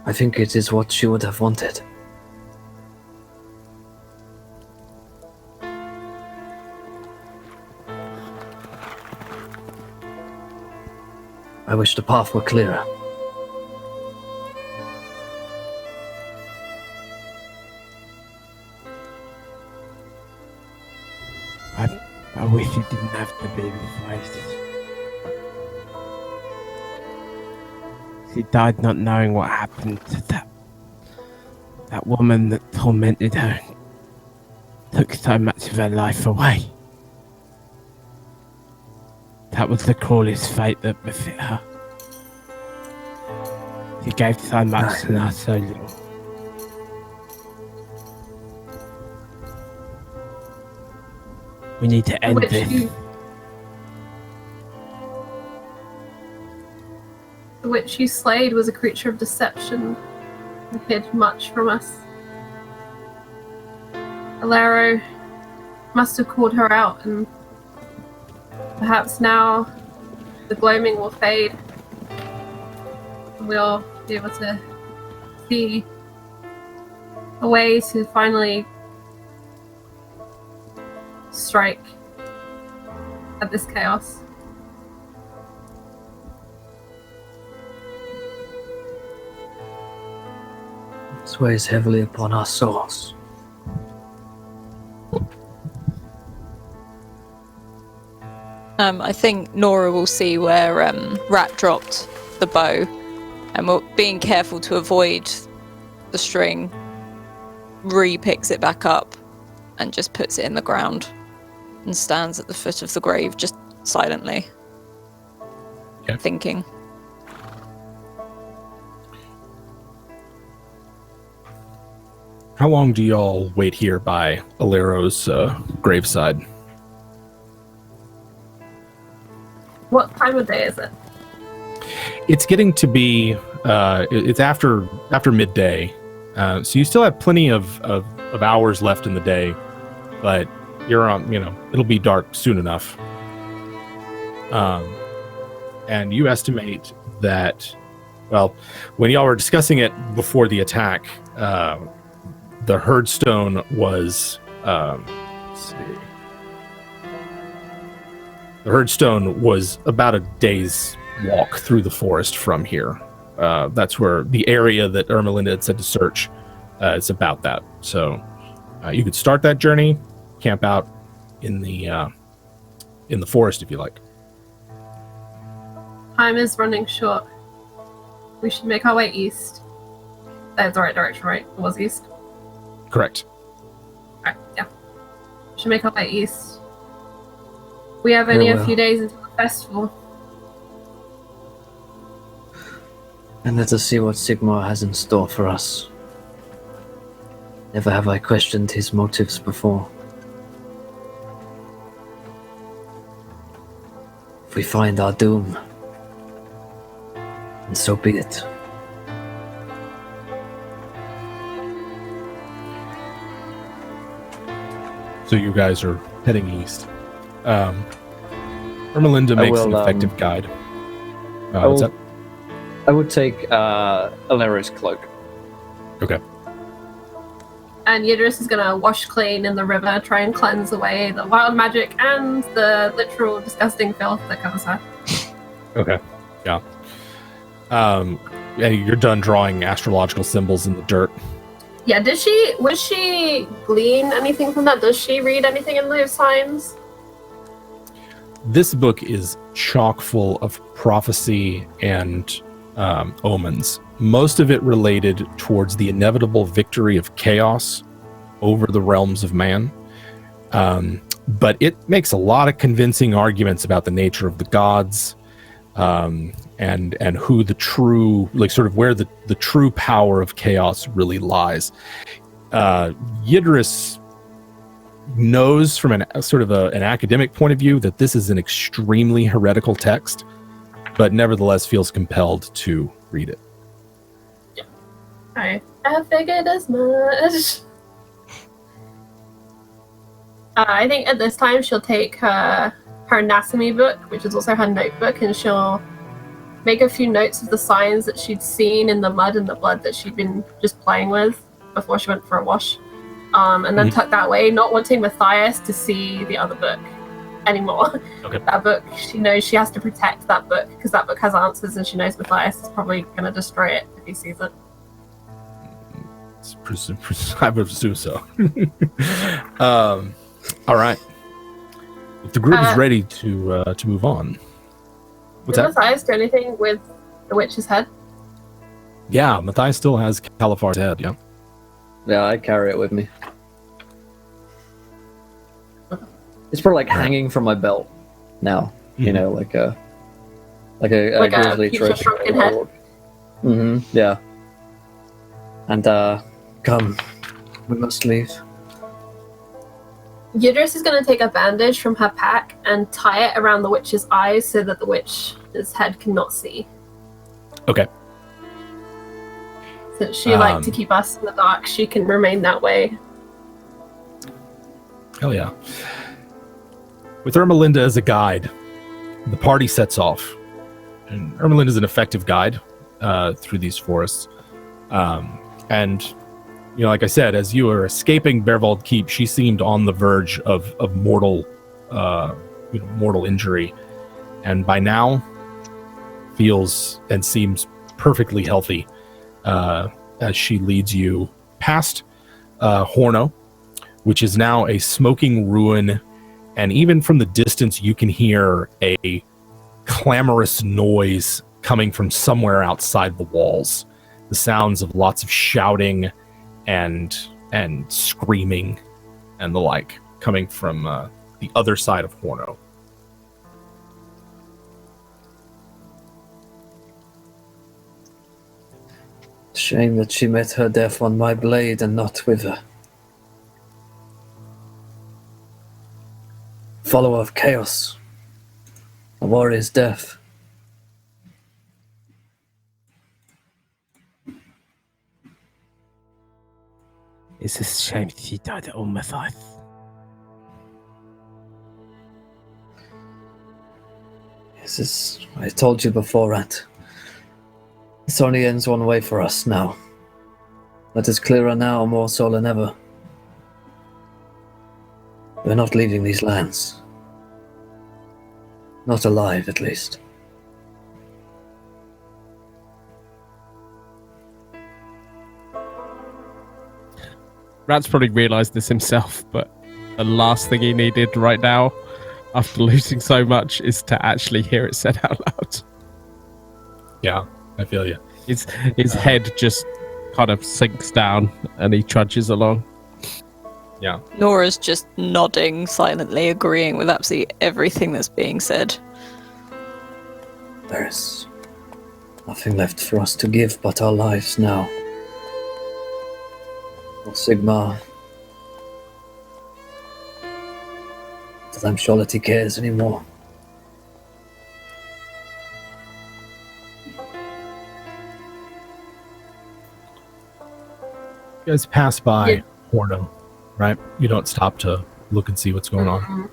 Speaker 1: I think it is what she would have wanted. I wish the path were clearer.
Speaker 7: I wish you didn't have to be replaced. She died not knowing what happened to that woman that tormented her. Took so much of her life away. That was the cruelest fate that befit her. She gave so much and asked so little. We need to end this.
Speaker 4: The witch you slayed was a creature of deception and hid much from us. Alero must have called her out, and perhaps now the gloaming will fade and we'll be able to see a way to finally strike at this chaos.
Speaker 1: This weighs heavily upon our souls.
Speaker 5: I think Nora will see where Rat dropped the bow, and being careful to avoid the string, re-picks it back up and just puts it in the ground and stands at the foot of the grave just silently, thinking.
Speaker 2: How long do y'all wait here by Alero's graveside?
Speaker 4: What time of day is it?
Speaker 2: It's getting to be it's after midday, so you still have plenty of hours left in the day, but you're on. It'll be dark soon enough. And you estimate that, well, when y'all were discussing it before the attack, the herdstone was. Let's see. The herdstone was about a day's walk through the forest from here. That's where the area that Ermelinda had said to search is about that. So you could start that journey, camp out in the forest if you like.
Speaker 4: Time is running short. We should make our way east. That's the right direction, right? It was east.
Speaker 2: Correct.
Speaker 4: Alright, yeah. We should make our way east. We have only a few days until the festival.
Speaker 1: And let us see what Sigmar has in store for us. Never have I questioned his motives before. If we find our doom, and so be it.
Speaker 2: So you guys are heading east. Ermelinda makes an effective guide. What's up?
Speaker 1: I would take Alero's cloak.
Speaker 2: Okay.
Speaker 4: And Yidris is gonna wash clean in the river, try and cleanse away the wild magic and the literal disgusting filth that covers her.
Speaker 2: Okay. Yeah. Yeah, you're done drawing astrological symbols in the dirt.
Speaker 4: Yeah, would she glean anything from that? Does she read anything in those signs?
Speaker 2: This book is chock full of prophecy and omens. Most of it related towards the inevitable victory of chaos over the realms of man. But it makes a lot of convincing arguments about the nature of the gods, and who the true, like, sort of where the true power of chaos really lies. Yidris knows from an academic point of view that this is an extremely heretical text, but nevertheless feels compelled to read it.
Speaker 4: Yeah. I figured as much. I think at this time she'll take her Nasimi book, which is also her notebook, and she'll make a few notes of the signs that she'd seen in the mud and the blood that she'd been just playing with before she went for a wash. And then tuck that away, not wanting Matthias to see the other book. anymore.
Speaker 2: Okay.
Speaker 4: That book, she knows she has to protect that book because that book has answers, and she knows Matthias is probably going to destroy it if he sees it.
Speaker 2: I would assume so. All right. If the group is ready to move on. What's
Speaker 4: Did
Speaker 2: that?
Speaker 4: Matthias do anything with the witch's head?
Speaker 2: Yeah, Matthias still has Califar's head, yeah.
Speaker 1: Yeah, I carry it with me. It's probably like hanging from my belt now. You know, like a grizzly
Speaker 4: future
Speaker 1: trophy.
Speaker 4: shrunken head.
Speaker 1: Mm-hmm. Yeah. And come, we must leave.
Speaker 4: Yidris is going to take a bandage from her pack and tie it around the witch's eyes so that the witch's head cannot see.
Speaker 2: Okay.
Speaker 4: Since she liked to keep us in the dark, she can remain that way.
Speaker 2: Hell yeah. With Ermelinda as a guide, the party sets off. And Ermelinda is an effective guide through these forests. And, you know, like I said, as you were escaping Bearwald Keep, she seemed on the verge of mortal, mortal injury. And by now, feels and seems perfectly healthy as she leads you past Horno, which is now a smoking ruin. And even from the distance, you can hear a clamorous noise coming from somewhere outside the walls. The sounds of lots of shouting and screaming and the like coming from the other side of Horno.
Speaker 1: Shame that she met her death on my blade and not with her. Follower of chaos. A warrior's death.
Speaker 7: It's a shame she died at Matthias.
Speaker 1: This is, I told you before, Rat. This only ends one way for us now. That is clearer now, more so than ever. We're not leaving these lands. Not alive, at least.
Speaker 6: Rat's probably realised this himself, but the last thing he needed right now, after losing so much, is to actually hear it said out loud.
Speaker 2: Yeah, I feel you.
Speaker 6: His head just kind of sinks down and he trudges along.
Speaker 2: Yeah.
Speaker 5: Nora's just nodding silently, agreeing with absolutely everything that's being said.
Speaker 1: There is nothing left for us to give but our lives now. Or Sigmar. But I'm sure that he cares anymore.
Speaker 2: You guys pass by Horno, right? You don't stop to look and see what's going on.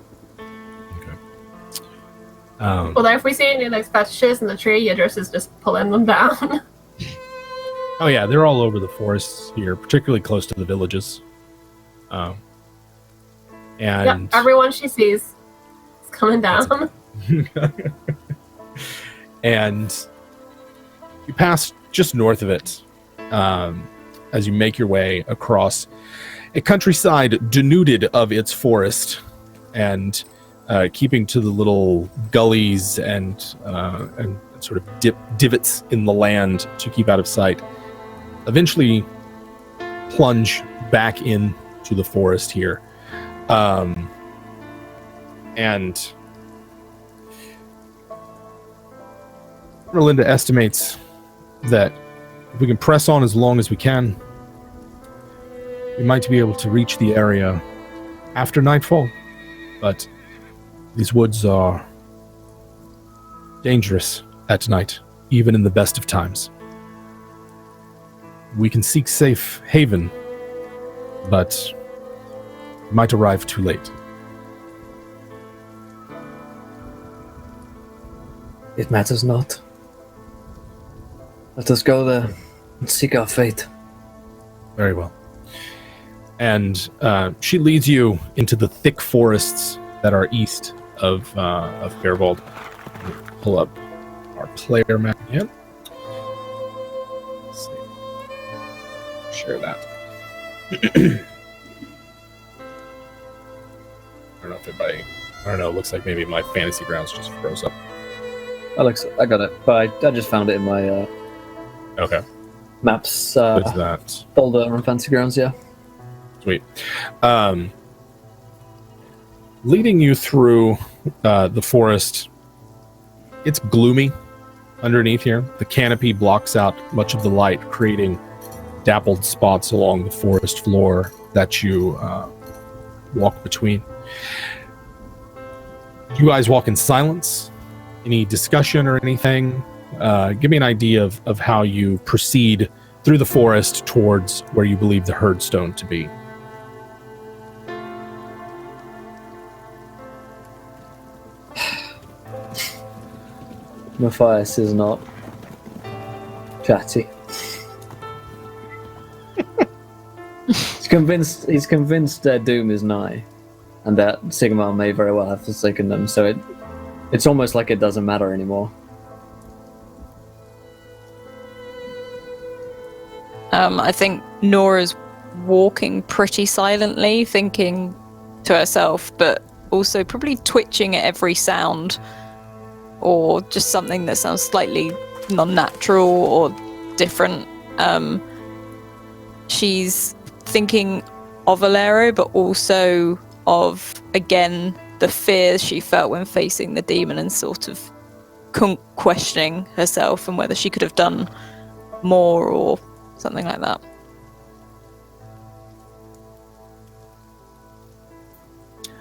Speaker 2: Okay.
Speaker 4: Although if we see any like fetishes in the tree, Yidris is just pulling them down.
Speaker 2: Oh yeah, they're all over the forests here, particularly close to the villages. And
Speaker 4: Yep, everyone she sees is coming down.
Speaker 2: And you pass just north of it as you make your way across a countryside denuded of its forest and keeping to the little gullies and sort of divots in the land to keep out of sight. Eventually plunge back into the forest here. And Melinda estimates that if we can press on as long as we can, we might be able to reach the area after nightfall. But these woods are dangerous at night, even in the best of times. We can seek safe haven, but might arrive too late.
Speaker 1: It matters not. Let us go there and seek our fate.
Speaker 2: Very well. And she leads you into the thick forests that are east of Fairvold. Pull up our player map again. Let's see. Share that. I don't know if anybody. I don't know. It looks like maybe my fantasy grounds just froze up.
Speaker 1: Alex, I got it, but I just found it in my
Speaker 2: Okay.
Speaker 1: maps
Speaker 2: What's that?
Speaker 1: folder on Fantasy Grounds. Yeah.
Speaker 2: Sweet. Leading you through the forest, it's gloomy underneath here. The canopy blocks out much of the light, creating dappled spots along the forest floor that you walk between. You guys walk in silence. Any discussion or anything? Give me an idea of how you proceed through the forest towards where you believe the herdstone to be.
Speaker 1: Matthias is not chatty. He's convinced doom is nigh, and that Sigmar may very well have forsaken them. So it's almost like it doesn't matter anymore.
Speaker 5: I think Nora's walking pretty silently, thinking to herself, but also probably twitching at every sound, or just something that sounds slightly non-natural or different. She's thinking of Alero, but also of, again, the fears she felt when facing the demon, and sort of questioning herself and whether she could have done more or something like that.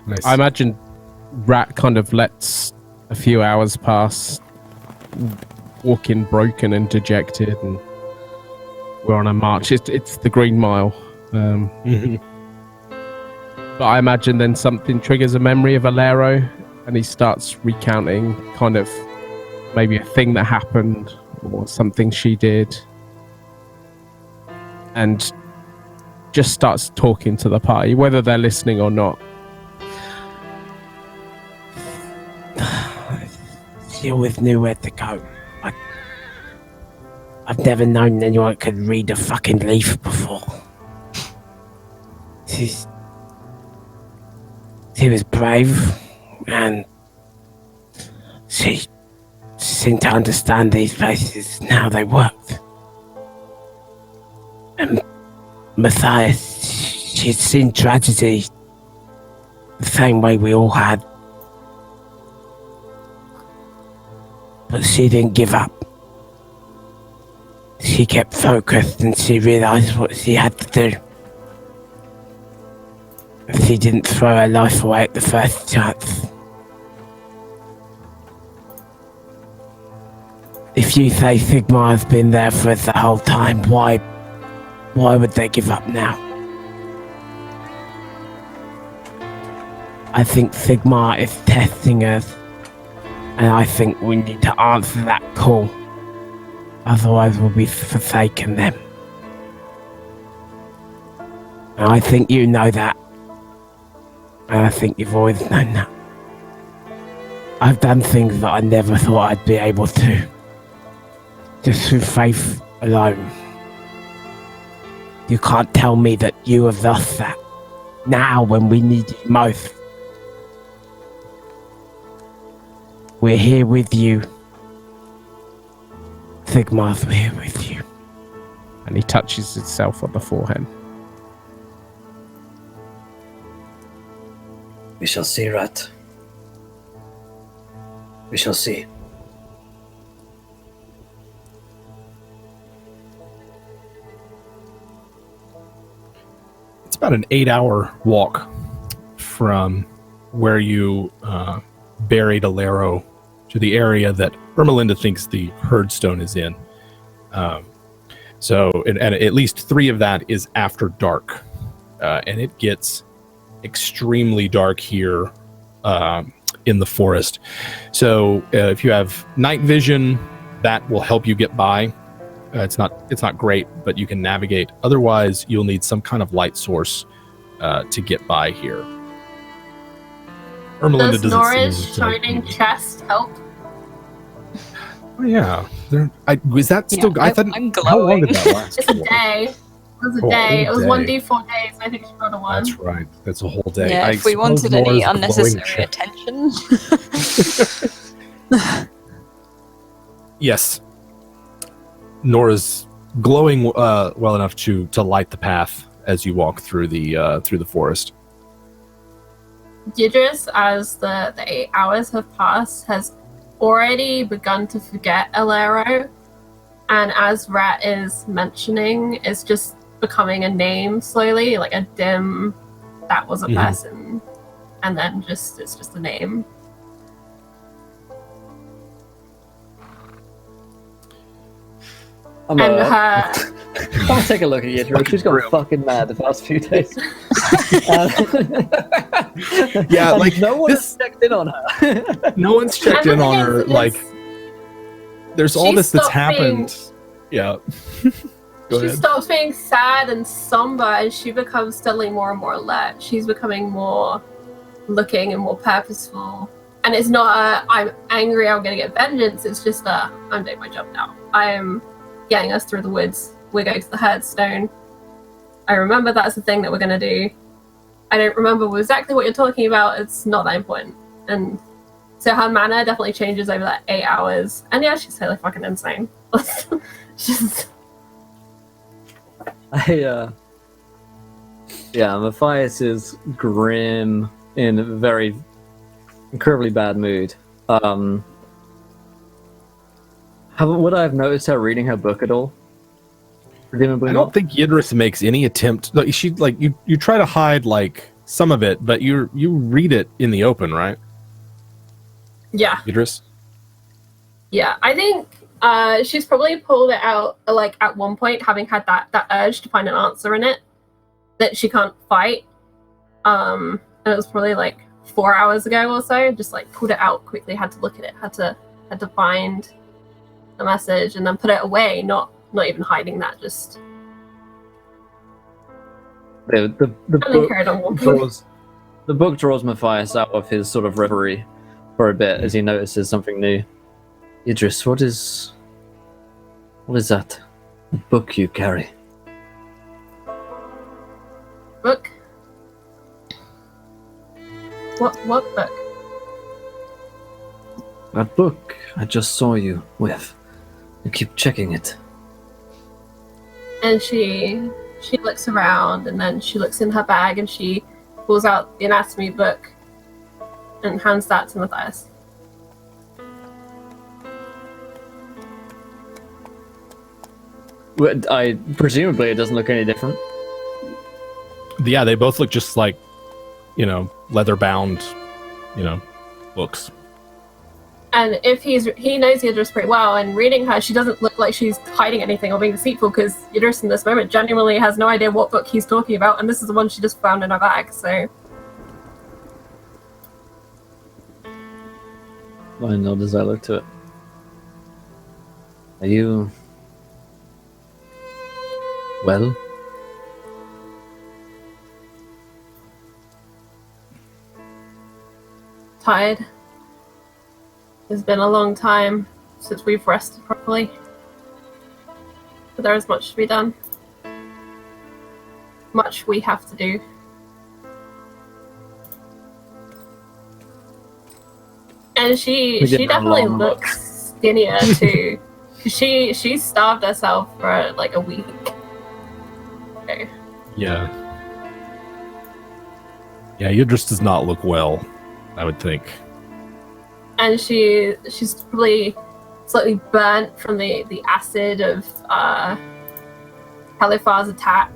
Speaker 2: Nice.
Speaker 6: I imagine Rat kind of lets a few hours pass, walking broken and dejected, and we're on a march. It's the Green Mile. But I imagine then something triggers a memory of Alero, and he starts recounting kind of maybe a thing that happened or something she did, and just starts talking to the party, whether they're listening or not.
Speaker 7: She always knew where to go. I've never known anyone could read a fucking leaf before. She was brave, and she seemed to understand these places and how they worked. And Matthias, she'd seen tragedy the same way we all had. But she didn't give up. She kept focused, and she realised what she had to do. She didn't throw her life away at the first chance. If you say Sigmar has been there for us the whole time, why would they give up now? I think Sigmar is testing us, and I think we need to answer that call. Otherwise we'll be forsaken them. And I think you know that. And I think you've always known that. I've done things that I never thought I'd be able to. Just through faith alone. You can't tell me that you have lost that. Now when we need you most. We're here with you. Sigmar's here with you.
Speaker 6: And he touches himself on the forehead.
Speaker 1: We shall see, Rat. We shall see.
Speaker 2: It's about an 8-hour walk from where you buried Alero to the area that Ermelinda thinks the herdstone is in. And at least 3 of that is after dark. And it gets extremely dark here in the forest. So if you have night vision, that will help you get by. It's not great, but you can navigate. Otherwise, you'll need some kind of light source to get by here. Ermelinda
Speaker 4: Does
Speaker 2: doesn't
Speaker 4: Nora's
Speaker 2: seem to
Speaker 4: shining
Speaker 2: be-
Speaker 4: chest help?
Speaker 2: Oh, yeah. Was that still?
Speaker 5: Yeah,
Speaker 2: I thought.
Speaker 5: I'm
Speaker 2: How long did
Speaker 5: glowing.
Speaker 2: that last?
Speaker 4: It's a
Speaker 2: for?
Speaker 4: day. It was a
Speaker 2: Oh, a
Speaker 4: day. It
Speaker 2: whole
Speaker 4: was
Speaker 2: day.
Speaker 4: 1d4 days. I think she got a 1.
Speaker 2: That's right. That's a whole day.
Speaker 5: Yeah,
Speaker 2: I
Speaker 5: if we
Speaker 2: suppose
Speaker 5: wanted any
Speaker 2: Nora's glowing
Speaker 5: unnecessary
Speaker 2: chest-
Speaker 5: attention.
Speaker 2: Yes. Nora's glowing well enough to light the path as you walk through the forest.
Speaker 4: Yidris, as the 8 hours have passed, has already begun to forget Alero. And as Rat is mentioning, it's just becoming a name slowly, like a dim, that was a
Speaker 2: Mhm.
Speaker 4: person. And then it's just a name.
Speaker 1: I'm
Speaker 4: And
Speaker 1: I'll take a look at Yidra. She's gone fucking mad the past few days.
Speaker 2: Yeah,
Speaker 1: And
Speaker 2: like,
Speaker 1: no one
Speaker 2: this-
Speaker 1: has checked in on her.
Speaker 2: No one's checked in on her. Like, there's all
Speaker 4: She
Speaker 2: this that's
Speaker 4: stopped being-
Speaker 2: happened. Yeah. Go
Speaker 4: she
Speaker 2: ahead.
Speaker 4: stops being sad and somber, and she becomes steadily more and more alert. She's becoming more looking and more purposeful. And it's not a, I'm angry, I'm going to get vengeance. It's just a, I'm doing my job now. I am getting us through the woods. We're going to the Herdstone. I remember that's the thing that we're going to do. I don't remember exactly what you're talking about. It's not that important. And so her manner definitely changes over that 8 hours. And yeah, she's totally fucking insane. She's...
Speaker 1: Yeah, Matthias is grim, in a very incredibly bad mood. Would I have noticed her reading her book at all? Presumably
Speaker 2: I
Speaker 1: not.
Speaker 2: don't think Yidris makes any attempt. Like, she like you try to hide like some of it, but you read it in the open, right,
Speaker 4: Yeah.
Speaker 2: Yidris?
Speaker 4: Yeah, I think she's probably pulled it out like at one point, having had that urge to find an answer in it that she can't fight. And it was probably like 4 hours ago or so. Just like pulled it out quickly, had to look at it, had to find the message, and then put it away. Not even hiding that. Just
Speaker 1: The
Speaker 4: and then
Speaker 1: book
Speaker 4: carried on walking.
Speaker 1: draws Matthias out of his sort of reverie for a bit as he notices something new. Idris, what is that book you carry?
Speaker 4: Book. What book?
Speaker 1: That book I just saw you with. You keep checking it.
Speaker 4: And she looks around, and then she looks in her bag, and she pulls out the anatomy book and hands that to Matthias.
Speaker 1: Presumably it doesn't look any different.
Speaker 2: Yeah, they both look just like, leather bound, books.
Speaker 4: And if he knows Yidris pretty well, and reading her, she doesn't look like she's hiding anything or being deceitful, because Yidris in this moment genuinely has no idea what book he's talking about, and this is the one she just found in her bag, so...
Speaker 1: I nod as I look to it. Are you... well?
Speaker 4: Tired. It's been a long time since we've rested properly. But there is much to be done. Much we have to do. And she
Speaker 1: We did a
Speaker 4: definitely
Speaker 1: long walk.
Speaker 4: looks skinnier too. 'Cause she starved herself for like a week. Okay.
Speaker 2: Yeah. Yeah, Yidris does not look well, I would think.
Speaker 4: And she's probably slightly burnt from the acid of Halifar's attack,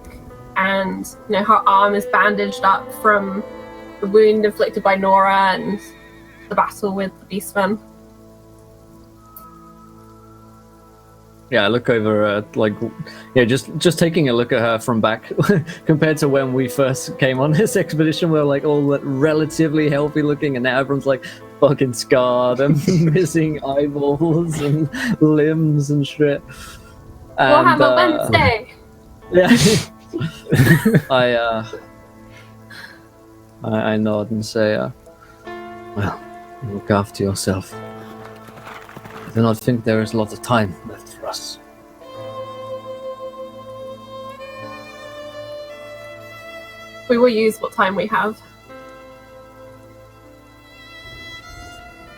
Speaker 4: and her arm is bandaged up from the wound inflicted by Nora and the battle with the Beastmen.
Speaker 1: Yeah, I look over, just taking a look at her from back, compared to when we first came on this expedition, we're like all relatively healthy looking, and now everyone's like fucking scarred and missing eyeballs and limbs and shit. And,
Speaker 4: Warhammer Wednesday!
Speaker 1: Yeah. I nod and say, Well, look after yourself. I do not think there is a lot of time left for us.
Speaker 4: We will use what time we have.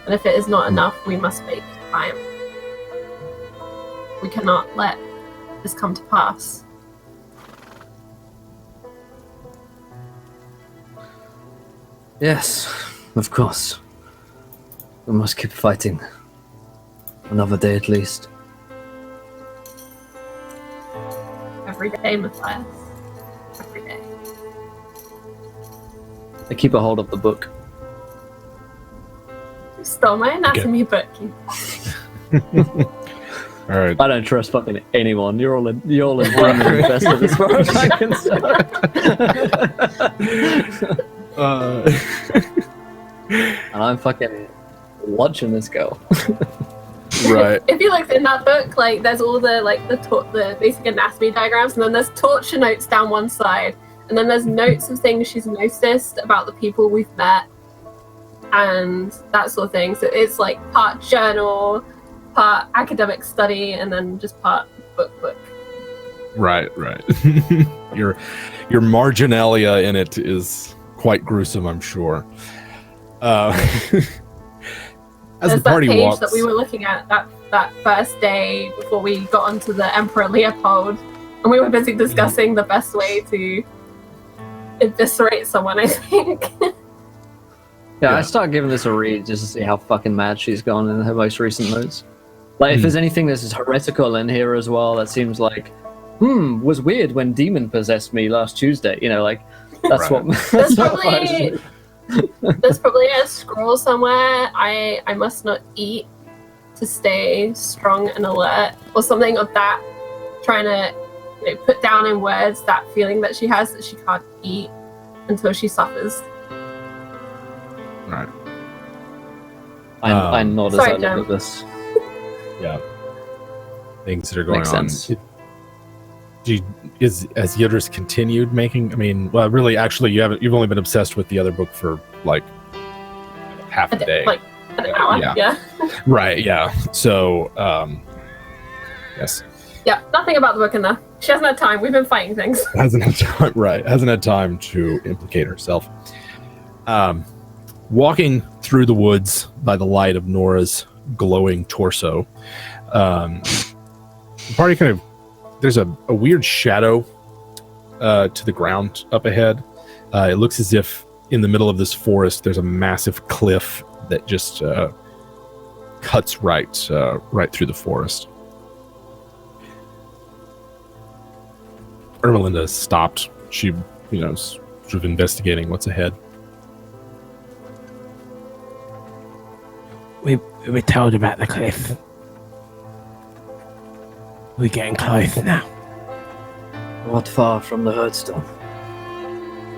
Speaker 4: And if it is not enough, we must make time. We cannot let this come to pass.
Speaker 1: Yes, of course. We must keep fighting. Another day at least.
Speaker 4: Every day, Matthias. Every day.
Speaker 1: I keep a hold of the book.
Speaker 4: You stole my anatomy book.
Speaker 2: All right.
Speaker 1: I don't trust fucking anyone. You're all invested as far as I'm concerned. And I'm fucking watching this go.
Speaker 2: Right.
Speaker 4: If you look in that book, like there's all the the basic anatomy diagrams, and then there's torture notes down one side, and then there's notes of things she's noticed about the people we've met, and that sort of thing. So it's like part journal, part academic study, and then just part book.
Speaker 2: Right. Your marginalia in it is quite gruesome, I'm sure. As
Speaker 4: There's
Speaker 2: the party
Speaker 4: that page
Speaker 2: walks,
Speaker 4: that we were looking at that first day before we got onto the Emperor Leopold, and we were busy discussing the best way to eviscerate someone, I think.
Speaker 1: Yeah, I started giving this a read just to see how fucking mad she's gone in her most recent notes. Like, if there's anything that's heretical in here as well, that seems like, was weird when demon possessed me last Tuesday. You know, like, that's
Speaker 2: Right.
Speaker 1: what...
Speaker 4: There's
Speaker 1: that's what
Speaker 4: probably there's probably a scroll somewhere. I must not eat to stay strong and alert, or something of that. Trying to put down in words that feeling that she has that she can't eat until she suffers.
Speaker 2: right.
Speaker 1: I nod as
Speaker 4: Sorry,
Speaker 1: I look
Speaker 4: Jem.
Speaker 1: at this.
Speaker 2: Yeah. Things that are going
Speaker 1: Makes
Speaker 2: on.
Speaker 1: sense.
Speaker 2: Has Yidris continued making? I mean, well, really, actually, you've only been obsessed with the other book for like half a day.
Speaker 4: Like an hour.
Speaker 2: Yeah. Right. Yeah. So, yes,
Speaker 4: Yeah, nothing about the book in there. She hasn't had time. We've been fighting things.
Speaker 2: hasn't had time. Right, hasn't had time to implicate herself. Walking through the woods by the light of Nora's glowing torso, the party kind of. There's a weird shadow to the ground up ahead. It looks as if in the middle of this forest there's a massive cliff that just cuts right through the forest. Ermelinda stopped. She, is sort of investigating what's ahead.
Speaker 7: We were told about the cliff. We're getting close now.
Speaker 1: Not far from the Herdstone.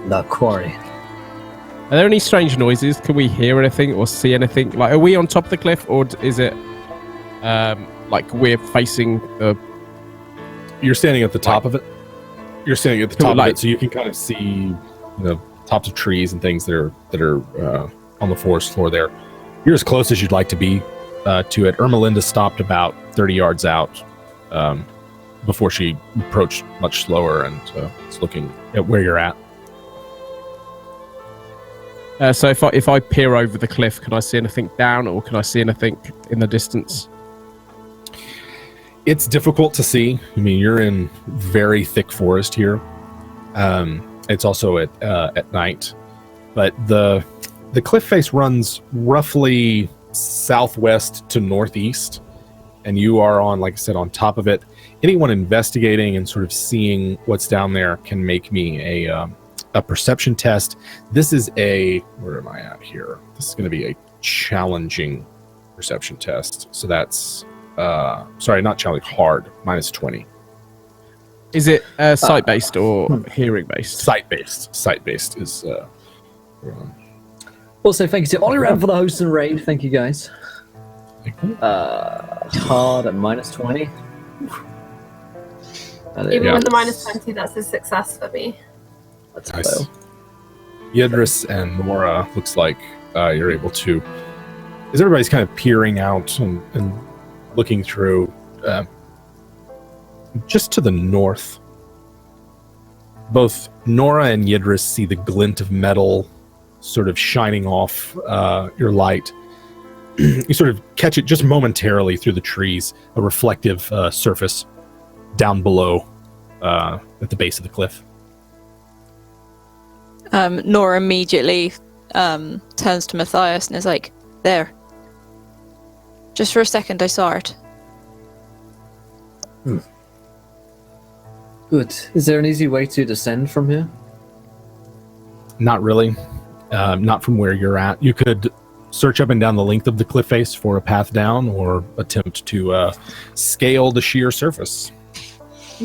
Speaker 1: The quarry.
Speaker 6: Are there any strange noises? Can we hear anything or see anything? Like, are we on top of the cliff, or is it like we're facing the?
Speaker 2: You're standing at the top of it. You're standing at the top of
Speaker 6: Like-
Speaker 2: it, so you can kind of see tops of trees and things that are on the forest floor there. You're as close as you'd like to be to it. Ermelinda stopped about 30 yards out before she approached much slower and is looking at where you're at.
Speaker 6: So if I peer over the cliff, can I see anything down, or can I see anything in the distance?
Speaker 2: It's difficult to see. I mean, you're in very thick forest here. It's also at night, but the cliff face runs roughly southwest to northeast, and you are on, like I said, on top of it. Anyone investigating and sort of seeing what's down there can make me a perception test. This is where am I at here? This is going to be a challenging perception test. So that's sorry, not challenging, hard, -20.
Speaker 6: Is it sight based or hearing based?
Speaker 2: Sight based is
Speaker 1: Also, thank you to Oliran for the host and raid. Thank you, guys. Hard at -20.
Speaker 4: Even with the -20, that's a success for me.
Speaker 1: That's
Speaker 2: nice. Yidris and Nora looks like you're able to, as everybody's kind of peering out and looking through, just to the north, both Nora and Yidris see the glint of metal sort of shining off your light. You sort of catch it just momentarily through the trees, a reflective surface down below at the base of the cliff.
Speaker 5: Nora immediately turns to Matthias and is like, there. Just for a second, I saw it.
Speaker 1: Good. Is there an easy way to descend from here?
Speaker 2: Not really. Not from where you're at. You could search up and down the length of the cliff face for a path down, or attempt to scale the sheer surface.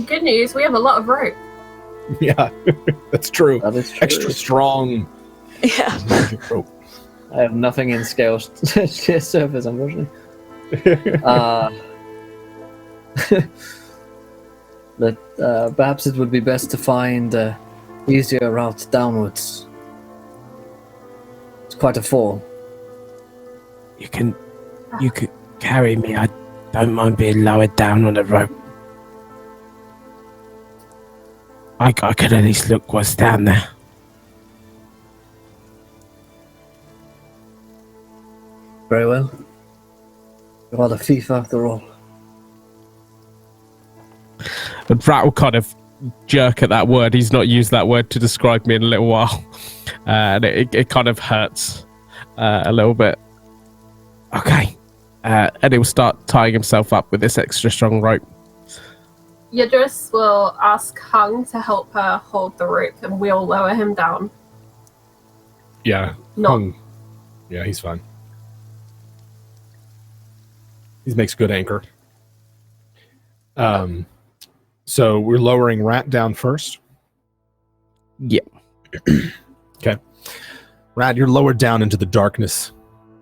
Speaker 4: Good news, we have a lot of rope.
Speaker 2: Yeah, that's true.
Speaker 1: That is true.
Speaker 2: Extra strong
Speaker 5: Yeah.
Speaker 2: rope.
Speaker 1: I have nothing in scale sheer surface, unfortunately. But perhaps it would be best to find an easier route downwards. It's quite a fall.
Speaker 7: You could carry me. I don't mind being lowered down on the rope. I could at least look what's down there.
Speaker 1: Very well. You are the thief after all.
Speaker 6: And Rat will kind of jerk at that word. He's not used that word to describe me in a little while. And it kind of hurts a little bit.
Speaker 7: Okay.
Speaker 6: And he'll start tying himself up with this extra strong rope.
Speaker 4: Yidris will ask Hung to help her hold the rope, and we'll lower him down.
Speaker 2: Yeah.
Speaker 4: No.
Speaker 2: Yeah, he's fine. He makes good anchor. So we're lowering Rat down first.
Speaker 6: Yep.
Speaker 2: Okay. Rat, you're lowered down into the darkness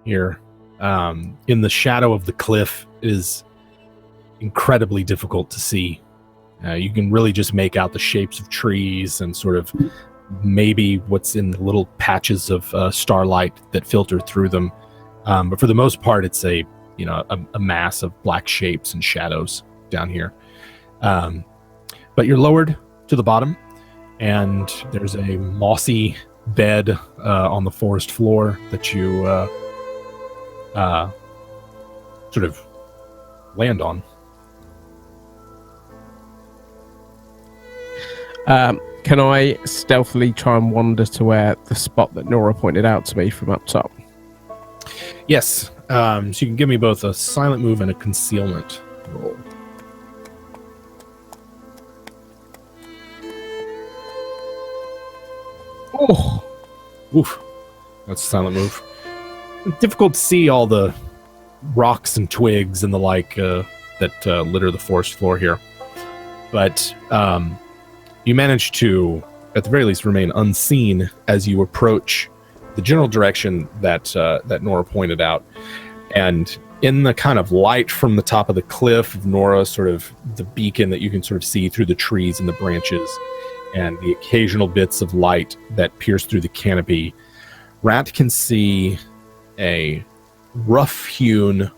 Speaker 2: here. In the shadow of the cliff, it is incredibly difficult to see. You can really just make out the shapes of trees and sort of maybe what's in the little patches of starlight that filter through them. But for the most part, it's a mass of black shapes and shadows down here. But you're lowered to the bottom, and there's a mossy bed on the forest floor that you sort of land on.
Speaker 6: Can I stealthily try and wander to where the spot that Nora pointed out to me from up top?
Speaker 2: Yes. So you can give me both a silent move and a concealment roll.
Speaker 6: Oh,
Speaker 2: Oof. That's a silent move. Difficult to see all the rocks and twigs and the like that litter the forest floor here. But you manage to, at the very least, remain unseen as you approach the general direction that Nora pointed out. And in the kind of light from the top of the cliff of Nora, sort of the beacon that you can sort of see through the trees and the branches, and the occasional bits of light that pierce through the canopy, Rat can see a rough-hewn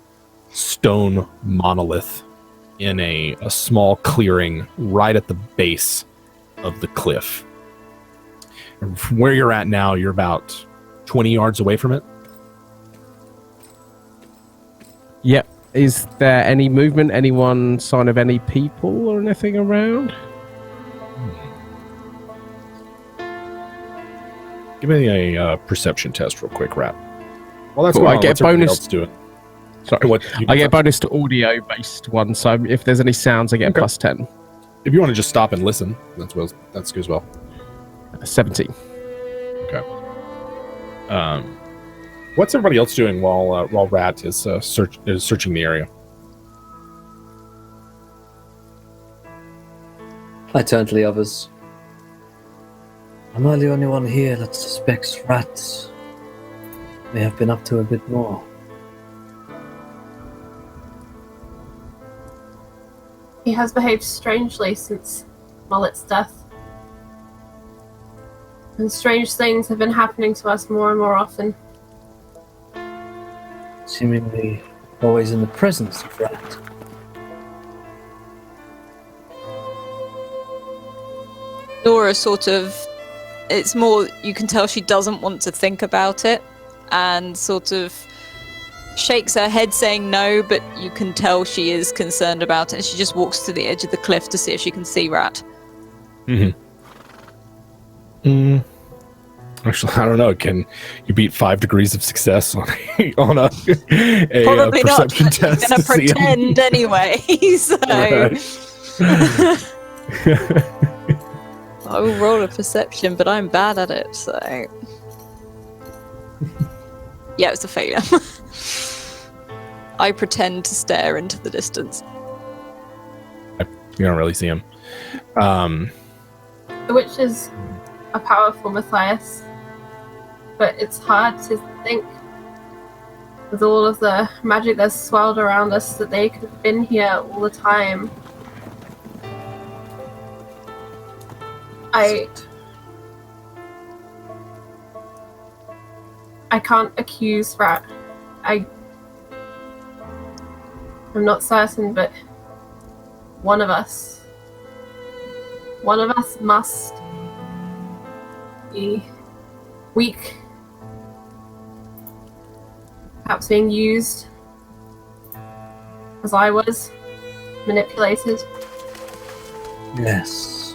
Speaker 2: stone monolith in a small clearing right at the base of the cliff. And from where you're at now, you're about 20 yards away from it.
Speaker 6: yep. Is there any movement? Anyone sign of any people or anything around?
Speaker 2: Give me a perception test real quick, Rat. Well, that's
Speaker 6: Cool,
Speaker 2: what
Speaker 6: I get bonus.
Speaker 2: else doing.
Speaker 6: Sorry,
Speaker 2: What, you
Speaker 6: I get
Speaker 2: first?
Speaker 6: bonus to audio-based one. So if there's any sounds, I get
Speaker 2: Okay.
Speaker 6: plus 10.
Speaker 2: If you want to just stop and listen, that's good as well.
Speaker 6: 17.
Speaker 2: Okay. What's everybody else doing while Rat is searching the area?
Speaker 1: I turn to the others. Am I the only one here that suspects rats may have been up to a bit more?
Speaker 4: He has behaved strangely since Mullet's death. And strange things have been happening to us more and more often.
Speaker 1: seemingly always in the presence of Rat.
Speaker 5: Nora sort of, it's more, you can tell she doesn't want to think about it, and sort of shakes her head saying no, but you can tell she is concerned about it, and she just walks to the edge of the cliff to see if she can see Rat.
Speaker 2: Actually, I don't know. Can you beat 5 degrees of success on a
Speaker 5: Probably not,
Speaker 2: perception
Speaker 5: but
Speaker 2: test?
Speaker 5: you're gonna pretend anyway, so... I will roll a perception, but I'm bad at it, so... Yeah, it's a failure. I pretend to stare into the distance.
Speaker 2: You don't really see him.
Speaker 4: The witch is a powerful Matthias, but it's hard to think with all of the magic that's swirled around us that they could have been here all the time. I can't accuse Rat. I'm not certain, but one of us must be weak, perhaps being used, as I was, manipulated.
Speaker 1: Yes.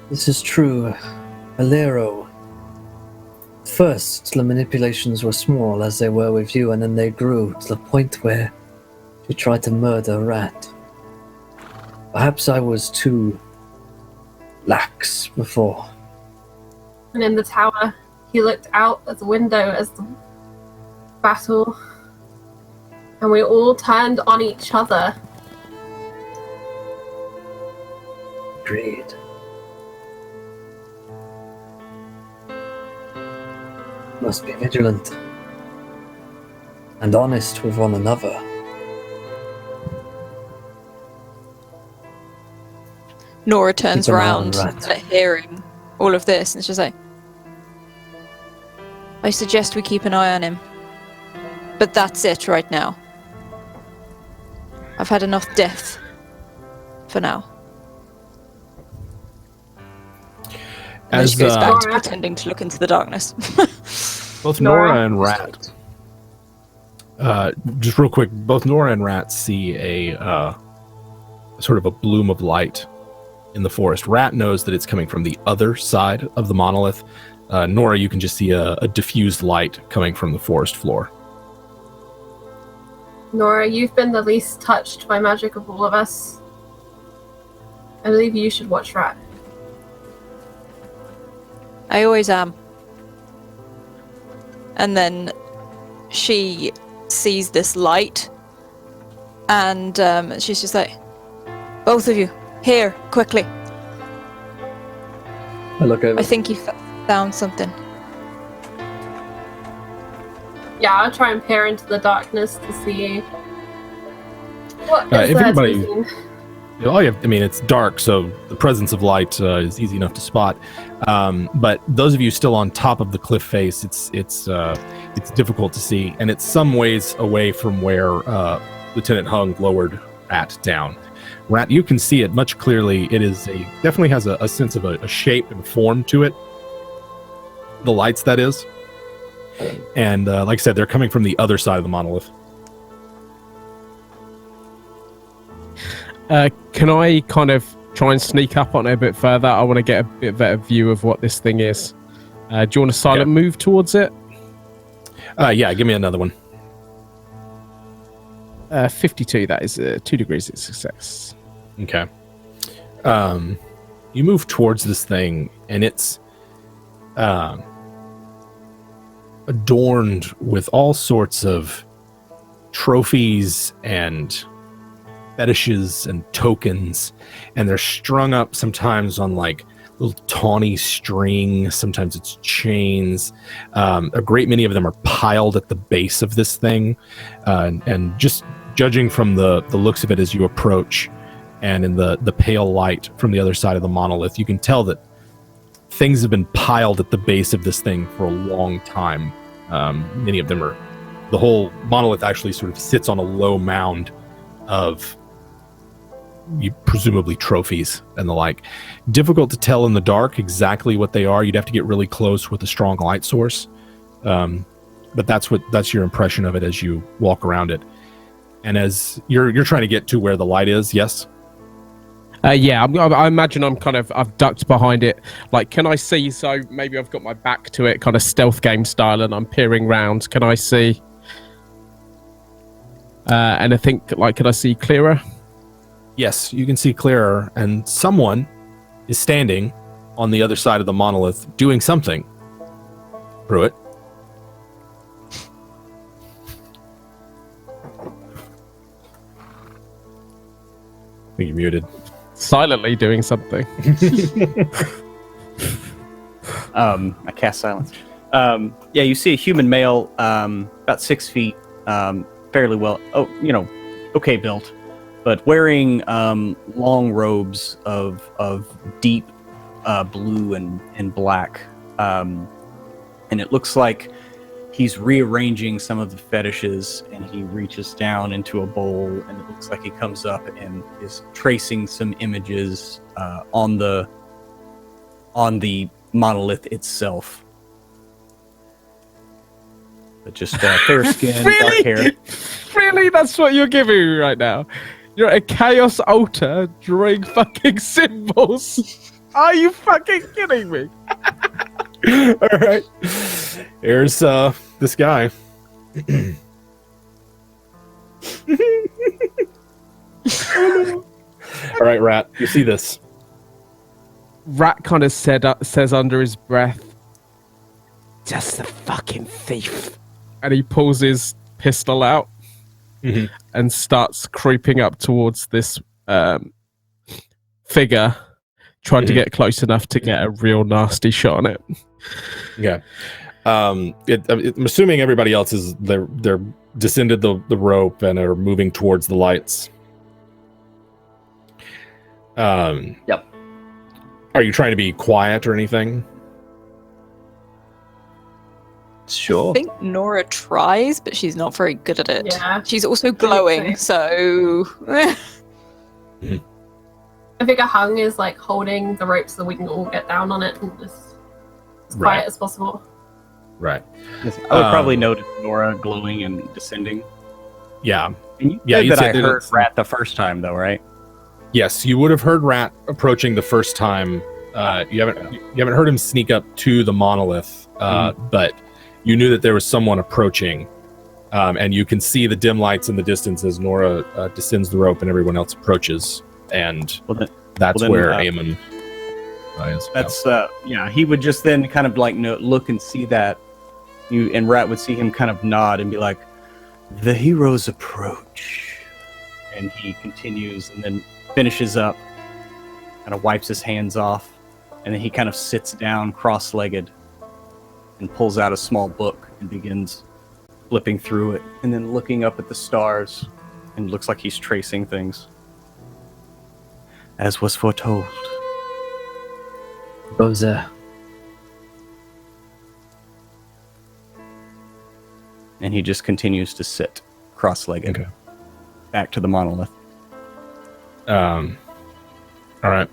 Speaker 1: This is true. Alero. First, the manipulations were small, as they were with you, and then they grew to the point where she tried to murder Rat. Perhaps I was too lax before.
Speaker 4: And in the tower, he looked out at the window as the battle, and we all turned on each other.
Speaker 1: Agreed. Must be vigilant and honest with one another.
Speaker 5: Nora turns
Speaker 1: Keep an eye
Speaker 5: around
Speaker 1: on Rat.
Speaker 5: at hearing all of this, and she's like, I suggest we keep an eye on him. But that's it right now. I've had enough death for now. And
Speaker 2: As
Speaker 5: she goes back to
Speaker 4: Nora-
Speaker 5: pretending to look into the darkness.
Speaker 2: both
Speaker 4: Nora.
Speaker 2: Nora and Rat, just real quick, both Nora and Rat see a sort of a bloom of light in the forest. Rat knows that it's coming from the other side of the monolith. Nora, you can just see a diffused light coming from the forest floor.
Speaker 4: Nora, you've been the least touched by magic of all of us. I believe you should watch Rat.
Speaker 5: I always am. And then she sees this light, and she's just like, both of you, here, quickly.
Speaker 1: I look over.
Speaker 5: I think you found something.
Speaker 4: Yeah, I'll try and peer into the darkness to see what is
Speaker 2: if
Speaker 4: there
Speaker 2: anybody-
Speaker 4: to be seen.
Speaker 2: It's dark, so the presence of light is easy enough to spot. But those of you still on top of the cliff face, it's difficult to see, and it's some ways away from where Lieutenant Hung lowered Rat down. Rat, you can see it much clearly. It is definitely has a sense of a shape and form to it. The lights, that is. And like I said, they're coming from the other side of the monolith.
Speaker 6: Can I kind of try and sneak up on it a bit further? I want to get a bit better view of what this thing is. Do you want a silent move towards it?
Speaker 2: Yeah, give me another one.
Speaker 6: 52, that is 2 degrees of success.
Speaker 2: Okay. You move towards this thing, and it's adorned with all sorts of trophies and fetishes and tokens, and they're strung up sometimes on like little tawny string, sometimes it's chains. A great many of them are piled at the base of this thing, and just judging from the looks of it as you approach, and in the pale light from the other side of the monolith, you can tell that things have been piled at the base of this thing for a long time. Many of them are the whole monolith actually sort of sits on a low mound of presumably trophies and the like. Difficult to tell in the dark exactly what they are. You'd have to get really close with a strong light source. But that's your impression of it as you walk around it. And as you're trying to get to where the light is, yes?
Speaker 6: Yeah, I imagine I've ducked behind it. Like, can I see? So maybe I've got my back to it, kind of stealth game style, and I'm peering round. Can I see? And I think, like, can I see clearer?
Speaker 2: Yes, you can see clearer, and someone is standing on the other side of the monolith doing something. Pruitt. I think you're muted.
Speaker 6: Silently doing something.
Speaker 3: I cast silence. Yeah, you see a human male, about 6 feet, fairly well, okay built, but wearing long robes of deep blue and black, and it looks like he's rearranging some of the fetishes, and he reaches down into a bowl, and it looks like he comes up and is tracing some images on the monolith itself. But just fair skin, dark hair.
Speaker 6: Really? That's what you're giving me right now? You're a chaos altar drawing fucking symbols. Are you fucking kidding me?
Speaker 2: All right. Here's this guy. All right, Rat. You see this?
Speaker 6: Rat kind of says under his breath,
Speaker 7: Just a fucking thief.
Speaker 6: and he pulls his pistol out and starts creeping up towards this figure, trying to get close enough to get a real nasty shot on it.
Speaker 2: Yeah. I'm assuming everybody else is they're descended the rope and are moving towards the lights.
Speaker 1: Yep.
Speaker 2: Are you trying to be quiet or anything?
Speaker 1: Sure.
Speaker 5: I think Nora tries, but she's not very good at it.
Speaker 4: Yeah.
Speaker 5: She's also glowing, so...
Speaker 4: I think a hung is like holding the rope so we can all get down on it and just as quiet as possible.
Speaker 2: Right.
Speaker 3: Yes, I would probably notice Nora glowing and descending.
Speaker 2: Yeah.
Speaker 3: And you
Speaker 2: Yeah,
Speaker 3: said
Speaker 2: you'd
Speaker 3: that
Speaker 2: say
Speaker 3: I
Speaker 2: that
Speaker 3: heard
Speaker 2: it's-
Speaker 3: Rat the first time, though, right?
Speaker 2: Yes, you would have heard Rat approaching the first time. You haven't heard him sneak up to the monolith, but you knew that there was someone approaching, and you can see the dim lights in the distance as Nora descends the rope and everyone else approaches, and that's where Eamon is.
Speaker 3: That's he would just then kind of like look and see that and Rat would see him kind of nod and be like, the heroes approach, and he continues and then finishes up, kind of wipes his hands off, and then he kind of sits down cross-legged and pulls out a small book and begins flipping through it and then looking up at the stars, and looks like he's tracing things. As was foretold.
Speaker 1: Boughs.
Speaker 3: And he just continues to sit cross-legged back to the monolith.
Speaker 2: All right.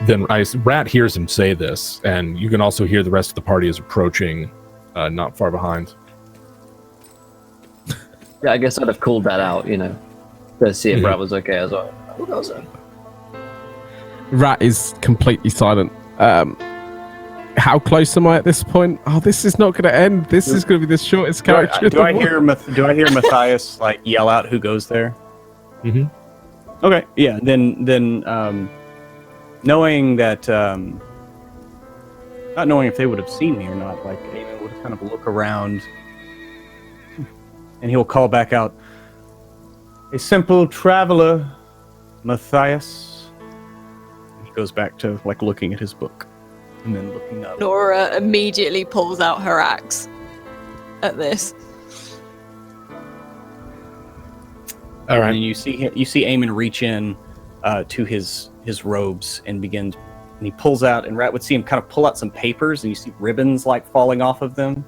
Speaker 2: Then Rat hears him say this, and you can also hear the rest of the party is approaching, not far behind.
Speaker 1: Yeah, I guess I'd have called that out, to see if Rat was okay as well. Who knows?
Speaker 6: Rat is completely silent. How close am I at this point? Oh, this is not going to end. This is going to be the shortest character.
Speaker 3: Do I hear Matthias like yell out who goes there?
Speaker 2: Mm-hmm.
Speaker 3: Okay, yeah. Then, knowing that, not knowing if they would have seen me or not, like Eamon would kind of look around, and he'll call back out, "A simple traveler, Matthias." He goes back to like looking at his book, and then looking up.
Speaker 5: Nora immediately pulls out her axe at this.
Speaker 2: All right.
Speaker 3: And you see Eamon reach in to his robes and he pulls out, and Rat would see him kind of pull out some papers, and you see ribbons like falling off of them,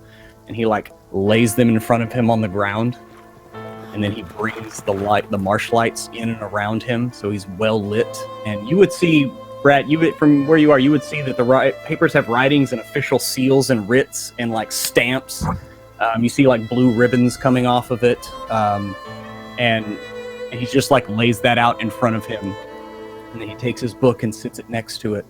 Speaker 3: and he like lays them in front of him on the ground, and then he brings the marsh lights in and around him, so he's well lit. And you would see, Brad, from where you are, you would see that the papers have writings and official seals and writs and like stamps. You see like blue ribbons coming off of it, and he just like lays that out in front of him, and then he takes his book and sits it next to it,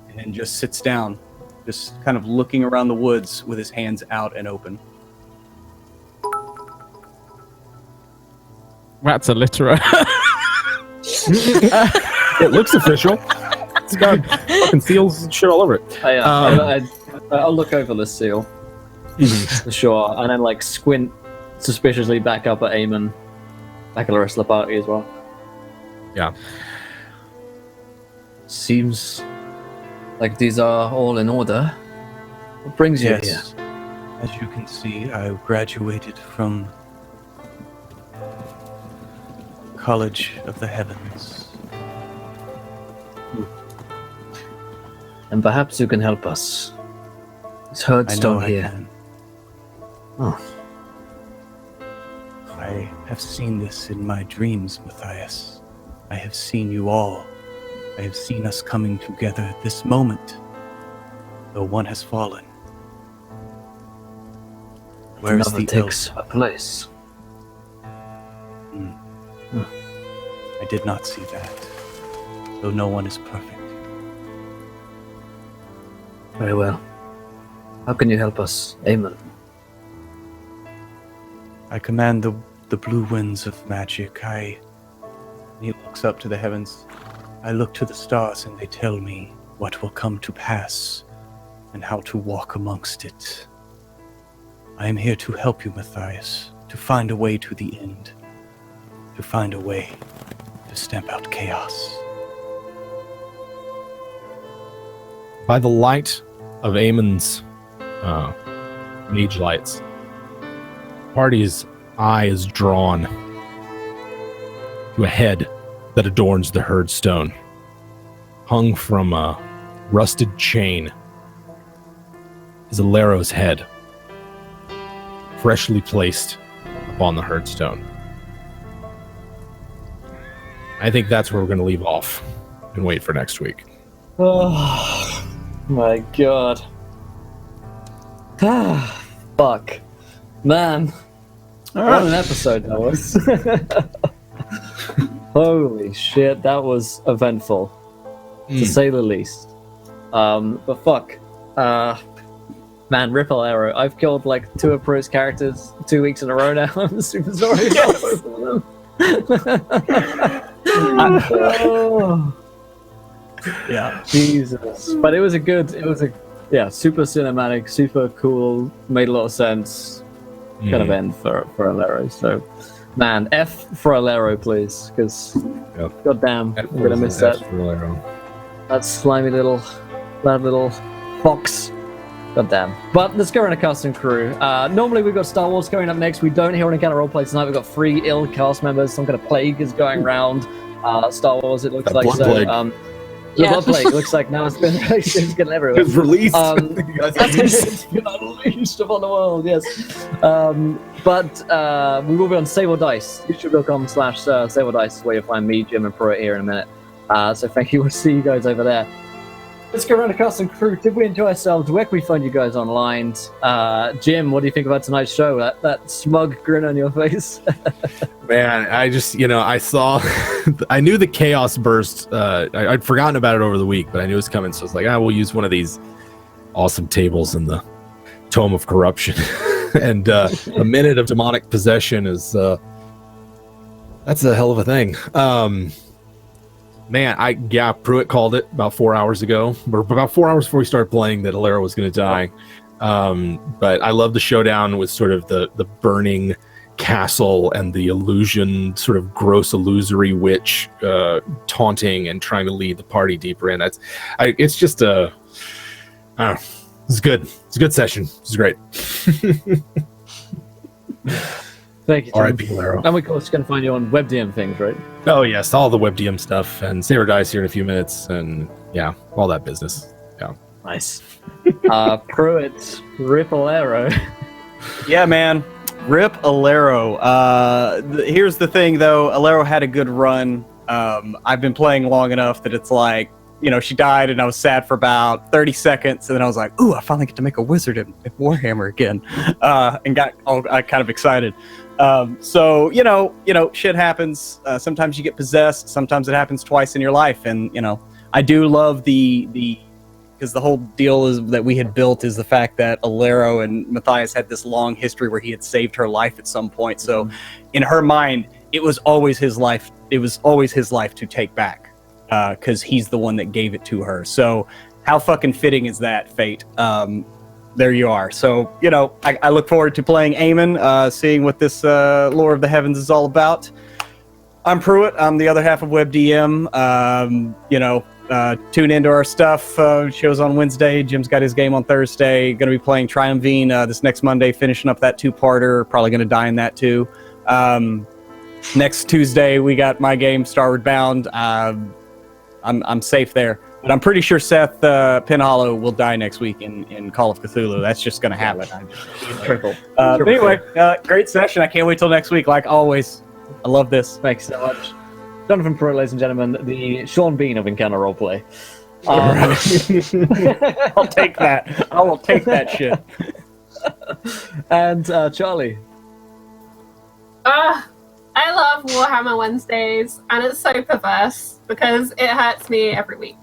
Speaker 3: and then just sits down, just kind of looking around the woods with his hands out and open.
Speaker 6: Rat's a litterer.
Speaker 2: It looks official. It's got fucking seals and shit all over it.
Speaker 1: I'll look over the seal, for sure, and then like squint suspiciously back up at Eamon, back at the rest of the party as well.
Speaker 2: Yeah.
Speaker 1: Seems like these are all in order. What brings you here?
Speaker 3: As you can see, I graduated from College of the Heavens.
Speaker 1: And perhaps you can help us. It's Herdstone here.
Speaker 3: Can.
Speaker 1: Oh.
Speaker 3: I have seen this in my dreams, Matthias. I have seen you all. I have seen us coming together at this moment, though one has fallen. Where is
Speaker 1: Another
Speaker 3: the
Speaker 1: takes a place.
Speaker 3: I did not see that, though no one is perfect.
Speaker 1: Very well. How can you help us, Eamon?
Speaker 3: I command the blue winds of magic. He looks up to the heavens. I look to the stars and they tell me what will come to pass and how to walk amongst it. I am here to help you, Matthias, to find a way to the end, to find a way to stamp out chaos.
Speaker 2: By the light of Eamon's mage lights, party's eye is drawn to a head that adorns the herdstone, hung from a rusted chain is Alero's head, freshly placed upon the herdstone. I think that's where we're going to leave off and wait for next week.
Speaker 1: Oh my god. Fuck. Man. What an episode that was. Holy shit, that was eventful, to say the least. But fuck. Man, Ripple Arrow. I've killed like 2 of Pro's characters 2 weeks in a row now. I'm super sorry about both of them. Oh.
Speaker 3: Yeah.
Speaker 1: Jesus. But it was super cinematic, super cool, made a lot of sense kind of end for Alero. So, man, F for Alero, please, because goddamn, I'm gonna miss that. That slimy little fox. Goddamn. But let's go around a cast and crew. Normally we've got Star Wars coming up next. We don't hear an encounter roleplay tonight. We've got 3 ill cast members. Some kind of plague is going around Star Wars, it looks like.
Speaker 2: Blood
Speaker 1: So,
Speaker 2: plague.
Speaker 1: the blood plague looks like now it's been it's getting everywhere.
Speaker 2: It was released.
Speaker 1: It's been unleashed upon the world, yes. But we will be on Sable Dice. YouTube.com/Sable Dice is where you'll find me, Jim, and Pro here in a minute. So thank you. We'll see you guys over there. Let's go around the cast and crew. Did we enjoy ourselves? Where can we find you guys online? Jim, what do you think about tonight's show? That smug grin on your face.
Speaker 2: Man, I just, I saw, I knew the chaos burst. I'd forgotten about it over the week, but I knew it was coming. So I was like, we'll use one of these awesome tables in the Tome of Corruption. And a minute of demonic possession is, that's a hell of a thing. Man, Pruitt called it about 4 hours ago, or about 4 hours before we started playing, that Alero was going to die. But I love the showdown with sort of the burning castle and the illusion, sort of gross illusory witch taunting and trying to lead the party deeper in. It's just it's good. It's a good session. It's great.
Speaker 1: Thank you, Jim.
Speaker 2: R.I.P. Alero.
Speaker 1: And we of course can find you on WebDM things, right?
Speaker 2: Oh yes, all the WebDM stuff, and Saber Dice here in a few minutes, and yeah, all that business. Yeah.
Speaker 1: Nice. Pruitt, Ripple Arrow.
Speaker 3: Yeah, man. Rip Alero. Here's the thing, though. Alero had a good run. I've been playing long enough that it's like, she died, and I was sad for about 30 seconds, and then I was like, ooh, I finally get to make a wizard in Warhammer again, and got all kind of excited. So, shit happens. Sometimes you get possessed. Sometimes it happens twice in your life, and, I do love because the whole deal is that we had built is the fact that Alero and Matthias had this long history where he had saved her life at some point. So in her mind, it was always his life. It was always his life to take back because he's the one that gave it to her. So how fucking fitting is that, fate? There you are. So, I look forward to playing Eamon, seeing what this Lore of the Heavens is all about. I'm Pruitt. I'm the other half of WebDM. Tune into our stuff. Shows on Wednesday. Jim's got his game on Thursday. Going to be playing Triumvine this next Monday, finishing up that 2-parter. Probably going to die in that too. Next Tuesday, we got my game, Starward Bound. I'm safe there. But I'm pretty sure Seth Penhollow will die next week in Call of Cthulhu. That's just going to happen.
Speaker 1: Triple.
Speaker 3: But anyway, great session. I can't wait till next week, like always. I love this.
Speaker 1: Thanks so much. Jonathan Pruitt, ladies and gentlemen, the Sean Bean of Encounter Roleplay.
Speaker 3: I'll take that. I will take that shit.
Speaker 1: And Charlie.
Speaker 4: I love Warhammer Wednesdays, and it's so perverse because it hurts me every week.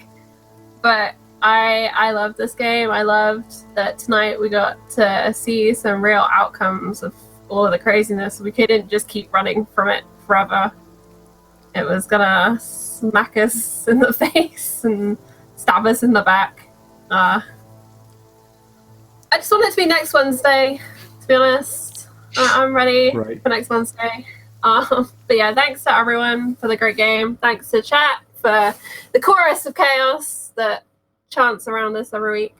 Speaker 4: But I love this game. I loved that tonight we got to see some real outcomes of all of the craziness. We couldn't just keep running from it forever. It was gonna smack us in the face and stab us in the back. I just want it to be next Wednesday, to be honest. I'm ready for next Wednesday. But yeah, thanks to everyone for the great game. Thanks to chat for the chorus of chaos that chants around us every week.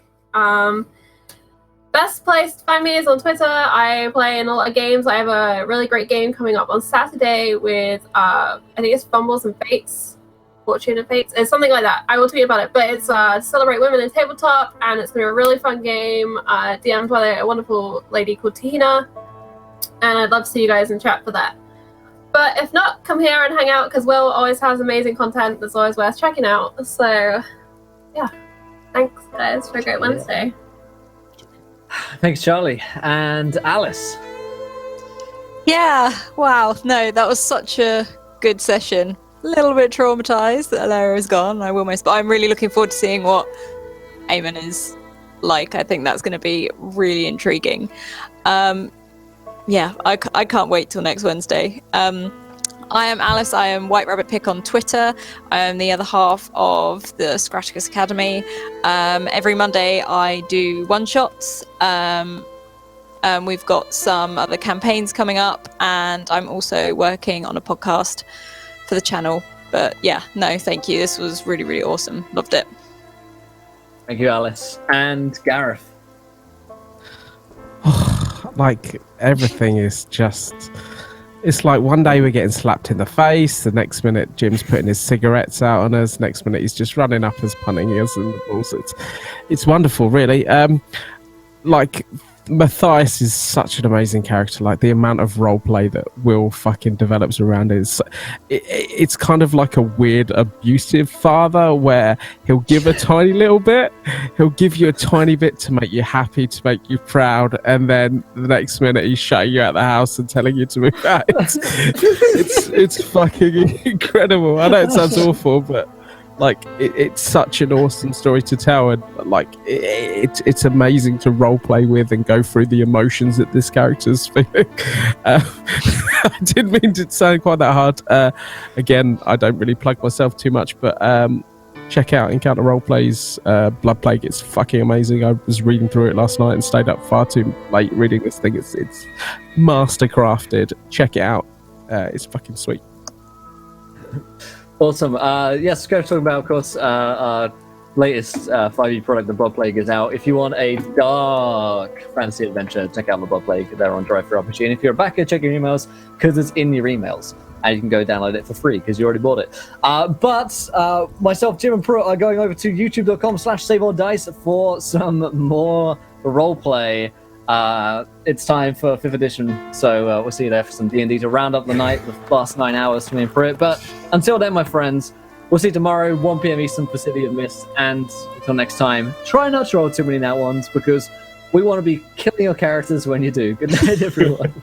Speaker 4: Best place to find me is on Twitter. I play in a lot of games. I have a really great game coming up on Saturday with, I think it's Fumbles and Fates. Fortune and Fates. It's something like that. I will tweet about it. But it's Celebrate Women in Tabletop, and it's going to be a really fun game. DM'd by a wonderful lady called Tina. And I'd love to see you guys in chat for that. But if not, come here and hang out, because Will always has amazing content that's always worth checking out. So, yeah. Thanks, guys, for a great Wednesday.
Speaker 1: Thanks, Charlie. And Alice.
Speaker 5: Yeah, wow. No, that was such a good session. A little bit traumatized that Alara is gone. But I'm really looking forward to seeing what Eamon is like. I think that's going to be really intriguing. Yeah, I can't wait till next Wednesday. I am Alice. I am White Rabbit Pick on Twitter. I am the other half of the Scratchicus Academy. Every Monday I do one-shots. We've got some other campaigns coming up, and I'm also working on a podcast for the channel. But yeah, no, thank you. This was really, really awesome. Loved it.
Speaker 1: Thank you, Alice. And Gareth.
Speaker 6: Like, everything is just... It's like one day we're getting slapped in the face, the next minute Jim's putting his cigarettes out on us, next minute he's just running up us, punning us in the balls. It's wonderful, really. Like, Matthias is such an amazing character. Like, the amount of roleplay that Will fucking develops around it's kind of like a weird abusive father where he'll give a tiny little bit, he'll give you a tiny bit to make you happy, to make you proud, and then the next minute he's shutting you out of the house and telling you to move out. It's fucking incredible. I know it sounds awful, but like it's such an awesome story to tell, and like it's amazing to role play with and go through the emotions that this character's feeling. I didn't mean to sound quite that hard. Again, I don't really plug myself too much, but check out Encounter Roleplay's Blood Plague. It's fucking amazing. I was reading through it last night and stayed up far too late reading this thing. It's mastercrafted. Check it out. It's fucking sweet.
Speaker 1: Awesome. Yes, go talking about, of course, our latest 5e product, The Blood Plague, is out. If you want a dark fantasy adventure, check out The Blood Plague. They're on Drive for RPG. And if you're a backer, check your emails, because it's in your emails. And you can go download it for free, because you already bought it. But myself, Jim, and Pruitt are going over to youtube.com/SaveOrDice for some more roleplay. it's time for 5th edition, so we'll see you there for some D&D to round up the night, the last 9 hours for me and for it. But until then, my friends, we'll see you tomorrow, 1 p.m. Eastern for City of Mist, and until next time, try not to roll too many nat ones, because we want to be killing your characters when you do. Good night, everyone.